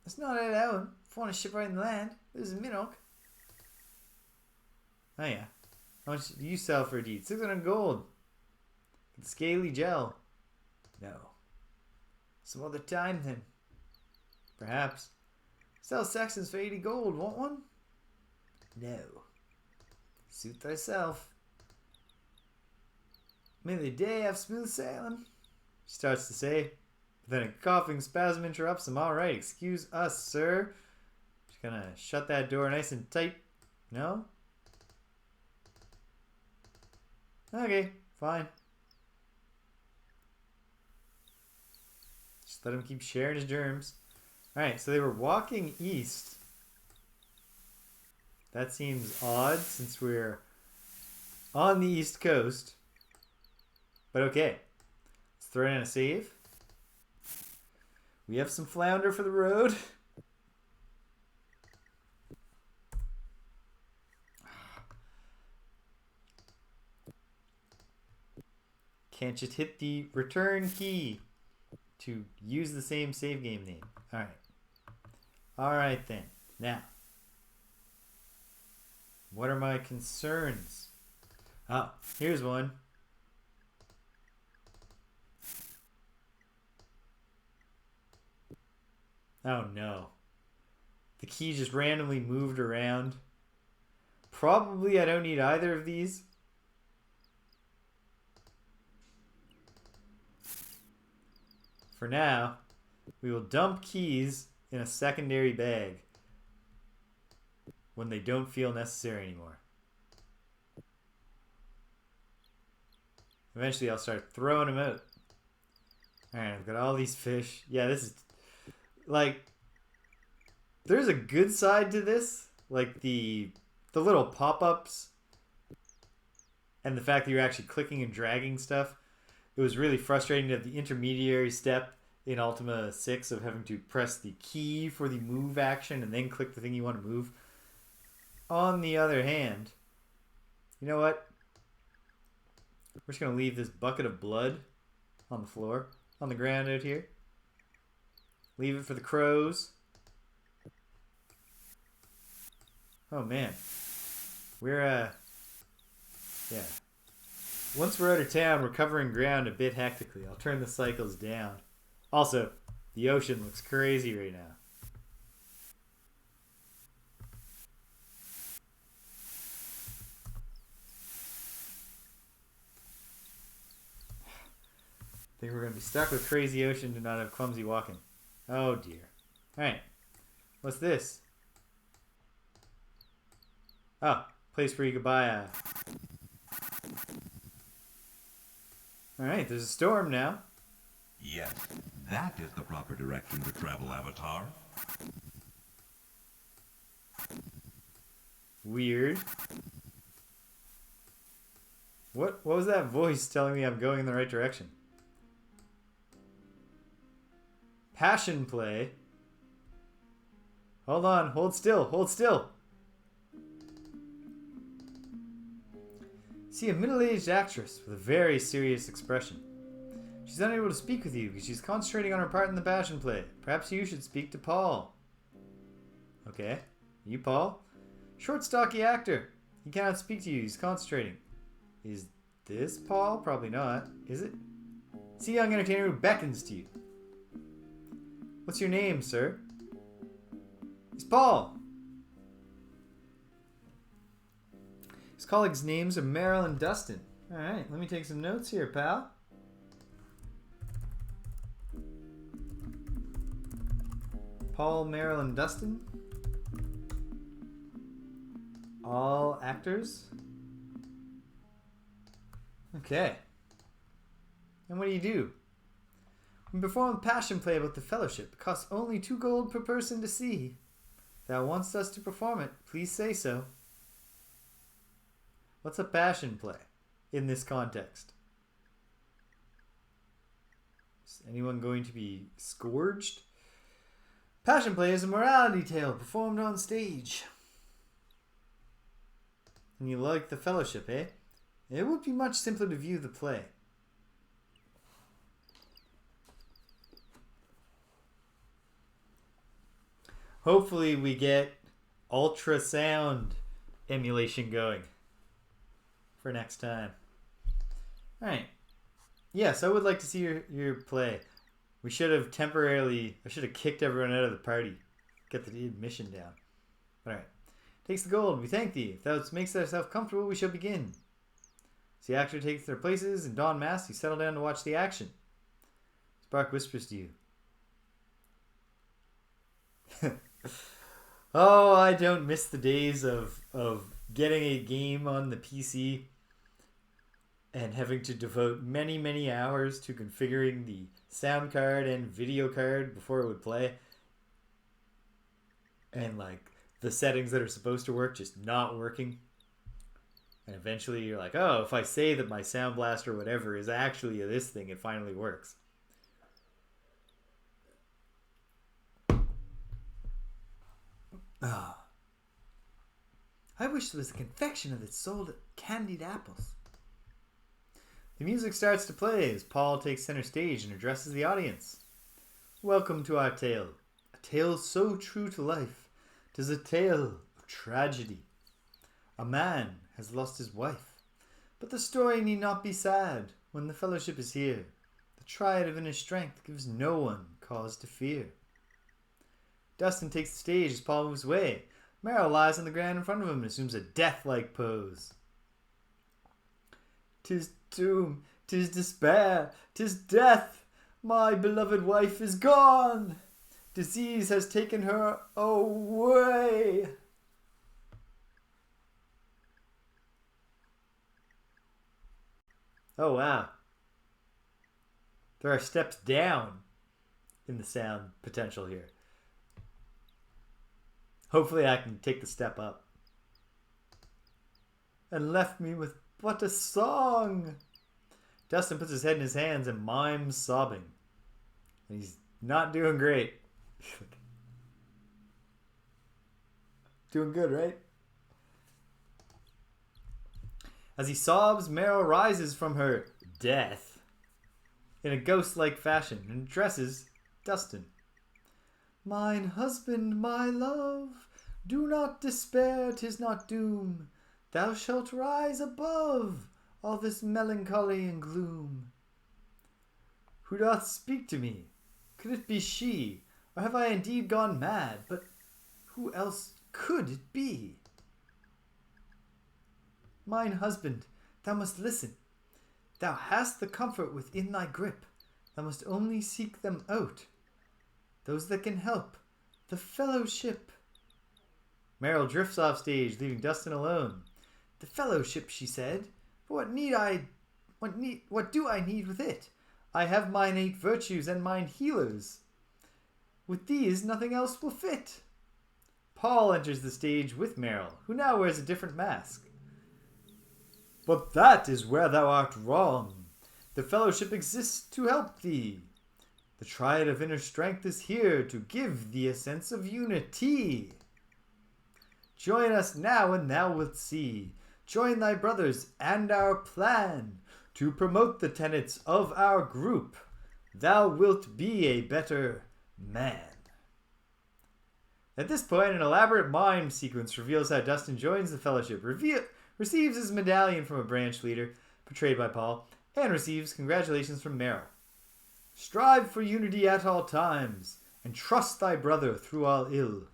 It's not Ed Owen. Foreign a ship right in the land. This is Minnock. Oh yeah. How much do you sell for a deed? 600 gold. The scaly gel. No. Some other time then. Perhaps. Sell sextons for 80 gold. Want one? No. Suit thyself. May the day have smooth sailing. She starts to say. But then a coughing spasm interrupts him. Alright, excuse us, sir. Just gonna shut that door nice and tight. No? Okay, fine. Just let him keep sharing his germs. Alright, so they were walking east. That seems odd since we're on the east coast. But okay. Let's throw in a save. We have some flounder for the road. Can't just hit the return key to use the same save game name. Alright. Alright then. Now. What are my concerns? Oh, here's one. Oh no. The key just randomly moved around. Probably I don't need either of these. For now, we will dump keys in a secondary bag when they don't feel necessary anymore. Eventually I'll start throwing them out. Alright, I've got all these fish. Yeah, this is... like, there's a good side to this. like the little pop-ups and the fact that you're actually clicking and dragging stuff. It was really frustrating to have the intermediary step in Ultima 6 of having to press the key for the move action and then click the thing you want to move. On the other hand, you know what? We're just going to leave this bucket of blood on the floor, on the ground out here. Leave it for the crows. Oh man. We're, yeah. Once we're out of town, we're covering ground a bit hectically. I'll turn the cycles down. Also, the ocean looks crazy right now. I think we're going to be stuck with crazy ocean and not have clumsy walking. Oh dear. Alright. What's this? Oh, place where you could buy a... Alright, there's a storm now. Yes, that is the proper direction to travel, Avatar. Weird. What was that voice telling me I'm going in the right direction? Passion play. Hold on, hold still, hold still. See a middle-aged actress with a very serious expression. She's unable to speak with you because she's concentrating on her part in the passion play. Perhaps you should speak to Paul. Okay. You, Paul? Short, stocky actor. He cannot speak to you. He's concentrating. Is this Paul? Probably not. Is it? See a young entertainer who beckons to you. What's your name, sir? It's Paul. His colleagues' names are Meryl and Dustin. Alright, let me take some notes here, pal. Paul, Meryl, and Dustin. All actors. Okay. And what do? We perform a passion play about the fellowship. It costs only 2 gold per person to see. If thou wants us to perform it, please say so. What's a passion play in this context? Is anyone going to be scourged? Passion play is a morality tale performed on stage. And you like the fellowship, eh? It would be much simpler to view the play. Hopefully we get ultrasound emulation going for next time. Alright. Yes, I would like to see your play. We should have I should have kicked everyone out of the party. Get the admission down. Alright. Takes the gold. We thank thee. If thou makes thyself comfortable, we shall begin. As the actor takes their places and don masks, you settle down to watch the action. Spark whispers to you. Oh, I don't miss the days of getting a game on the PC and having to devote many, many hours to configuring the sound card and video card before it would play. And like the settings that are supposed to work just not working. And eventually you're like, oh, if I say that my Sound Blast or whatever is actually this thing, it finally works. Oh. I wish there was a confectioner that sold candied apples. The music starts to play as Paul takes center stage and addresses the audience. Welcome to our tale. A tale so true to life. 'Tis a tale of tragedy. A man has lost his wife. But the story need not be sad when the fellowship is here. The triad of inner strength gives no one cause to fear. Dustin takes the stage as Paul moves away. Meryl lies on the ground in front of him and assumes a death-like pose. 'Tis doom, 'tis despair, 'tis death. My beloved wife is gone. Disease has taken her away. Oh, wow. There are steps down in the sound potential here. Hopefully I can take the step up. And left me with but a song. Dustin puts his head in his hands and mimes sobbing. And he's not doing great. Doing good, right? As he sobs, Meryl rises from her death in a ghost-like fashion and addresses Dustin. Mine husband, my love, do not despair, 'tis not doom. Thou shalt rise above all this melancholy and gloom. Who doth speak to me? Could it be she? Or have I indeed gone mad? But who else could it be? Mine husband, thou must listen. Thou hast the comfort within thy grip. Thou must only seek them out. Those that can help. The fellowship. Meryl drifts off stage, leaving Dustin alone. The fellowship, she said. But what do I need with it? I have mine 8 virtues and mine healers. With these, nothing else will fit. Paul enters the stage with Meryl, who now wears a different mask. But that is where thou art wrong. The fellowship exists to help thee. The triad of inner strength is here to give thee a sense of unity. Join us now and thou wilt see. Join thy brothers and our plan to promote the tenets of our group. Thou wilt be a better man. At this point, an elaborate mime sequence reveals how Dustin joins the fellowship, receives his medallion from a branch leader, portrayed by Paul, and receives congratulations from Meryl. Strive for unity at all times, and trust thy brother through all ill,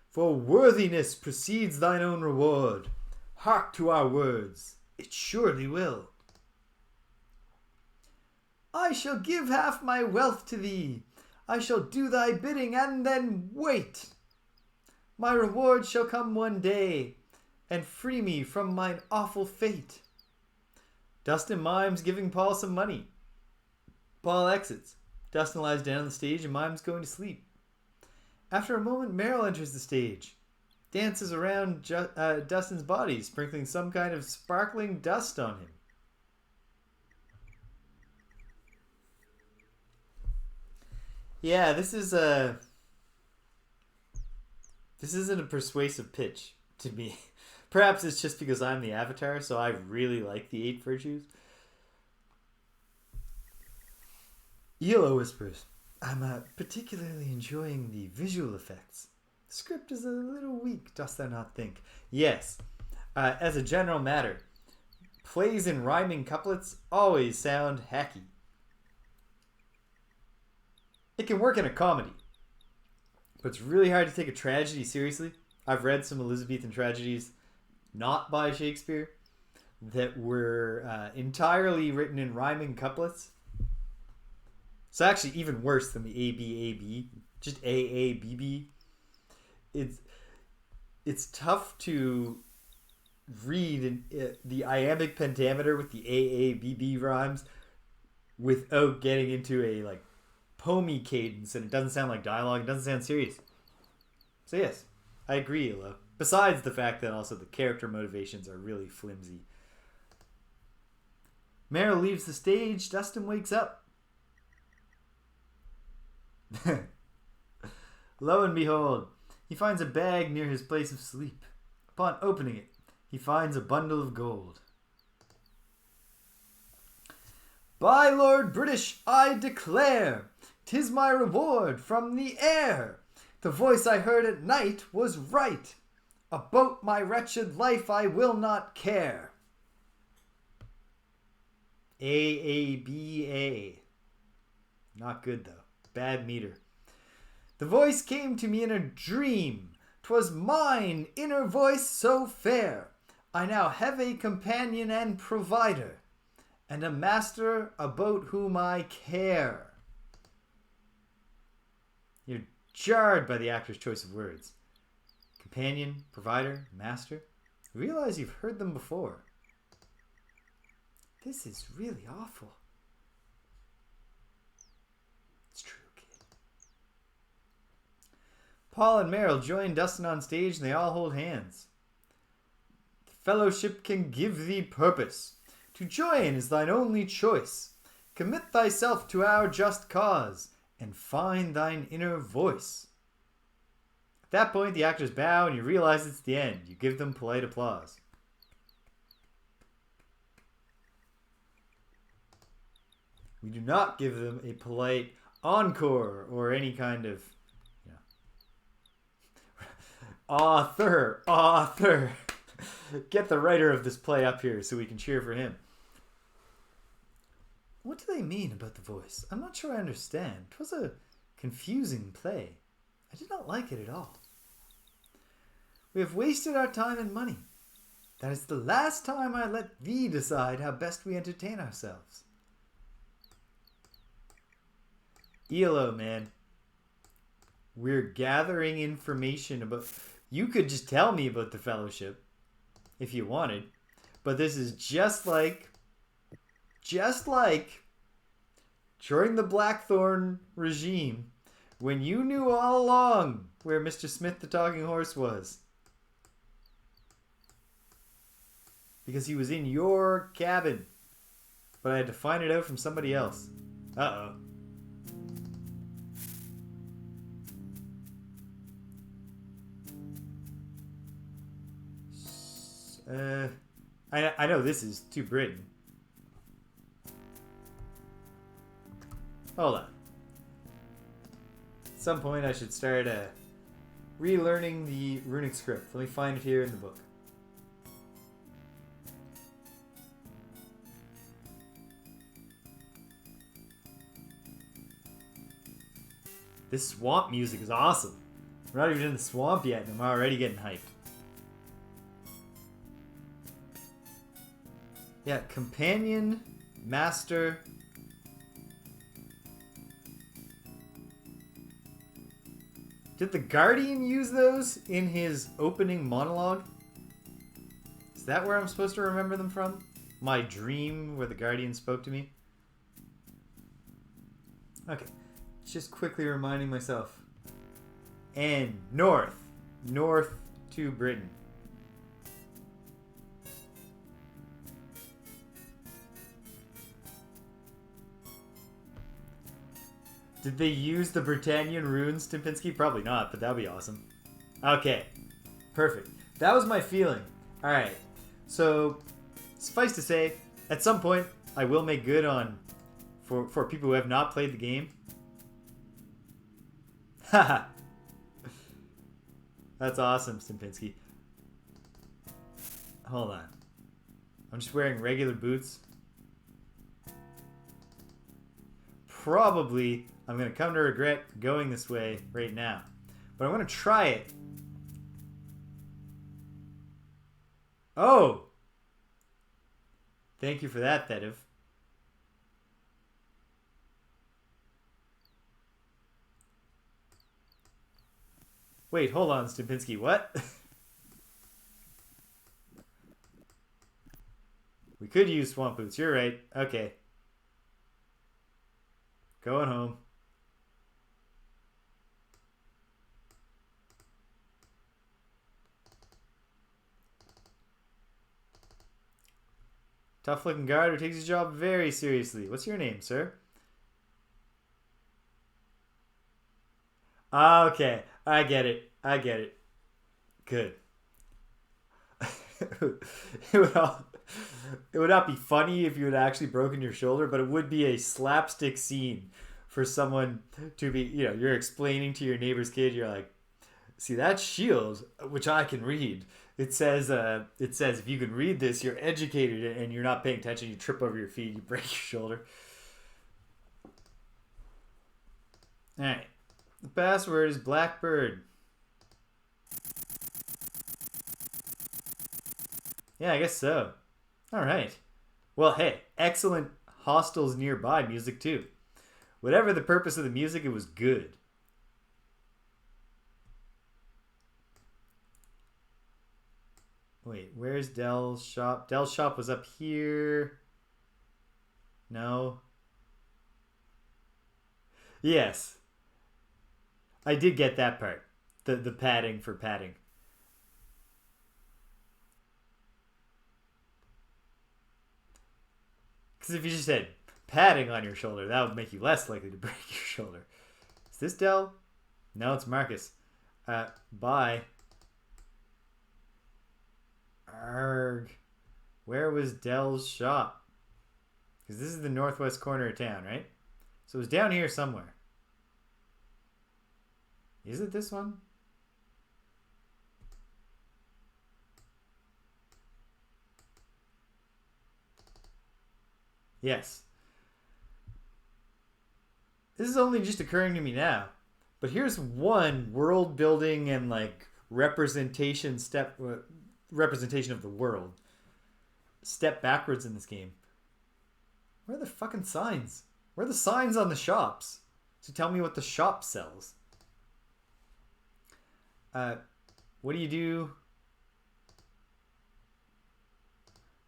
for worthiness precedes thine own reward. Hark to our words, it surely will. I shall give half my wealth to thee. I shall do thy bidding and then wait. My reward shall come one day, and free me from mine awful fate. Dustin mimes giving Paul some money. Paul exits. Dustin lies down on the stage and mimes going to sleep. After a moment, Meryl enters the stage, dances around Dustin's body, sprinkling some kind of sparkling dust on him. Yeah, this isn't a persuasive pitch to me. Perhaps it's just because I'm the avatar, so I really like the 8 virtues. Elo whispers, I'm particularly enjoying the visual effects. The script is a little weak, dost thou not think? Yes. As a general matter, plays in rhyming couplets always sound hacky. It can work in a comedy, but it's really hard to take a tragedy seriously. I've read some Elizabethan tragedies not by Shakespeare that were entirely written in rhyming couplets. It's actually even worse than the ABAB, just AABB. It's tough to read the iambic pentameter with the AABB rhymes without getting into a like poemy cadence, and it doesn't sound like dialogue. It doesn't sound serious. So yes, I agree, Elo. Besides the fact that also the character motivations are really flimsy. Meryl leaves the stage. Dustin wakes up. Lo and behold, he finds a bag near his place of sleep. Upon opening it, he finds a bundle of gold. By Lord British, I declare, 'tis my reward from the air. The voice I heard at night was right. About my wretched life I will not care. AABA. Not good though. Bad meter. The voice came to me in a dream. 'Twas mine inner voice so fair. I now have a companion and provider, and a master about whom I care. You're jarred by the actor's choice of words. Companion, provider, master. Realize you've heard them before. This is really awful. It's true, kid. Paul and Meryl join Dustin on stage and they all hold hands. The fellowship can give thee purpose. To join is thine only choice. Commit thyself to our just cause and find thine inner voice. At that point, the actors bow and you realize it's the end. You give them polite applause. We do not give them a polite encore or any kind of, you know, author. Get the writer of this play up here so we can cheer for him. What do they mean about the voice? I'm not sure I understand. It was a confusing play. I did not like it at all. We have wasted our time and money. That is the last time I let thee decide how best we entertain ourselves. ELO, man. We're gathering information about... You could just tell me about the fellowship if you wanted. But this is just like during the Blackthorn regime, when you knew all along where Mr. Smith the Talking Horse was. Because he was in your cabin. But I had to find it out from somebody else. Uh-oh. I know this is to Britain. Hold on. At some point I should start relearning the runic script. Let me find it here in the book. This swamp music is awesome. We're not even in the swamp yet and I'm already getting hyped. Yeah, companion, master. Did the Guardian use those in his opening monologue? Is that where I'm supposed to remember them from? My dream where the Guardian spoke to me? Okay, just quickly reminding myself. And north to Britain. Did they use the Britannian runes, Timpinski? Probably not, but that would be awesome. Okay. Perfect. That was my feeling. Alright. So, suffice to say, at some point, I will make good on... For people who have not played the game. Haha. That's awesome, Stimpinski. Hold on. I'm just wearing regular boots. Probably... I'm going to come to regret going this way right now. But I'm going to try it. Oh! Thank you for that, Thedev. Wait, hold on, Stimpinski. What? We could use swamp boots. You're right. Okay. Going home. Tough looking guard who takes his job very seriously. What's your name, sir? Okay. I get it. Good. It would not be funny if you had actually broken your shoulder, but it would be a slapstick scene for someone to be, you're explaining to your neighbor's kid, you're like, see that shield, which I can read. It says if you can read this, you're educated, and you're not paying attention, you trip over your feet, you break your shoulder. Alright. The password is Blackbird. Yeah, I guess so. Alright. Well, hey, excellent hostels nearby music too. Whatever the purpose of the music, it was good. Wait, where's Dell's shop? Dell's shop was up here. No. Yes. I did get that part. the padding for padding. Because if you just had padding on your shoulder, that would make you less likely to break your shoulder. Is this Dell? No, it's Marcus. Bye. Arg. Where was Dell's shop? Because this is the northwest corner of town, right? So it was down here somewhere. Is it this one? Yes. This is only just occurring to me now. But here's one world building and like representation of the world. Step backwards in this game. Where are the fucking signs? Where are the signs on the shops to tell me what the shop sells? What do you do?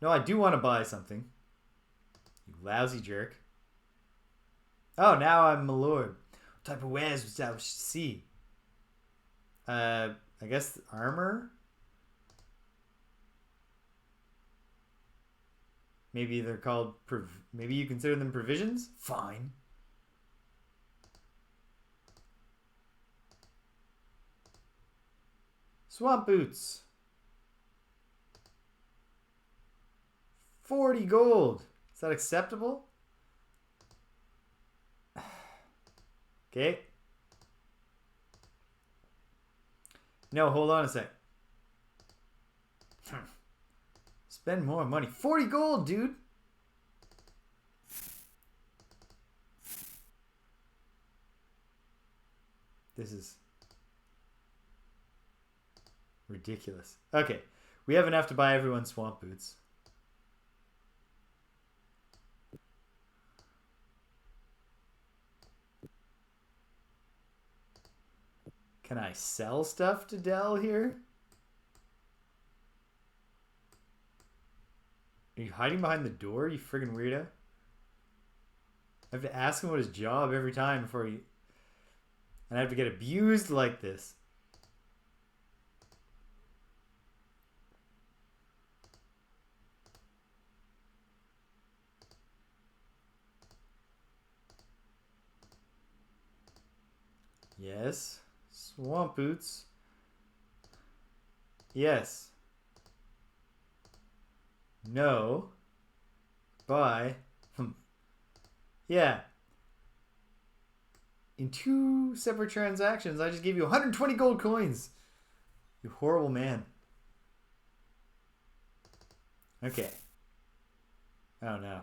No, I do want to buy something. You lousy jerk. Oh, now I'm my lord. What type of wares was I see? I guess armor? Maybe they're called... maybe you consider them provisions? Fine. Swamp boots. 40 gold. Is that acceptable? Okay. No, hold on a sec. Spend more money. 40 gold, dude. This is ridiculous. Okay. We have enough to buy everyone swamp boots. Can I sell stuff to Dell here? Are you hiding behind the door, you friggin' weirdo? I have to ask him what his job every time before he... And I have to get abused like this. Yes. Swamp boots. Yes. No. Buy. Yeah. In 2 separate transactions, I just gave you 120 gold coins. You horrible man. Okay. Oh no.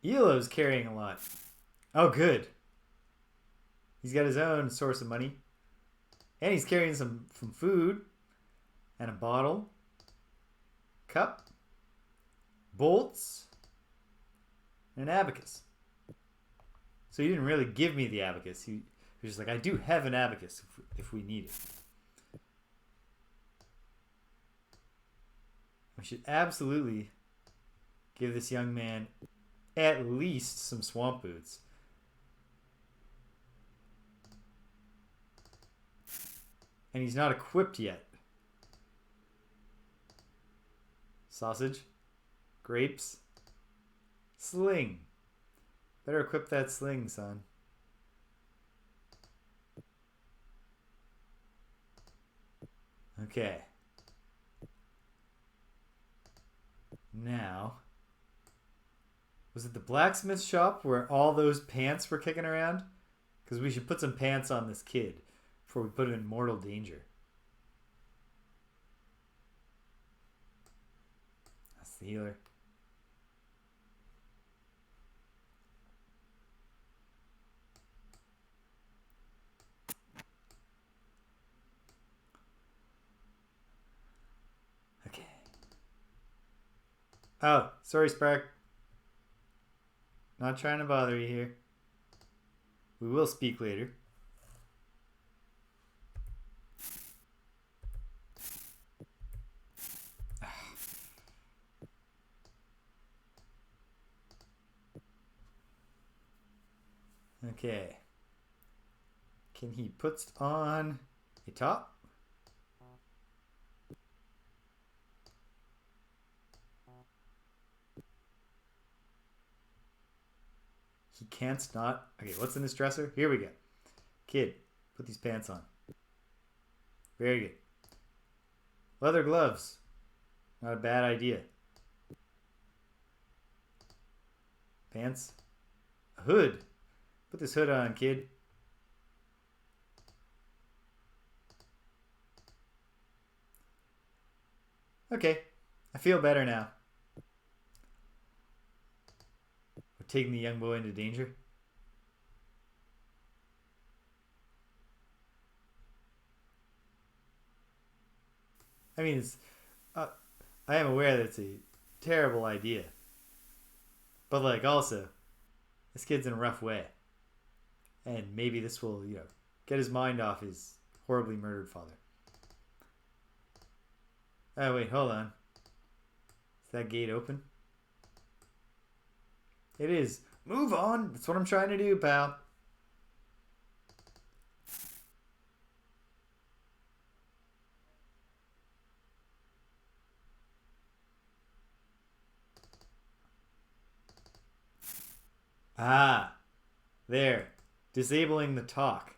Elo's carrying a lot. Oh, good. He's got his own source of money. And he's carrying some food. And a bottle. Cup. Bolts. And an abacus. So he didn't really give me the abacus. He was just like, I do have an abacus if we need it. We should absolutely give this young man at least some swamp boots. And he's not equipped yet. Sausage. Grapes. Sling. Better equip that sling, son. Okay. Now... Was it the blacksmith shop where all those pants were kicking around? Because we should put some pants on this kid before we put him in mortal danger. That's the healer. Okay. Oh, sorry, Spark. Not trying to bother you here. We will speak later. Okay. Can he put on a top? He can't not. Okay, what's in this dresser? Here we go. Kid, put these pants on. Very good. Leather gloves. Not a bad idea. Pants. A hood. Put this hood on, kid. Okay. I feel better now. We're taking the young boy into danger. I mean, it's. I am aware that it's a terrible idea. But, like, also, this kid's in a rough way. And maybe this will, get his mind off his horribly murdered father. Oh, wait, hold on. Is that gate open? It is. Move on. That's what I'm trying to do, pal. Ah, there. Disabling the talk.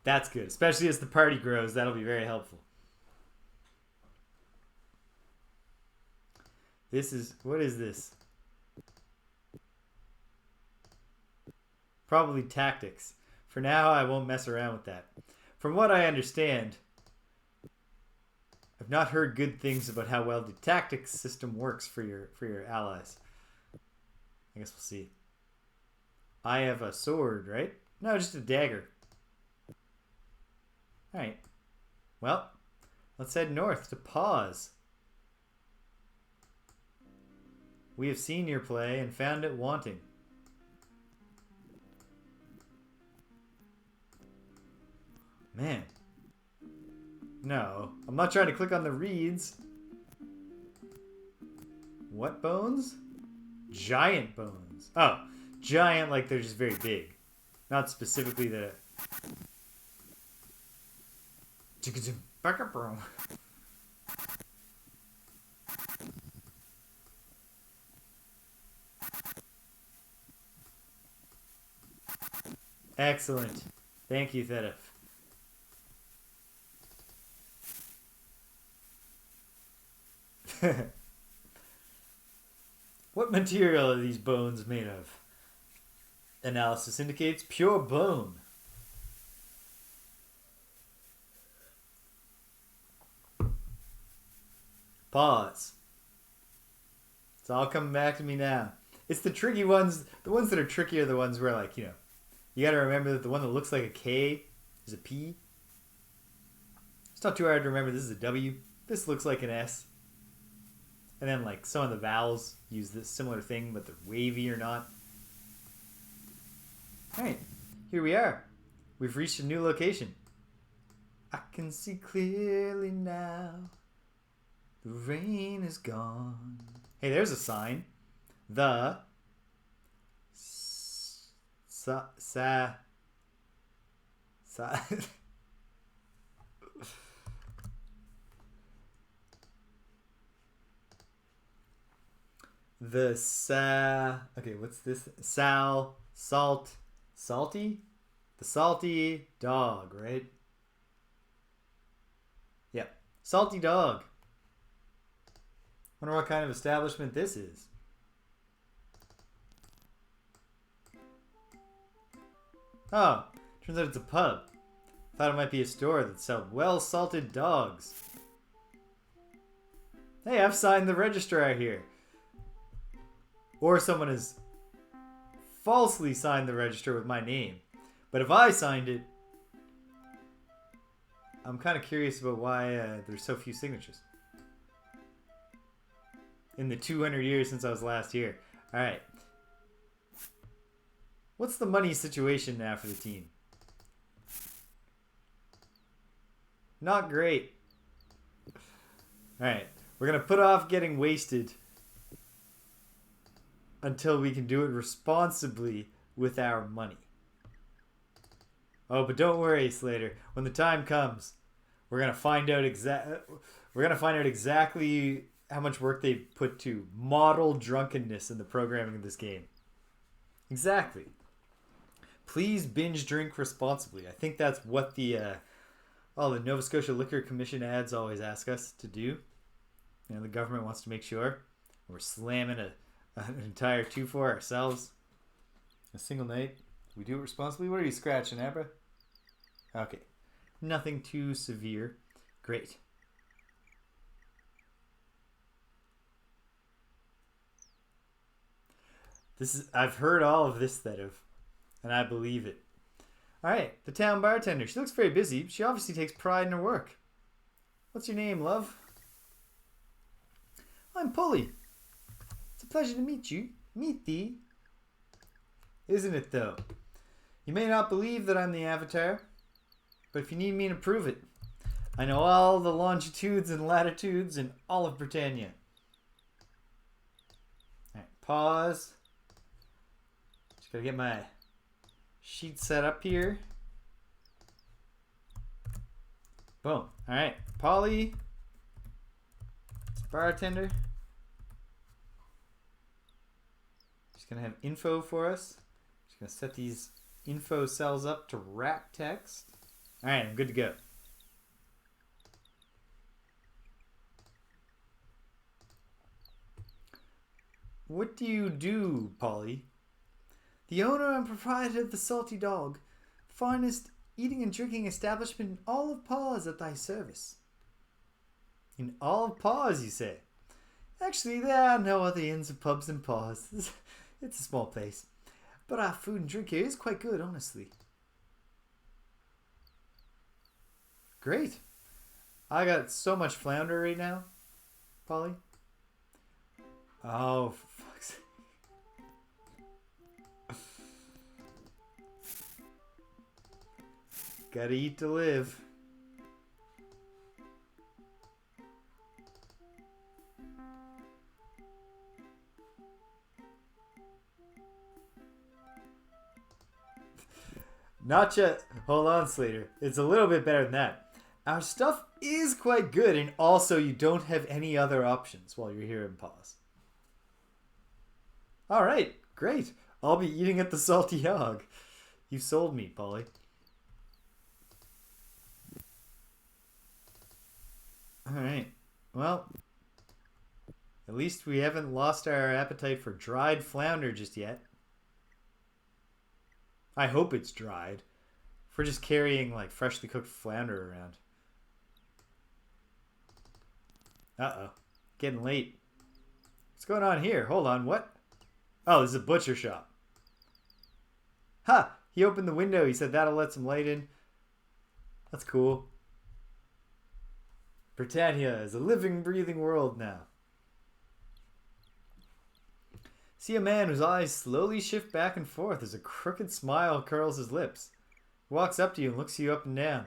That's good. Especially as the party grows, that'll be very helpful. What is this? Probably tactics. For now, I won't mess around with that. From what I understand, I've not heard good things about how well the tactics system works for your allies. I guess we'll see. I have a sword, right? No, just a dagger. Alright. Well, let's head north to pause. We have seen your play and found it wanting. Man. No, I'm not trying to click on the reeds. What bones? Giant bones. Oh, giant like they're just very big. Not specifically the... Back up, bro. Excellent. Thank you, Thedef. What material are these bones made of? Analysis indicates pure bone. Pause. It's all coming back to me now. It's the tricky ones. The ones that are tricky are the ones where, like, you gotta remember that the one that looks like a K is a P. It's not too hard to remember this is a W. This looks like an S. And then, like, some of the vowels use this similar thing, but they're wavy or not. Alright, here we are. We've reached a new location. I can see clearly now. The rain is gone. Hey, there's a sign. The okay, what's this? Salty? The salty dog, right? Yeah. Salty dog. Wonder what kind of establishment this is. Oh, turns out it's a pub. Thought it might be a store that sells well-salted dogs. Hey, I've signed the registrar here. Or someone has falsely signed the register with my name. But if I signed it, I'm kind of curious about why there's so few signatures. In the 200 years since I was last here. Alright. What's the money situation now for the team? Not great. Alright. We're going to put off getting wasted until we can do it responsibly with our money. Oh, but don't worry, Slater. When the time comes, we're gonna find out exactly how much work they put to model drunkenness in the programming of this game. Exactly. Please binge drink responsibly. I think that's what the Nova Scotia Liquor Commission ads always ask us to do. You know, the government wants to make sure we're slamming an entire 2-4 ourselves. A single night. We do it responsibly. What are you scratching, Abra? Okay. Nothing too severe. Great. I've heard all of this, and I believe it. Alright, the town bartender. She looks very busy. She obviously takes pride in her work. What's your name, love? I'm Polly. It's a pleasure to meet you. Meet thee. Isn't it, though? You may not believe that I'm the Avatar, but if you need me to prove it, I know all the longitudes and latitudes in all of Britannia. Alright, pause. Just gotta get my sheet set up here. Boom. Alright, Polly. It's bartender. She's gonna have info for us. She's gonna set these info cells up to wrap text. Alright, I'm good to go. What do you do, Polly? The owner and proprietor of the Salty Dog, finest eating and drinking establishment in all of Paws at thy service. In all of Paws, you say? Actually, there are no other inns or pubs in Paws. It's a small place. But our food and drink here is quite good, honestly. Great. I got so much flounder right now, Polly. Oh, for fuck's sake. Gotta eat to live. Not yet. Hold on, Slater. It's a little bit better than that. Our stuff is quite good, and also you don't have any other options while you're here in Paws. Alright, great. I'll be eating at the Salty Dog. You sold me, Polly. Alright, well, at least we haven't lost our appetite for dried flounder just yet. I hope it's dried. If we're just carrying, like, freshly cooked flounder around. Uh-oh. Getting late. What's going on here? Hold on, what? Oh, this is a butcher shop. Ha! He opened the window. He said that'll let some light in. That's cool. Britannia is a living, breathing world now. See a man whose eyes slowly shift back and forth as a crooked smile curls his lips. He walks up to you and looks you up and down.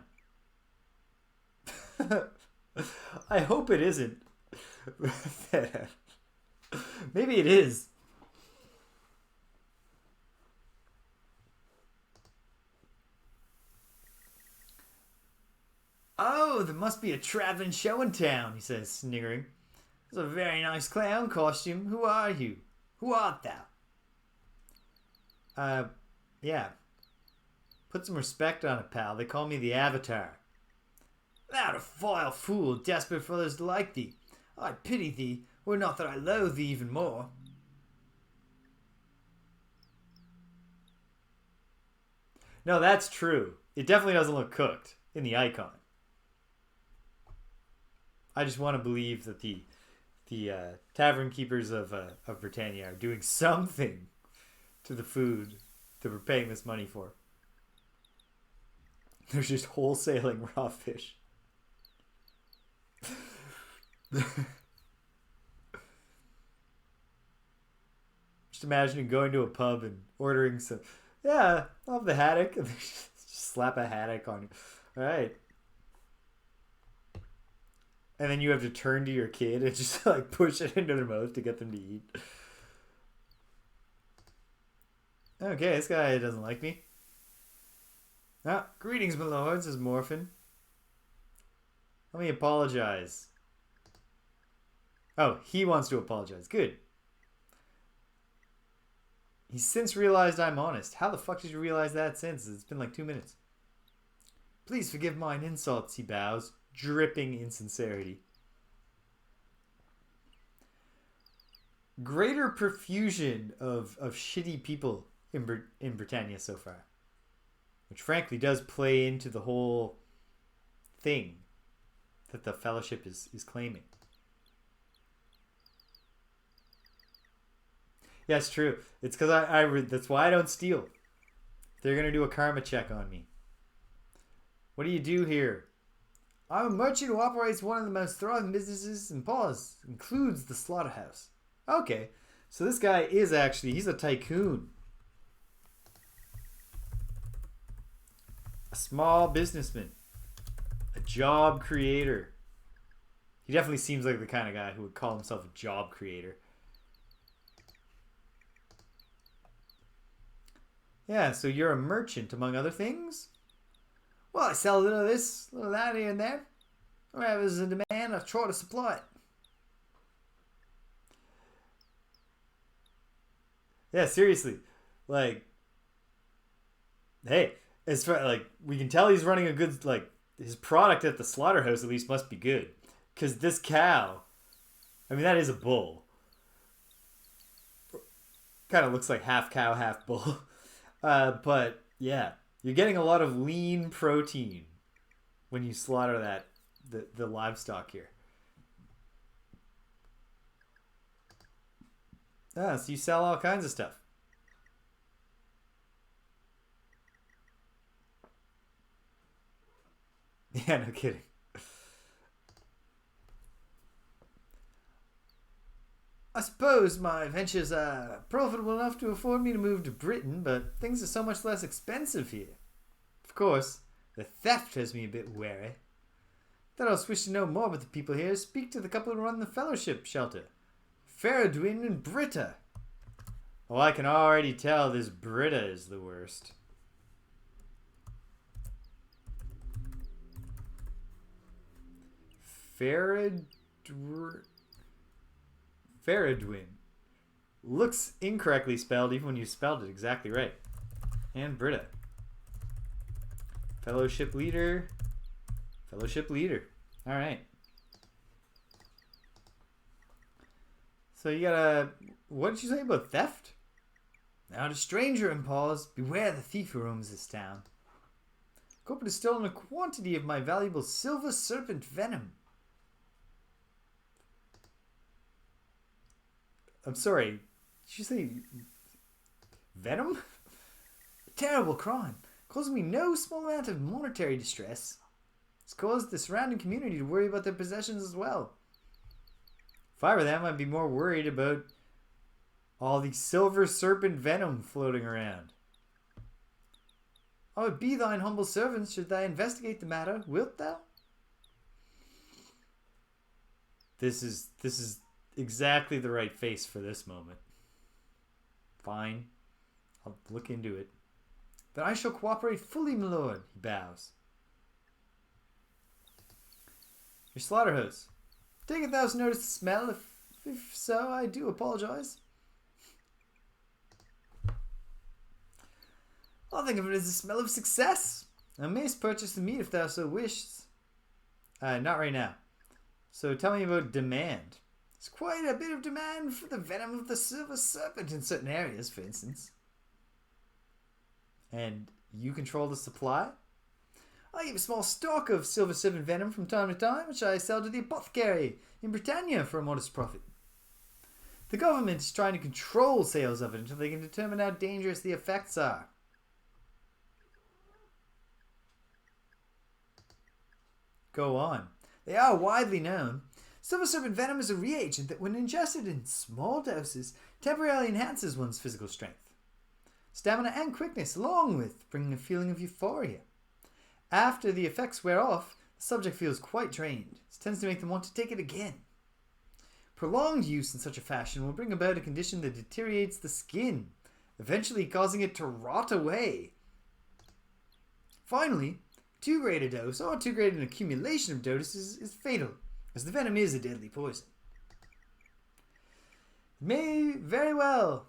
I hope it isn't. Maybe it is. Oh, there must be a traveling show in town, he says, sniggering. It's a very nice clown costume. Who are you? Who art thou? Yeah. Put some respect on it, pal. They call me the Avatar. Thou a vile fool, desperate for others to like thee. I pity thee, were not that I loathe thee even more. No, that's true. It definitely doesn't look cooked in the icon. I just want to believe that the tavern keepers of Britannia are doing something to the food that we're paying this money for. They're just wholesaling raw fish. Just imagining going to a pub and ordering some, yeah, I'll have the haddock, and they just slap a haddock on you. All right. And then you have to turn to your kid and just like push it into their mouth to get them to eat. Okay, this guy doesn't like me. Ah, greetings, my lord, says Morphin. Let me apologize. Oh, he wants to apologize. Good. He's since realized I'm honest. How the fuck did you realize that since? It's been like 2 minutes. Please forgive mine insults, he bows, dripping insincerity. Greater profusion of shitty people in Britannia so far. Which frankly does play into the whole thing that the Fellowship is claiming. Yeah, it's true. It's because that's why I don't steal. They're going to do a karma check on me. What do you do here? I'm a merchant who operates one of the most thriving businesses in Paws. Includes the slaughterhouse. Okay. So this guy is actually, he's a tycoon. A small businessman. A job creator. He definitely seems like the kind of guy who would call himself a job creator. Yeah, so you're a merchant, among other things? Well, I sell a little of this, a little of that here and there. Wherever there's a demand, I try to supply it. Yeah, seriously. Like, hey, as far, like, we can tell he's running a good, like, his product at the slaughterhouse at least must be good. Because this cow, I mean, that is a bull. Kind of looks like half cow, half bull. But yeah, you're getting a lot of lean protein when you slaughter the livestock here. Ah, so you sell all kinds of stuff. Yeah, no kidding. I suppose my ventures are profitable enough to afford me to move to Britain, but things are so much less expensive here. Of course, the theft has me a bit wary. Thought I was wish to know more about the people here. Speak to the couple who run the Fellowship shelter. Faradwin and Britta. Oh, I can already tell this Britta is the worst. Faradwin. Looks incorrectly spelled even when you spelled it exactly right. And Britta. Fellowship leader. Fellowship leader. Alright. So you gotta... What did you say about theft? Now to stranger in Paws, beware the thief who roams this town. Corporate has stolen a quantity of my valuable silver serpent venom. I'm sorry, did you say venom? A terrible crime, causing me no small amount of monetary distress. It's caused the surrounding community to worry about their possessions as well. If I were them, I'd be more worried about all the silver serpent venom floating around. I would be thine humble servant should thou investigate the matter, wilt thou? This is exactly the right face for this moment. Fine. I'll look into it. Then I shall cooperate fully, my lord, he bows. Your slaughterhouse. Take it thou'st noticed the smell? If so, I do apologize. I'll think of it as the smell of success. Thou mayst purchase the meat if thou so wishest. Not right now. So tell me about demand. There's quite a bit of demand for the venom of the silver serpent in certain areas, for instance. And you control the supply? I keep a small stock of silver serpent venom from time to time, which I sell to the apothecary in Britannia for a modest profit. The government is trying to control sales of it until they can determine how dangerous the effects are. Go on. They are widely known. Silver serpent venom is a reagent that, when ingested in small doses, temporarily enhances one's physical strength, stamina, and quickness, along with bringing a feeling of euphoria. After the effects wear off, the subject feels quite drained. This tends to make them want to take it again. Prolonged use in such a fashion will bring about a condition that deteriorates the skin, eventually causing it to rot away. Finally, too great a dose, or too great an accumulation of doses, is fatal, as the venom is a deadly poison. It may very well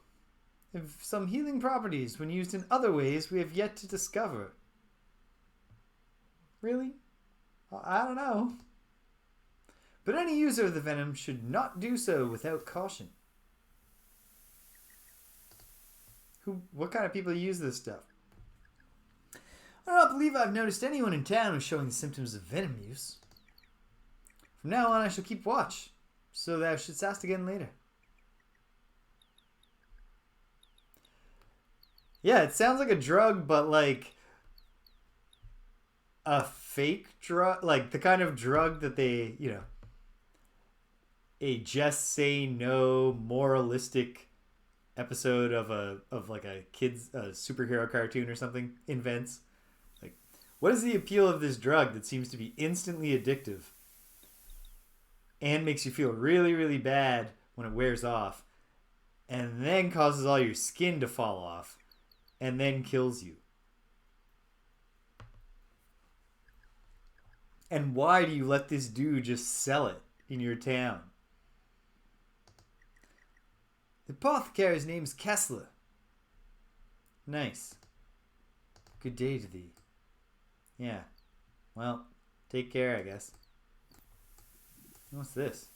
have some healing properties when used in other ways we have yet to discover. Really? I don't know. But any user of the venom should not do so without caution. What kind of people use this stuff? I do not believe I've noticed anyone in town who's showing the symptoms of venom use. From now on I shall keep watch, so thou shouldst ask again later. Yeah, it sounds like a drug, but like a fake drug, like the kind of drug that they, a just say no moralistic episode of like a kid's superhero cartoon or something invents. Like, what is the appeal of this drug that seems to be instantly addictive and makes you feel really, really bad when it wears off, and then causes all your skin to fall off, and then kills you? And why do you let this dude just sell it in your town? The apothecary's name's Kessler. Nice. Good day to thee. Yeah. Well, take care, I guess. What's this?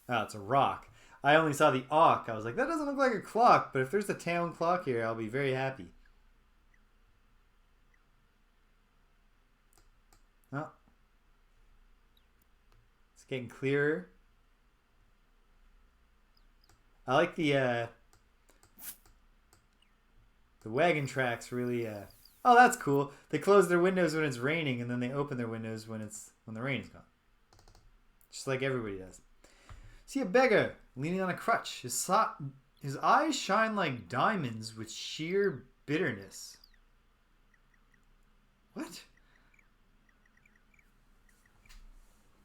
Oh, it's a rock. I only saw the auk. I was like, that doesn't look like a clock, but if there's a town clock here, I'll be very happy. Oh. It's getting clearer. I like the wagon tracks really, oh, that's cool. They close their windows when it's raining, and then they open their windows when the rain is gone. Just like everybody does. See a beggar leaning on a crutch. His eyes shine like diamonds with sheer bitterness. What?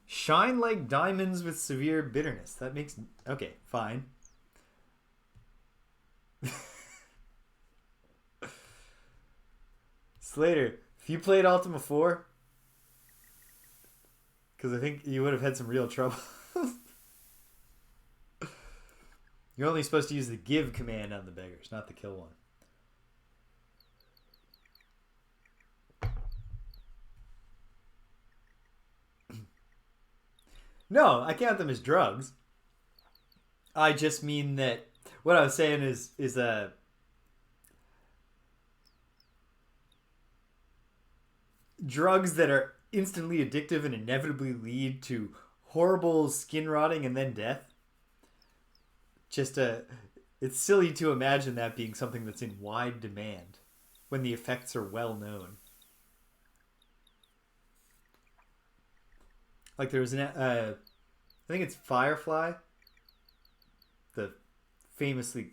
Shine like diamonds with severe bitterness. That makes... Okay, fine. Slater, if you played Ultima 4, because I think you would have had some real trouble. You're only supposed to use the give command on the beggars, not the kill one. No, I count them as drugs. I just mean that what I was saying is drugs that are instantly addictive and inevitably lead to horrible skin rotting and then death. It's silly to imagine that being something that's in wide demand when the effects are well known. Like there was I think it's Firefly, the famously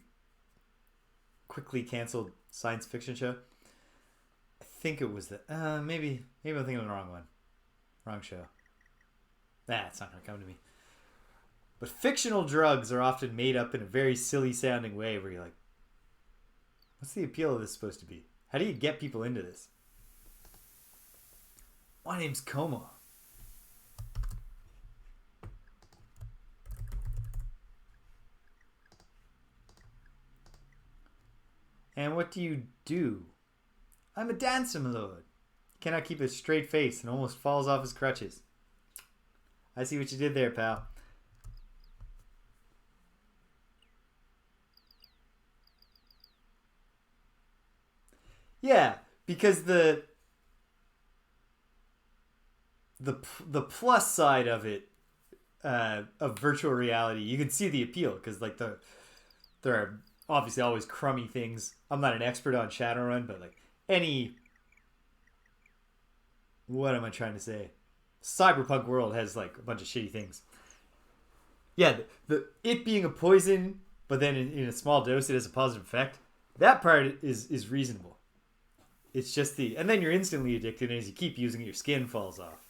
quickly canceled science fiction show. I think it was maybe I'm thinking of the wrong one. Wrong show. It's not going to come to me. But fictional drugs are often made up in a very silly sounding way where you're like, what's the appeal of this supposed to be? How do you get people into this? My name's Coma. And what do you do? I'm a dancer, my lord. Cannot keep a straight face and almost falls off his crutches. I see what you did there, pal. Yeah, because the plus side of it, of virtual reality, you can see the appeal because like there are obviously always crummy things. I'm not an expert on Shadowrun, but like what am I trying to say? Cyberpunk world has like a bunch of shitty things. Yeah, it being a poison, but then in a small dose it has a positive effect. That part is reasonable. It's just and then you're instantly addicted, and as you keep using it, your skin falls off.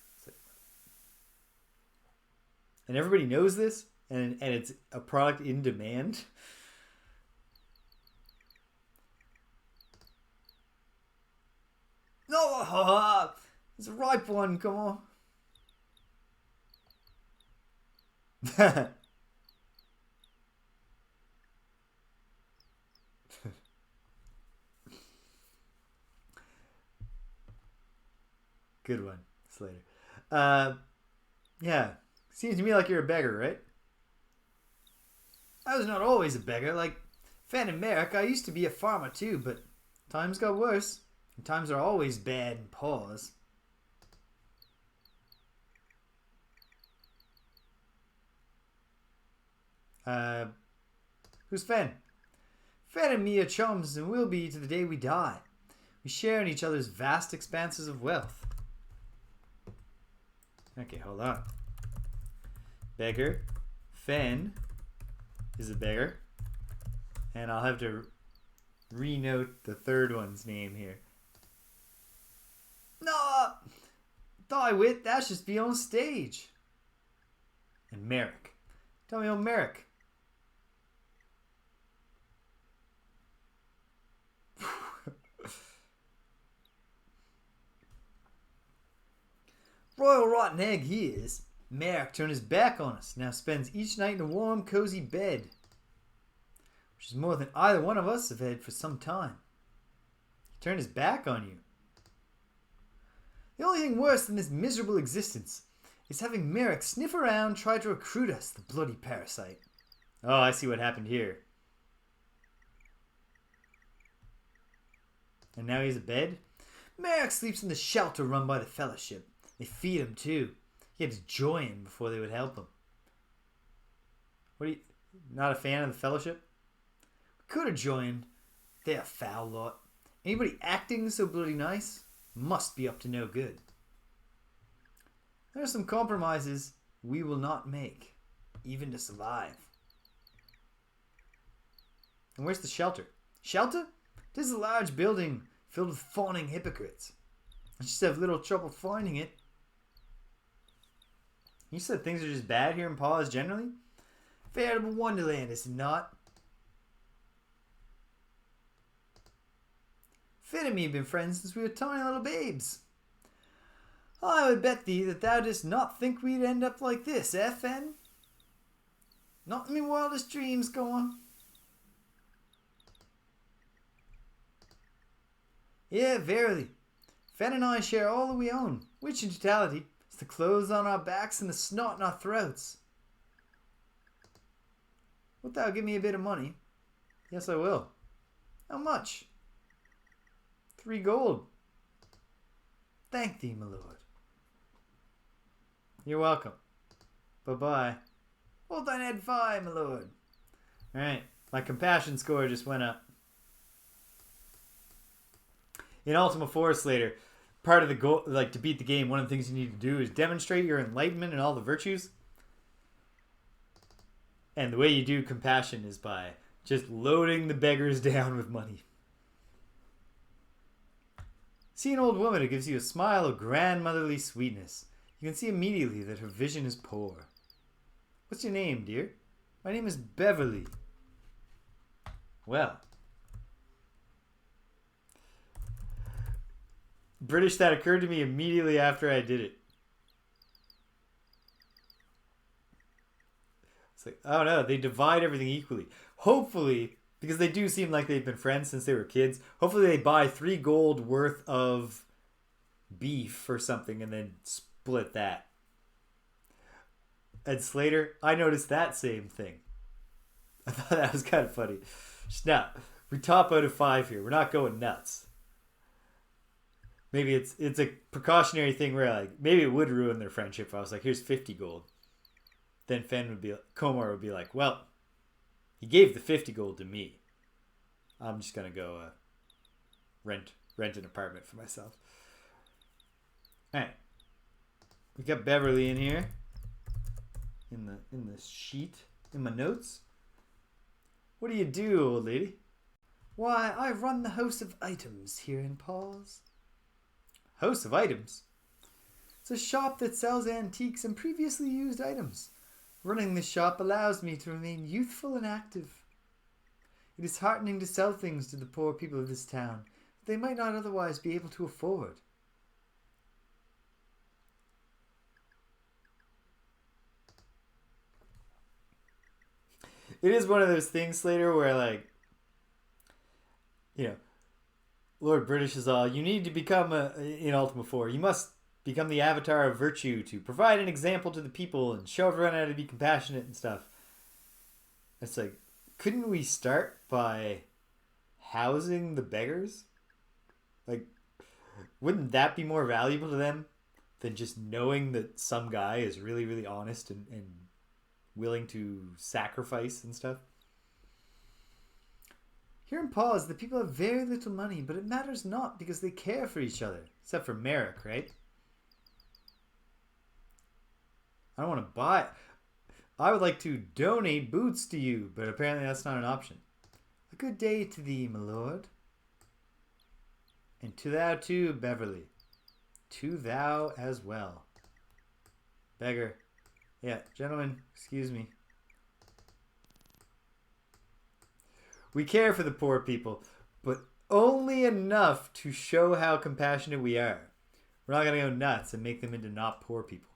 And everybody knows this, and it's a product in demand. Oh, it's a ripe one, come on. Good one, Slater. Yeah. Seems to me like you're a beggar, right? I was not always a beggar. Like Fen and Merrick, I used to be a farmer too, but times got worse. And times are always bad in paws. Who's Fen? Fen and me are chums and will be to the day we die. We share in each other's vast expanses of wealth. Okay, hold on. Beggar. Fen is a beggar. And I'll have to renote the third one's name here. No! Thy wit, that's just be on stage. And Merrick. Tell me on Merrick. Royal rotten egg he is. Merrick turned his back on us, now spends each night in a warm, cozy bed. Which is more than either one of us have had for some time. He turned his back on you. The only thing worse than this miserable existence is having Merrick sniff around, try to recruit us, the bloody parasite. Oh, I see what happened here. And now he's a bed? Merrick sleeps in the shelter run by the Fellowship. They feed him too. He had to join before they would help him. What are you, not a fan of the Fellowship? We could have joined. They're a foul lot. Anybody acting so bloody nice must be up to no good. There are some compromises we will not make, even to survive. And where's the shelter? Shelter? This is a large building filled with fawning hypocrites. I just have little trouble finding it. You said things are just bad here in Paws generally? Veritable wonderland, is it not? Finn and me have been friends since we were tiny little babes. I would bet thee that thou didst not think we'd end up like this, eh, Fen? Not in me wildest dreams, go on. Yeah, verily. Fen and I share all that we own, which in totality is the clothes on our backs and the snot in our throats. Wilt thou give me a bit of money? Yes, I will. How much? 3 gold. Thank thee, my lord. You're welcome. Bye-bye. Hold thine head high, my lord. Alright, my compassion score just went up. In Ultima 4, Slater, part of the goal, like to beat the game, one of the things you need to do is demonstrate your enlightenment and all the virtues. And the way you do compassion is by just loading the beggars down with money. See an old woman who gives you a smile of grandmotherly sweetness. You can see immediately that her vision is poor. What's your name, dear? My name is Beverly. Well. British, that occurred to me immediately after I did it. It's like, oh no, they divide everything equally. Hopefully, because they do seem like they've been friends since they were kids, hopefully they buy 3 gold worth of beef or something and then split that. And Slater, I noticed that same thing. I thought that was kind of funny. Just now, we top out of 5 here. We're not going nuts. Maybe it's a precautionary thing where like maybe it would ruin their friendship if I was like, here's 50 gold. Then Komar would be like, well, he gave the 50 gold to me. I'm just gonna go rent an apartment for myself. Alright. We got Beverly in here. In the sheet. In my notes. What do you do, old lady? Why, I run the house of items here in Paws. House of items? It's a shop that sells antiques and previously used items. Running this shop allows me to remain youthful and active. It is heartening to sell things to the poor people of this town that they might not otherwise be able to afford. it is one of those things, Slater, where like, you know, Lord British is all, you need to become in Ultima 4, you must become the avatar of virtue to provide an example to the people and show everyone how to be compassionate and stuff. It's like, couldn't we start by housing the beggars? Like, wouldn't that be more valuable to them than just knowing that some guy is really, really honest and willing to sacrifice and stuff? Here in Pause, the people have very little money, but it matters not because they care for each other. Except for Merrick, right? I don't want to buy. I would like to donate boots to you, but apparently that's not an option. A good day to thee, my lord. And to thou too, Beverly. To thou as well. Beggar. Yeah, gentlemen, excuse me. We care for the poor people, but only enough to show how compassionate we are. We're not going to go nuts and make them into not poor people.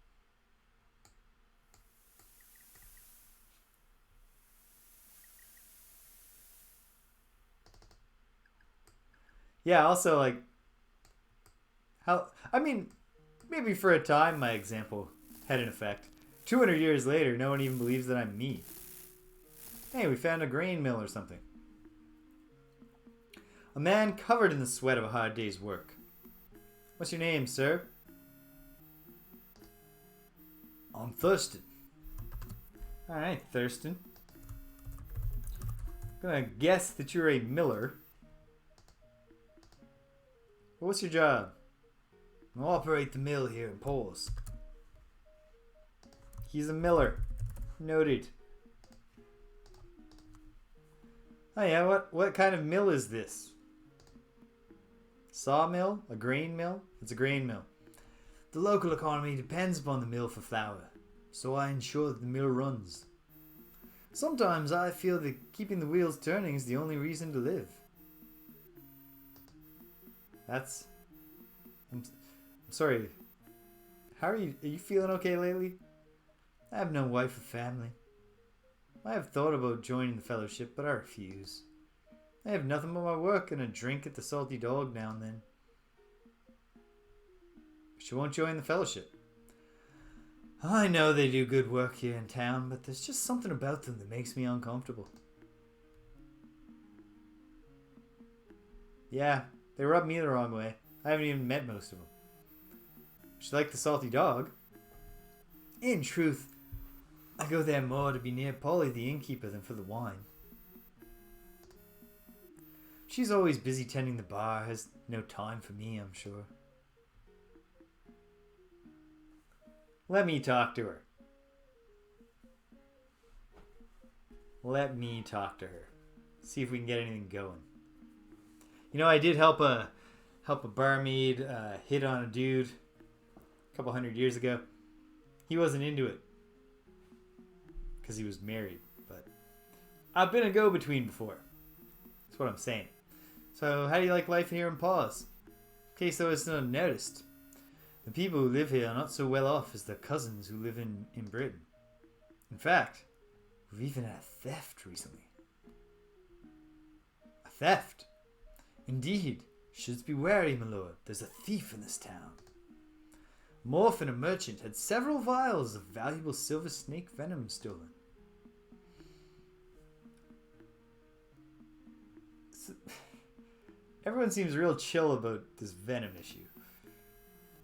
Yeah, also, like, I mean, maybe for a time my example had an effect. 200 years later, no one even believes that I'm me. Hey, we found a grain mill or something. A man covered in the sweat of a hard day's work. What's your name, sir? I'm Thurston. Alright, Thurston. I'm gonna guess that you're a miller. What's your job? I operate the mill here in Pause. He's a miller. Noted. Oh yeah, what kind of mill is this? Sawmill? A grain mill? It's a grain mill. The local economy depends upon the mill for flour, so I ensure that the mill runs. Sometimes I feel that keeping the wheels turning is the only reason to live. I'm sorry. How are you? Are you feeling okay lately? I have no wife or family. I have thought about joining the fellowship, but I refuse. I have nothing but my work and a drink at the Salty Dog now and then. She won't join the fellowship. I know they do good work here in town, but there's just something about them that makes me uncomfortable. Yeah, they rub me the wrong way. I haven't even met most of them. She like the Salty Dog? In truth, I go there more to be near Polly the innkeeper than for the wine. She's always busy tending the bar, has no time for me, I'm sure. Let me talk to her. Let me talk to her. See if we can get anything going. You know, I did help a barmaid hit on a dude a couple 100 years ago. He wasn't into it because he was married, but I've been a go-between before. That's what I'm saying. So, how do you like life here in Pause? In case there was none noticed, the people who live here are not so well off as their cousins who live in Britain. In fact, we've even had a theft recently. A theft? Indeed. Shouldst be wary, my lord. There's a thief in this town. Morphin, a merchant, had several vials of valuable silver snake venom stolen. Everyone seems real chill about this venom issue.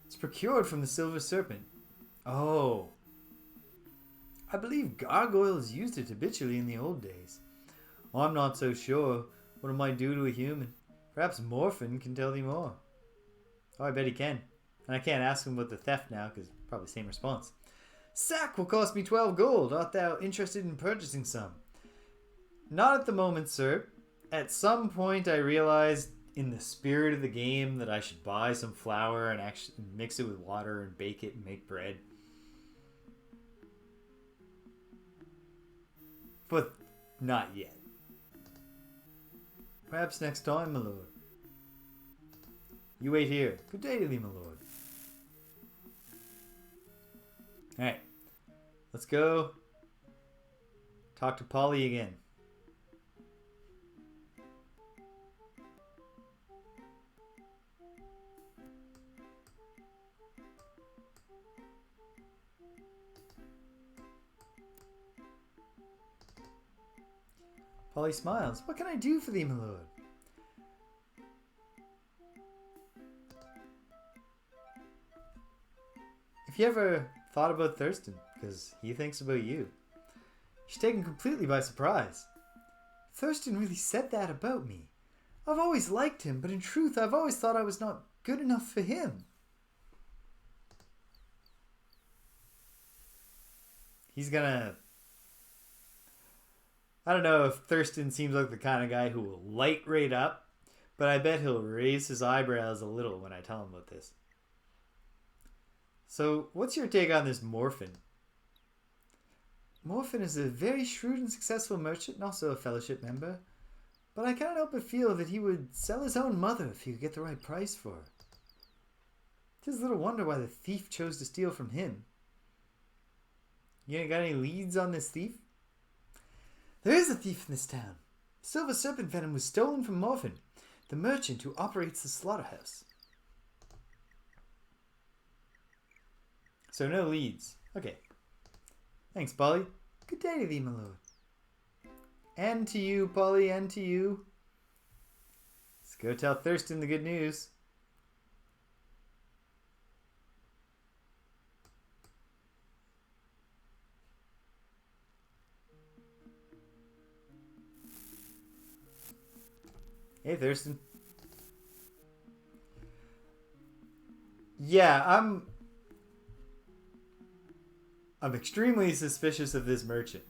It's procured from the silver serpent. Oh. I believe gargoyles used it habitually in the old days. I'm not so sure what it might do to a human. Perhaps Morphin can tell thee more. Oh, I bet he can. And I can't ask him about the theft now, because probably same response. Sack will cost me 12 gold. Art thou interested in purchasing some? Not at the moment, sir. At some point I realized in the spirit of the game that I should buy some flour and actually mix it with water and bake it and make bread. But not yet. Perhaps next time, my lord. You wait here. Good day to thee, my lord. Alright. Let's go Talk to Polly again. Polly smiles. What can I do for thee, my lord? If you ever thought about Thurston, because he thinks about you. She's taken completely by surprise. Thurston really said that about me. I've always liked him, but in truth, I've always thought I was not good enough for him. He's gonna... I don't know if Thurston seems like the kind of guy who will light right up, but I bet he'll raise his eyebrows a little when I tell him about this. So, what's your take on this Morphin? Morphin is a very shrewd and successful merchant and also a fellowship member, but I can't help but feel that he would sell his own mother if he could get the right price for her. Tis little wonder why the thief chose to steal from him. You got any leads on this thief? There is a thief in this town. Silver serpent venom was stolen from Morphin, the merchant who operates the slaughterhouse. So no leads. Okay. Thanks, Polly. Good day to thee, my lord. And to you, Polly, and to you. Let's go tell Thurston the good news. Hey, Thurston. Yeah, I'm extremely suspicious of this merchant.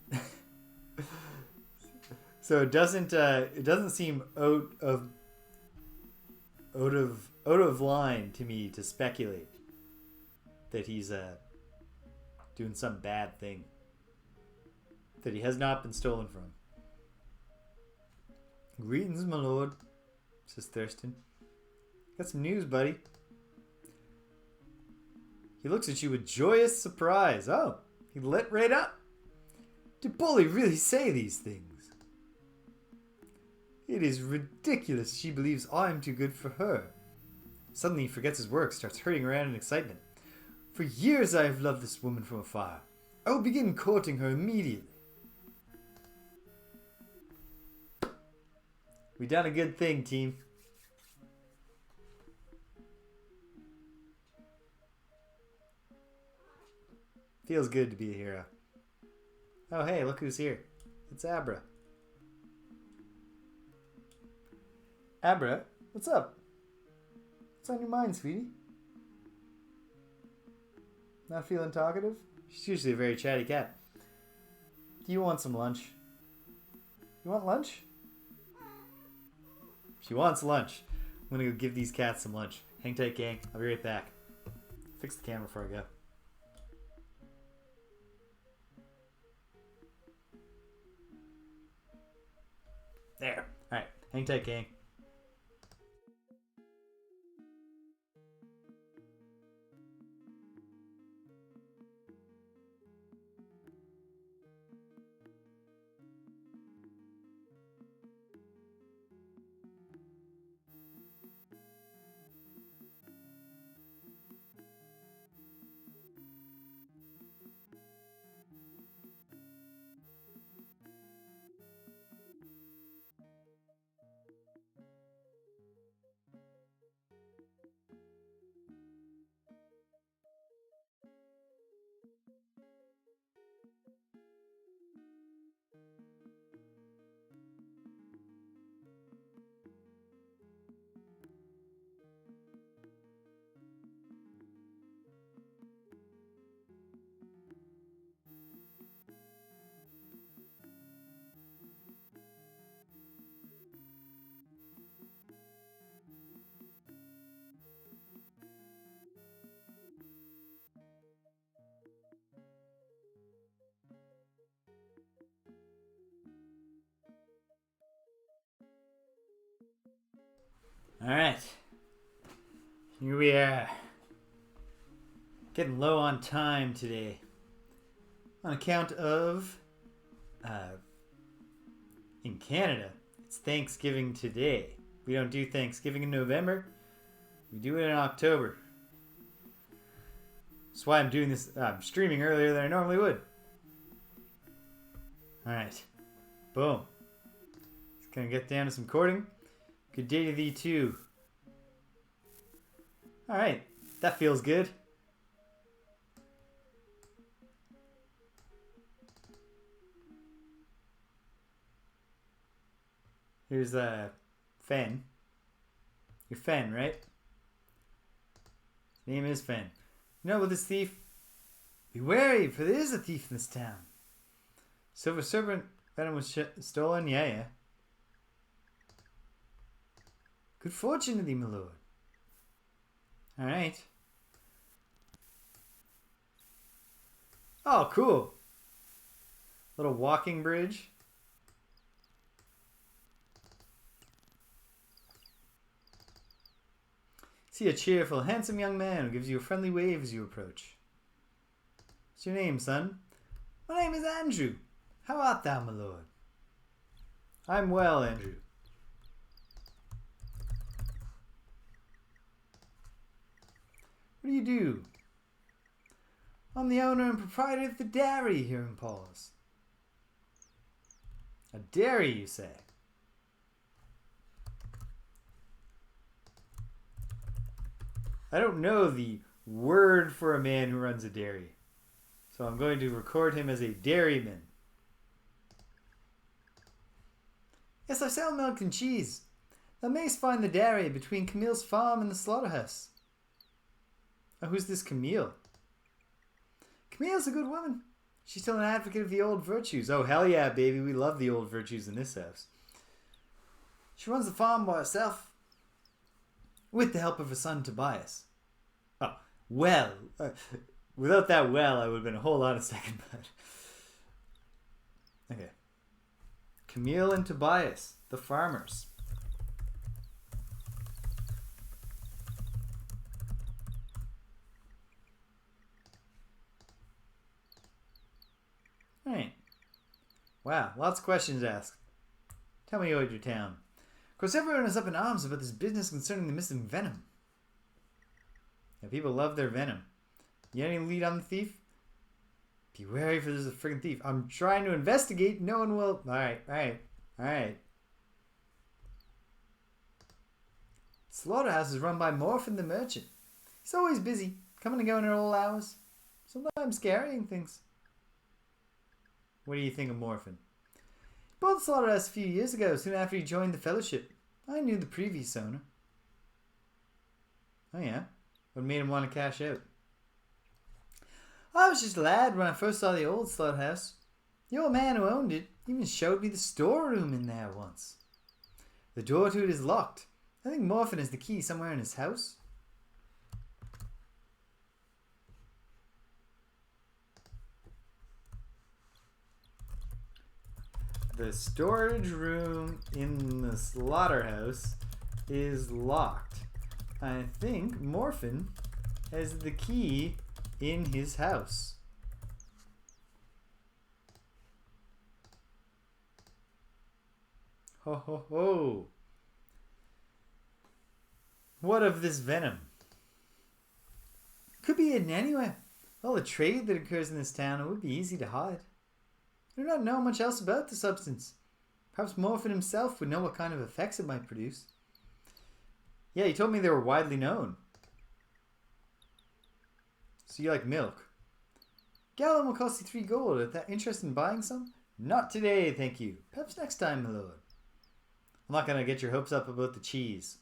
So it doesn't seem out of line to me to speculate that he's doing some bad thing that he has not been stolen from. Greetings, my lord, says Thurston. Got some news, buddy. He looks at you with joyous surprise. Oh, he lit right up. Did Polly really say these things? It is ridiculous she believes I'm too good for her. Suddenly he forgets his work, starts hurrying around in excitement. For years I have loved this woman from afar. I will begin courting her immediately. We done a good thing, team. Feels good to be a hero. Oh, hey, look who's here. It's Abra. Abra, what's up? What's on your mind, sweetie? Not feeling talkative? She's usually a very chatty cat. Do you want some lunch? You want lunch? She wants lunch. I'm gonna go give these cats some lunch. Hang tight, gang. I'll be right back. Fix the camera before I go. There. Alright. Hang tight, gang. Alright. Here we are. Getting low on time today. On account of In Canada, it's Thanksgiving today. We don't do Thanksgiving in November. We do it in October. That's why I'm doing this. I'm streaming earlier than I normally would. Alright. Boom. Just gonna get down to some courting. Good day to thee too. Alright. That feels good. Here's Fen. You're Fen, right? His name is Fen. You know about this thief? Be wary, for there is a thief in this town. Silver Serpent venom was stolen? Yeah. Good fortune to thee, my lord. Alright. Oh, cool. Little walking bridge. See a cheerful, handsome young man who gives you a friendly wave as you approach. What's your name, son? My name is Andrew. How art thou, my lord? I'm well, Andrew. What do you do? I'm the owner and proprietor of the dairy here in Paul's. A dairy, you say? I don't know the word for a man who runs a dairy, so I'm going to record him as a dairyman. Yes, I sell milk and cheese. Thou mayst find the dairy between Camille's farm and the slaughterhouse. Oh, who's this Camille? Camille's a good woman. She's still an advocate of the old virtues. Oh, hell yeah, baby. We love the old virtues in this house. She runs the farm by herself, with the help of her son Tobias. Oh, well. Without that well, I would have been a whole lot of second, but... Okay. Camille and Tobias, the farmers. Alright. Wow, lots of questions asked. Tell me about your town. Of course, everyone is up in arms about this business concerning the missing venom. Yeah, people love their venom. You got any lead on the thief? Be wary for there's a friggin' thief. I'm trying to investigate. No one will... Alright. Slaughterhouse is run by Morphin the merchant. He's always busy, coming and going at all hours. Sometimes carrying things. What do you think of Morphin? He bought the slaughterhouse a few years ago, soon after he joined the fellowship. I knew the previous owner. Oh yeah? What made him want to cash out? I was just a lad when I first saw the old slaughterhouse. The old man who owned it even showed me the storeroom in there once. The door to it is locked. I think Morphin has the key somewhere in his house. The storage room in the slaughterhouse is locked. I think Morphin has the key in his house. Ho ho ho. What of this venom? Could be hidden anywhere. All the trade that occurs in this town, it would be easy to hide. I do not know much else about the substance. Perhaps Morphin himself would know what kind of effects it might produce. Yeah, he told me they were widely known. So you like milk? Gallon will cost you 3 gold. Are that interested in buying some? Not today, thank you. Perhaps next time, my lord. I'm not going to get your hopes up about the cheese.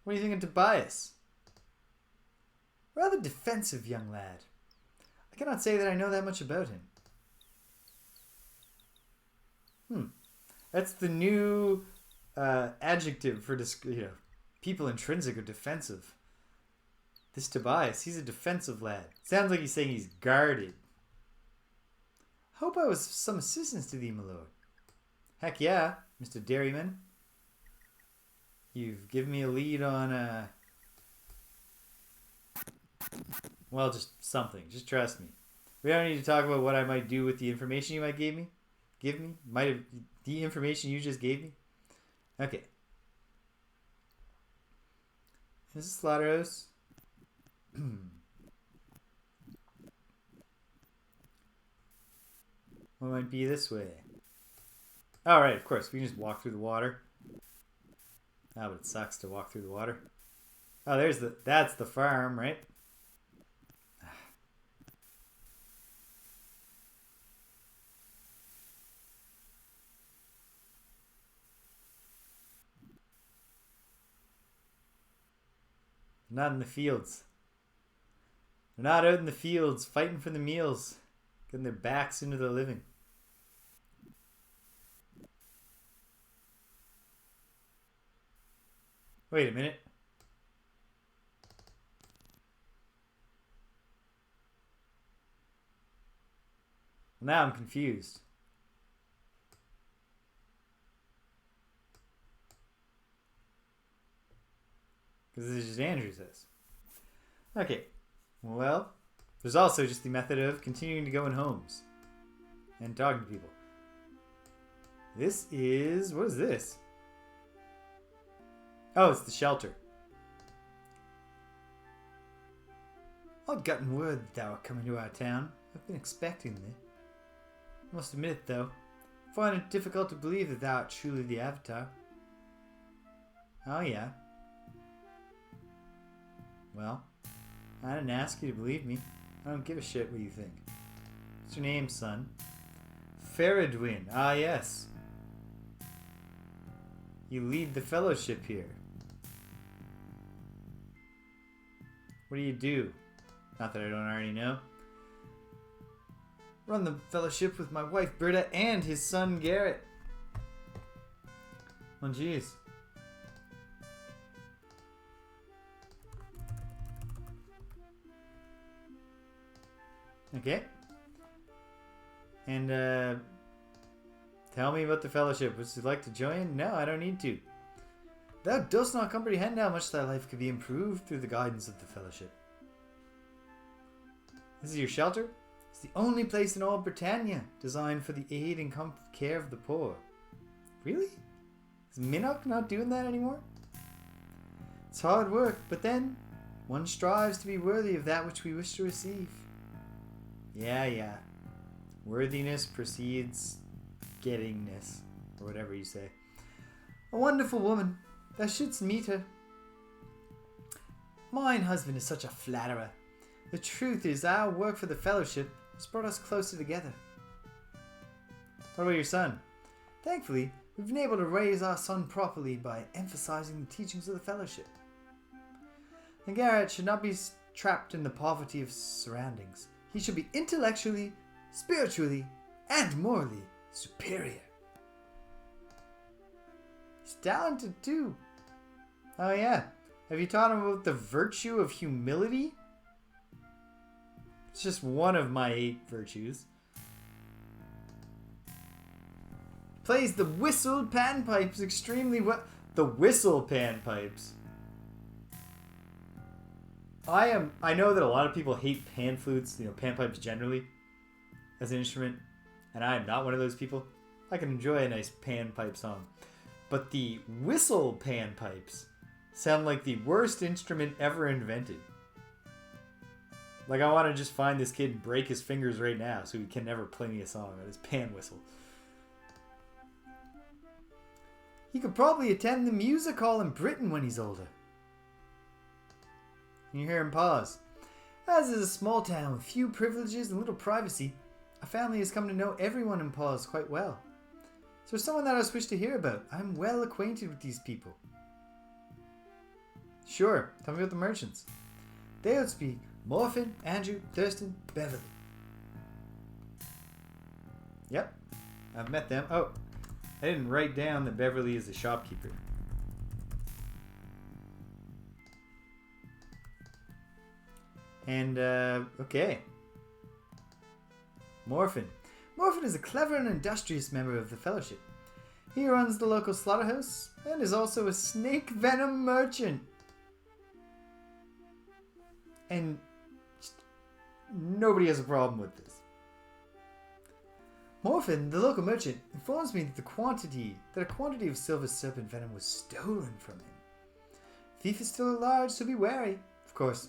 What do you think of Tobias? Rather defensive young lad. I cannot say that I know that much about him. That's the new adjective for people in Trinsic are defensive. This Tobias, he's a defensive lad. Sounds like he's saying he's guarded. Hope I was of some assistance to thee, my lord. Heck yeah, Mr. Dairyman. You've given me a lead on well, just something. Just trust me. We don't need to talk about what I might do with the information you might give me. Might have the information you just gave me. Okay. This is a slaughterhouse. What might be this way? All right, of course. We can just walk through the water. Ah, but it sucks to walk through the water. Oh, that's the farm, right? They're not in the fields. They're not out in the fields fighting for the meals, getting their backs into the living. Wait a minute. Now I'm confused. Because this is just Andrew says. Okay. Well, there's also just the method of continuing to go in homes and talking to people. This is... What is this? Oh, it's the shelter. I'd gotten word that thou wert coming to our town. I've been expecting thee. I must admit it, though. I find it difficult to believe that thou art truly the Avatar. Oh, yeah. Well, I didn't ask you to believe me. I don't give a shit what you think. What's your name, son? Faradwin. Ah, yes. You lead the fellowship here. What do you do? Not that I don't already know. Run the fellowship with my wife Britta and his son Garrett. Oh, jeez. Okay. And, tell me about the fellowship. Would you like to join? No, I don't need to. Thou dost not comprehend how much thy life could be improved through the guidance of the fellowship. This is your shelter? It's the only place in all Britannia designed for the aid and care of the poor. Really? Is Minnock not doing that anymore? It's hard work, but then one strives to be worthy of that which we wish to receive. Yeah. Worthiness precedes gettingness, or whatever you say. A wonderful woman. Thou shouldst meet her. Mine husband is such a flatterer. The truth is, our work for the fellowship has brought us closer together. What about your son? Thankfully, we've been able to raise our son properly by emphasizing the teachings of the fellowship. And Garrett should not be trapped in the poverty of surroundings. He should be intellectually, spiritually, and morally superior. He's talented too. Oh yeah. Have you taught him about the virtue of humility? It's just one of my 8 virtues. Plays the whistled panpipes extremely well. The whistle panpipes. I know that a lot of people hate pan flutes, panpipes generally, as an instrument, and I am not one of those people. I can enjoy a nice panpipe song. But the whistle panpipes sound like the worst instrument ever invented. Like, I want to just find this kid and break his fingers right now so he can never play me a song on his pan whistle. He could probably attend the music hall in Britain when he's older. You hear him pause. As is a small town with few privileges and little privacy, our family has come to know everyone in Paws quite well. So someone that I wish to hear about. I'm well acquainted with these people. Sure, tell me about the merchants. They would speak Morphin, Andrew, Thurston, Beverly. Yep, I've met them. Oh, I didn't write down that Beverly is the shopkeeper. And, okay. Morphin. Morphin is a clever and industrious member of the Fellowship. He runs the local slaughterhouse and is also a snake venom merchant. And nobody has a problem with this. Morphin, the local merchant, informs me that a quantity of silver serpent venom was stolen from him. Thief is still at large, so be wary. Of course,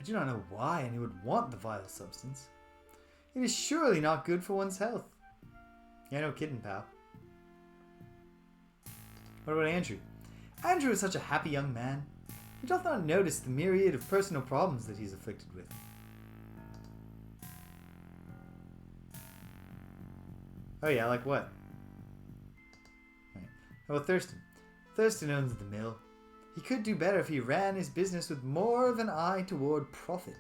I do not know why anyone would want the vile substance. It is surely not good for one's health. Yeah, no kidding, pal. What about Andrew? Andrew is such a happy young man. He doth not notice the myriad of personal problems that he is afflicted with. Oh yeah, like what? Right. How about Thurston? Thurston owns the mill. He could do better if he ran his business with more of an eye toward profit.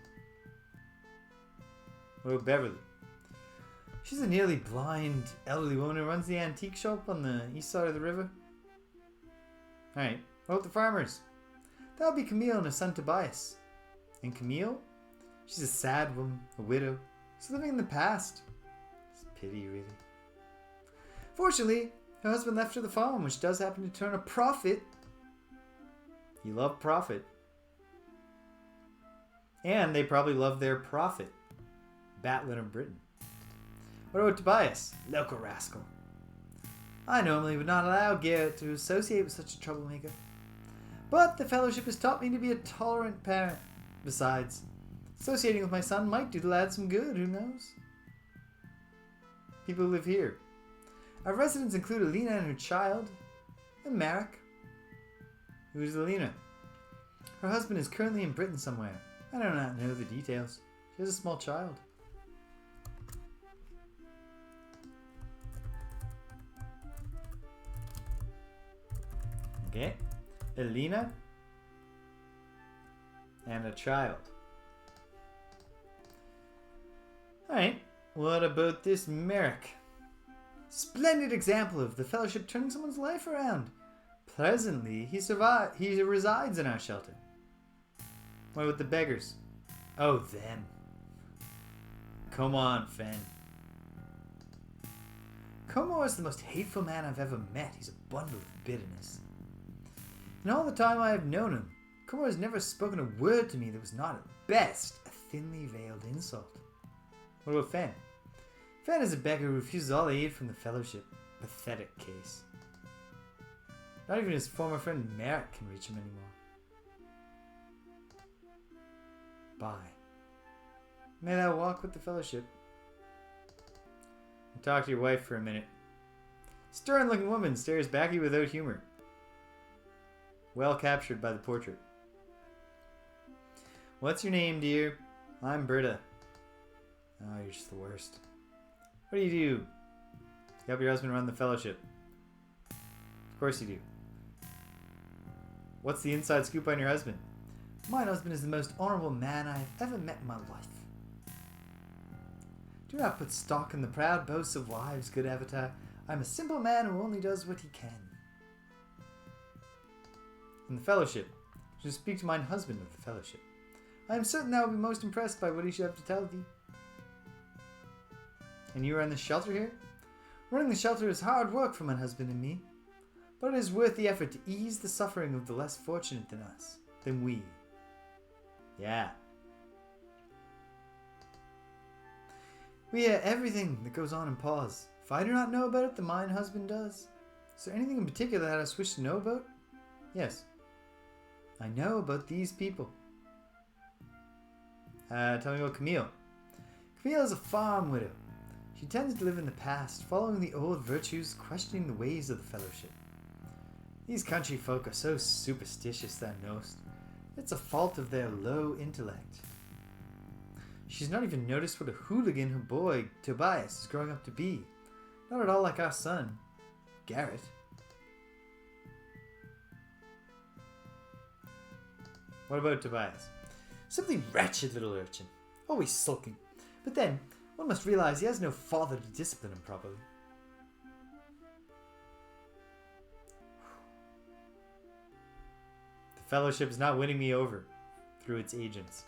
What about Beverly? She's a nearly blind elderly woman who runs the antique shop on the east side of the river. Alright, what about the farmers? That would be Camille and her son Tobias. And Camille? She's a sad woman, a widow. She's living in the past. It's a pity, really. Fortunately, her husband left her the farm, which does happen to turn a profit. You love profit. And they probably love their prophet, Batlin of Britain. What about Tobias? Local rascal. I normally would not allow Garrett to associate with such a troublemaker. But the fellowship has taught me to be a tolerant parent. Besides, associating with my son might do the lad some good, who knows? People who live here. Our residents include Alina and her child, and Marek. Who is Alina? Her husband is currently in Britain somewhere. I do not know the details. She has a small child. Okay. Alina and a child. Alright, what about this Marek? Splendid example of the fellowship turning someone's life around. Presently, he resides in our shelter. What about the beggars? Oh, them. Come on, Fen. Como is the most hateful man I've ever met. He's a bundle of bitterness. In all the time I have known him, Como has never spoken a word to me that was not at best a thinly veiled insult. What about Fen? Fen is a beggar who refuses all aid from the fellowship. Pathetic case. Not even his former friend Marek can reach him anymore. Bye. May thou walk with the fellowship. And talk to your wife for a minute. Stern-looking woman stares back at you without humor. Well captured by the portrait. What's your name, dear? I'm Britta. Oh, you're just the worst. What do? You help your husband run the fellowship. Of course you do. What's the inside scoop on your husband? My husband is the most honorable man I have ever met in my life. Do not put stock in the proud boasts of wives, good Avatar. I am a simple man who only does what he can. In the fellowship, you should speak to mine husband of the fellowship. I am certain thou will be most impressed by what he should have to tell thee. And you are in the shelter here? Running the shelter is hard work for my husband and me, but it is worth the effort to ease the suffering of the less fortunate than we. Yeah. We hear everything that goes on in Paws. If I do not know about it, the mine husband does. Is there anything in particular that I wish to know about? Yes. I know about these people. Tell me about Camille. Camille is a farm widow. She tends to live in the past, following the old virtues, questioning the ways of the fellowship. These country folk are so superstitious, thou knowest. It's a fault of their low intellect. She's not even noticed what a hooligan her boy, Tobias, is growing up to be. Not at all like our son, Garrett. What about Tobias? Simply wretched little urchin. Always sulking. But then, one must realize he has no father to discipline him properly. The fellowship is not winning me over through its agents.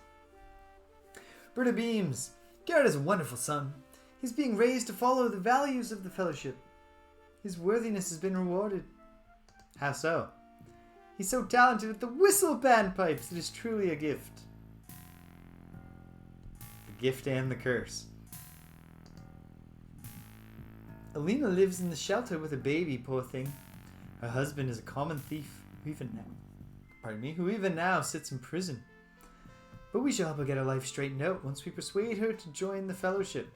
Britta beams. Garrett is a wonderful son. He's being raised to follow the values of the fellowship. His worthiness has been rewarded. How so? He's so talented at the whistle bagpipes, it is truly a gift. The gift and the curse. Alina lives in the shelter with a baby, poor thing. Her husband is a common thief who even now sits in prison. But we shall help her get her life straightened out once we persuade her to join the fellowship.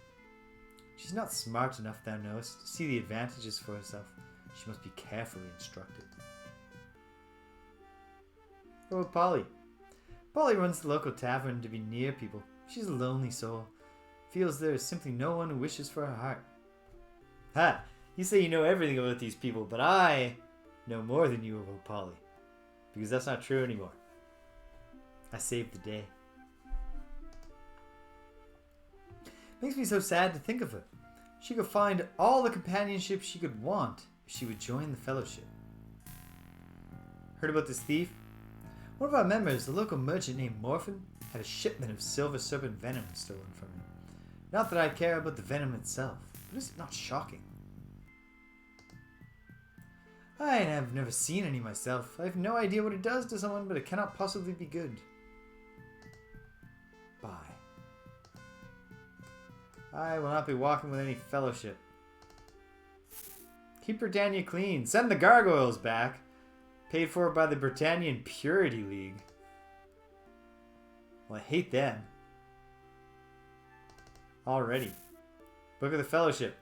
She's not smart enough, thou knowest, to see the advantages for herself. She must be carefully instructed. Oh, Polly. Polly runs the local tavern to be near people. She's a lonely soul. Feels there is simply no one who wishes for her heart. Ha! You say you know everything about these people, but I know more than you about Polly. Because that's not true anymore. I saved the day. Makes me so sad to think of her. She could find all the companionship she could want if she would join the fellowship. Heard about this thief? One of our members, the local merchant named Morphin, had a shipment of silver serpent venom stolen from him. Not that I care about the venom itself, but is it not shocking? I have never seen any myself. I have no idea what it does to someone, but it cannot possibly be good. Bye. I will not be walking with any fellowship. Keep Britannia clean. Send the gargoyles back. Paid for by the Britannian Purity League. Well, I hate them. Already. Book of the Fellowship.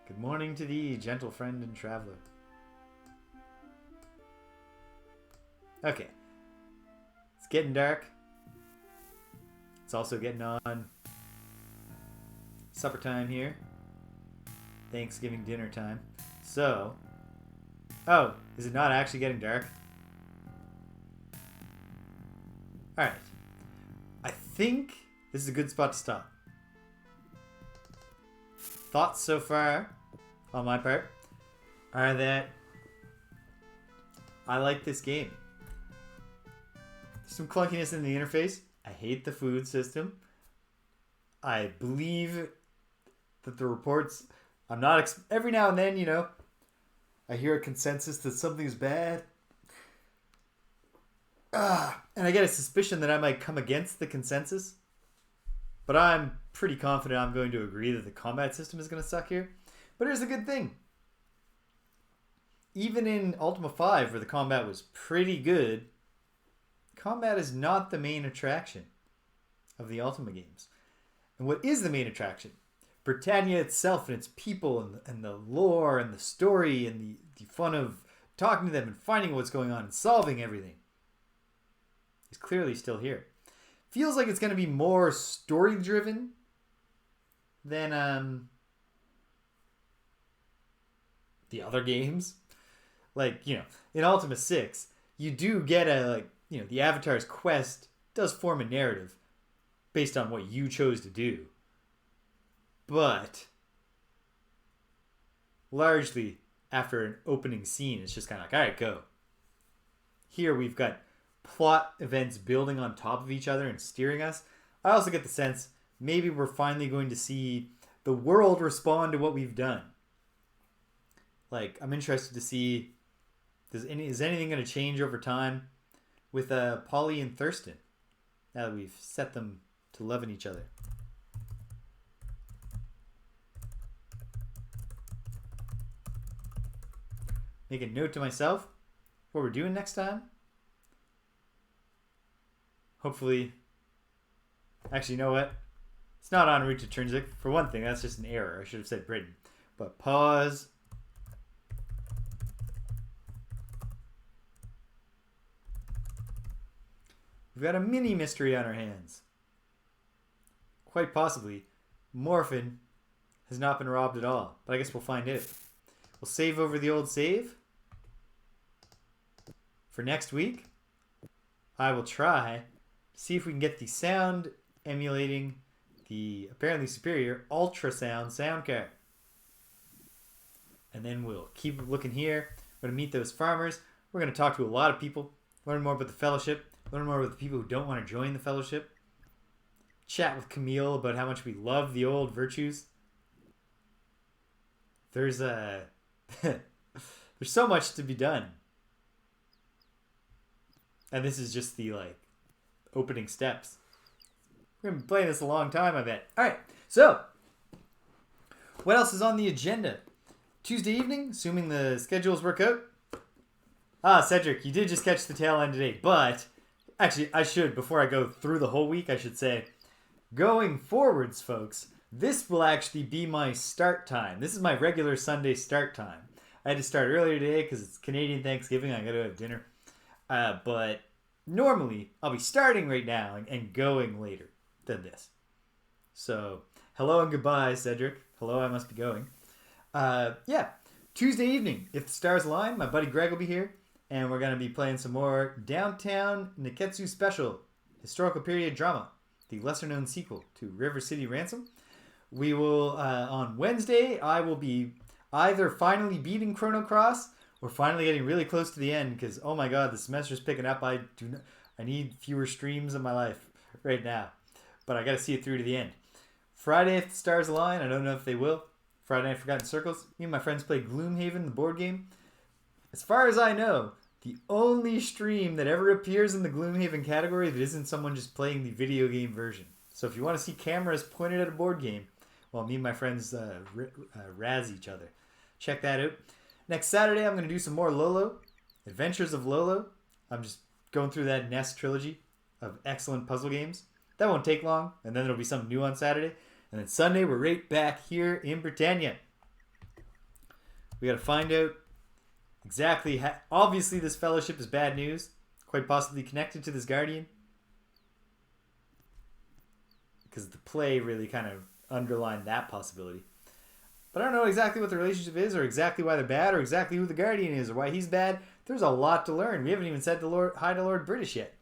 Good morning to thee, gentle friend and traveler. Okay. It's getting dark. It's also getting on supper time here. Thanksgiving dinner time. So, oh, is it not actually getting dark? Alright. I think this is a good spot to stop. Thoughts so far, on my part, are that I like this game. There's some clunkiness in the interface. I hate the food system. I believe that the reports, I'm not, every now and then, you know, I hear a consensus that something's bad. And I get a suspicion that I might come against the consensus. But I'm pretty confident I'm going to agree that the combat system is going to suck here. But here's a good thing. Even in Ultima 5, where the combat was pretty good, combat is not the main attraction of the Ultima games. And what is the main attraction? Britannia itself and its people and the lore and the story and the fun of talking to them and finding what's going on and solving everything is clearly still here. Feels like it's going to be more story driven than the other games. Like, you know, in Ultima 6, you do get the Avatar's quest does form a narrative based on what you chose to do. But largely after an opening scene, it's just kind of like, all right, go. Here we've got plot events building on top of each other and steering us. I also get the sense maybe we're finally going to see the world respond to what we've done. Like, I'm interested to see, is anything going to change over time with Polly and Thurston now that we've set them to loving each other. Make a note to myself what we're doing next time. Hopefully, actually, you know what? It's not en route to Trinsic. For one thing, that's just an error. I should have said Britain. But pause. We've got a mini mystery on our hands. Quite possibly, Morphin has not been robbed at all. But I guess we'll find out. We'll save over the old save. For next week, I will try to see if we can get the sound emulating the apparently superior ultrasound sound card. And then we'll keep looking here. We're going to meet those farmers. We're going to talk to a lot of people. Learn more about the fellowship. Learn more about the people who don't want to join the fellowship. Chat with Camille about how much we love the old virtues. There's so much to be done. And this is just the opening steps. We're going to be playing this a long time, I bet. Alright, so What else is on the agenda? Tuesday evening, assuming the schedules work out. Cedric, you did just catch the tail end today, but actually, before I go through the whole week, I should say, going forwards, folks, this will actually be my start time. This is my regular Sunday start time. I had to start earlier today because it's Canadian Thanksgiving. I got to have dinner. But normally, I'll be starting right now and going later than this. So, hello and goodbye, Cedric. Hello, I must be going. Tuesday evening, if the stars align, my buddy Greg will be here. And we're going to be playing some more Downtown Neketsu Special, historical period drama, the lesser-known sequel to River City Ransom. We will, on Wednesday, I will be either finally beating Chrono Cross or finally getting really close to the end because, oh my god, the semester's picking up. I need fewer streams in my life right now. But I got to see it through to the end. Friday, if the stars align, I don't know if they will. Friday Night Forgotten Circles. Me and my friends play Gloomhaven, the board game. As far as I know, the only stream that ever appears in the Gloomhaven category that isn't someone just playing the video game version. So if you want to see cameras pointed at a board game while me and my friends razz each other, check that out. Next Saturday, I'm going to do some more Lolo. Adventures of Lolo. I'm just going through that NES trilogy of excellent puzzle games. That won't take long, and then there'll be something new on Saturday. And then Sunday, we're right back here in Britannia. We got to find out exactly how... Obviously, this fellowship is bad news. Quite possibly connected to this guardian. Because the play really kind of underlined that possibility. But I don't know exactly what the relationship is, or exactly why they're bad, or exactly who the guardian is, or why he's bad. There's a lot to learn. We haven't even said hi to Lord British yet.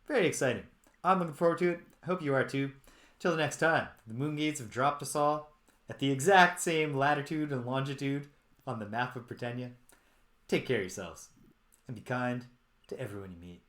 Very exciting. I'm looking forward to it. I hope you are too. Till the next time, the moon gates have dropped us all at the exact same latitude and longitude on the map of Britannia. Take care of yourselves and be kind to everyone you meet.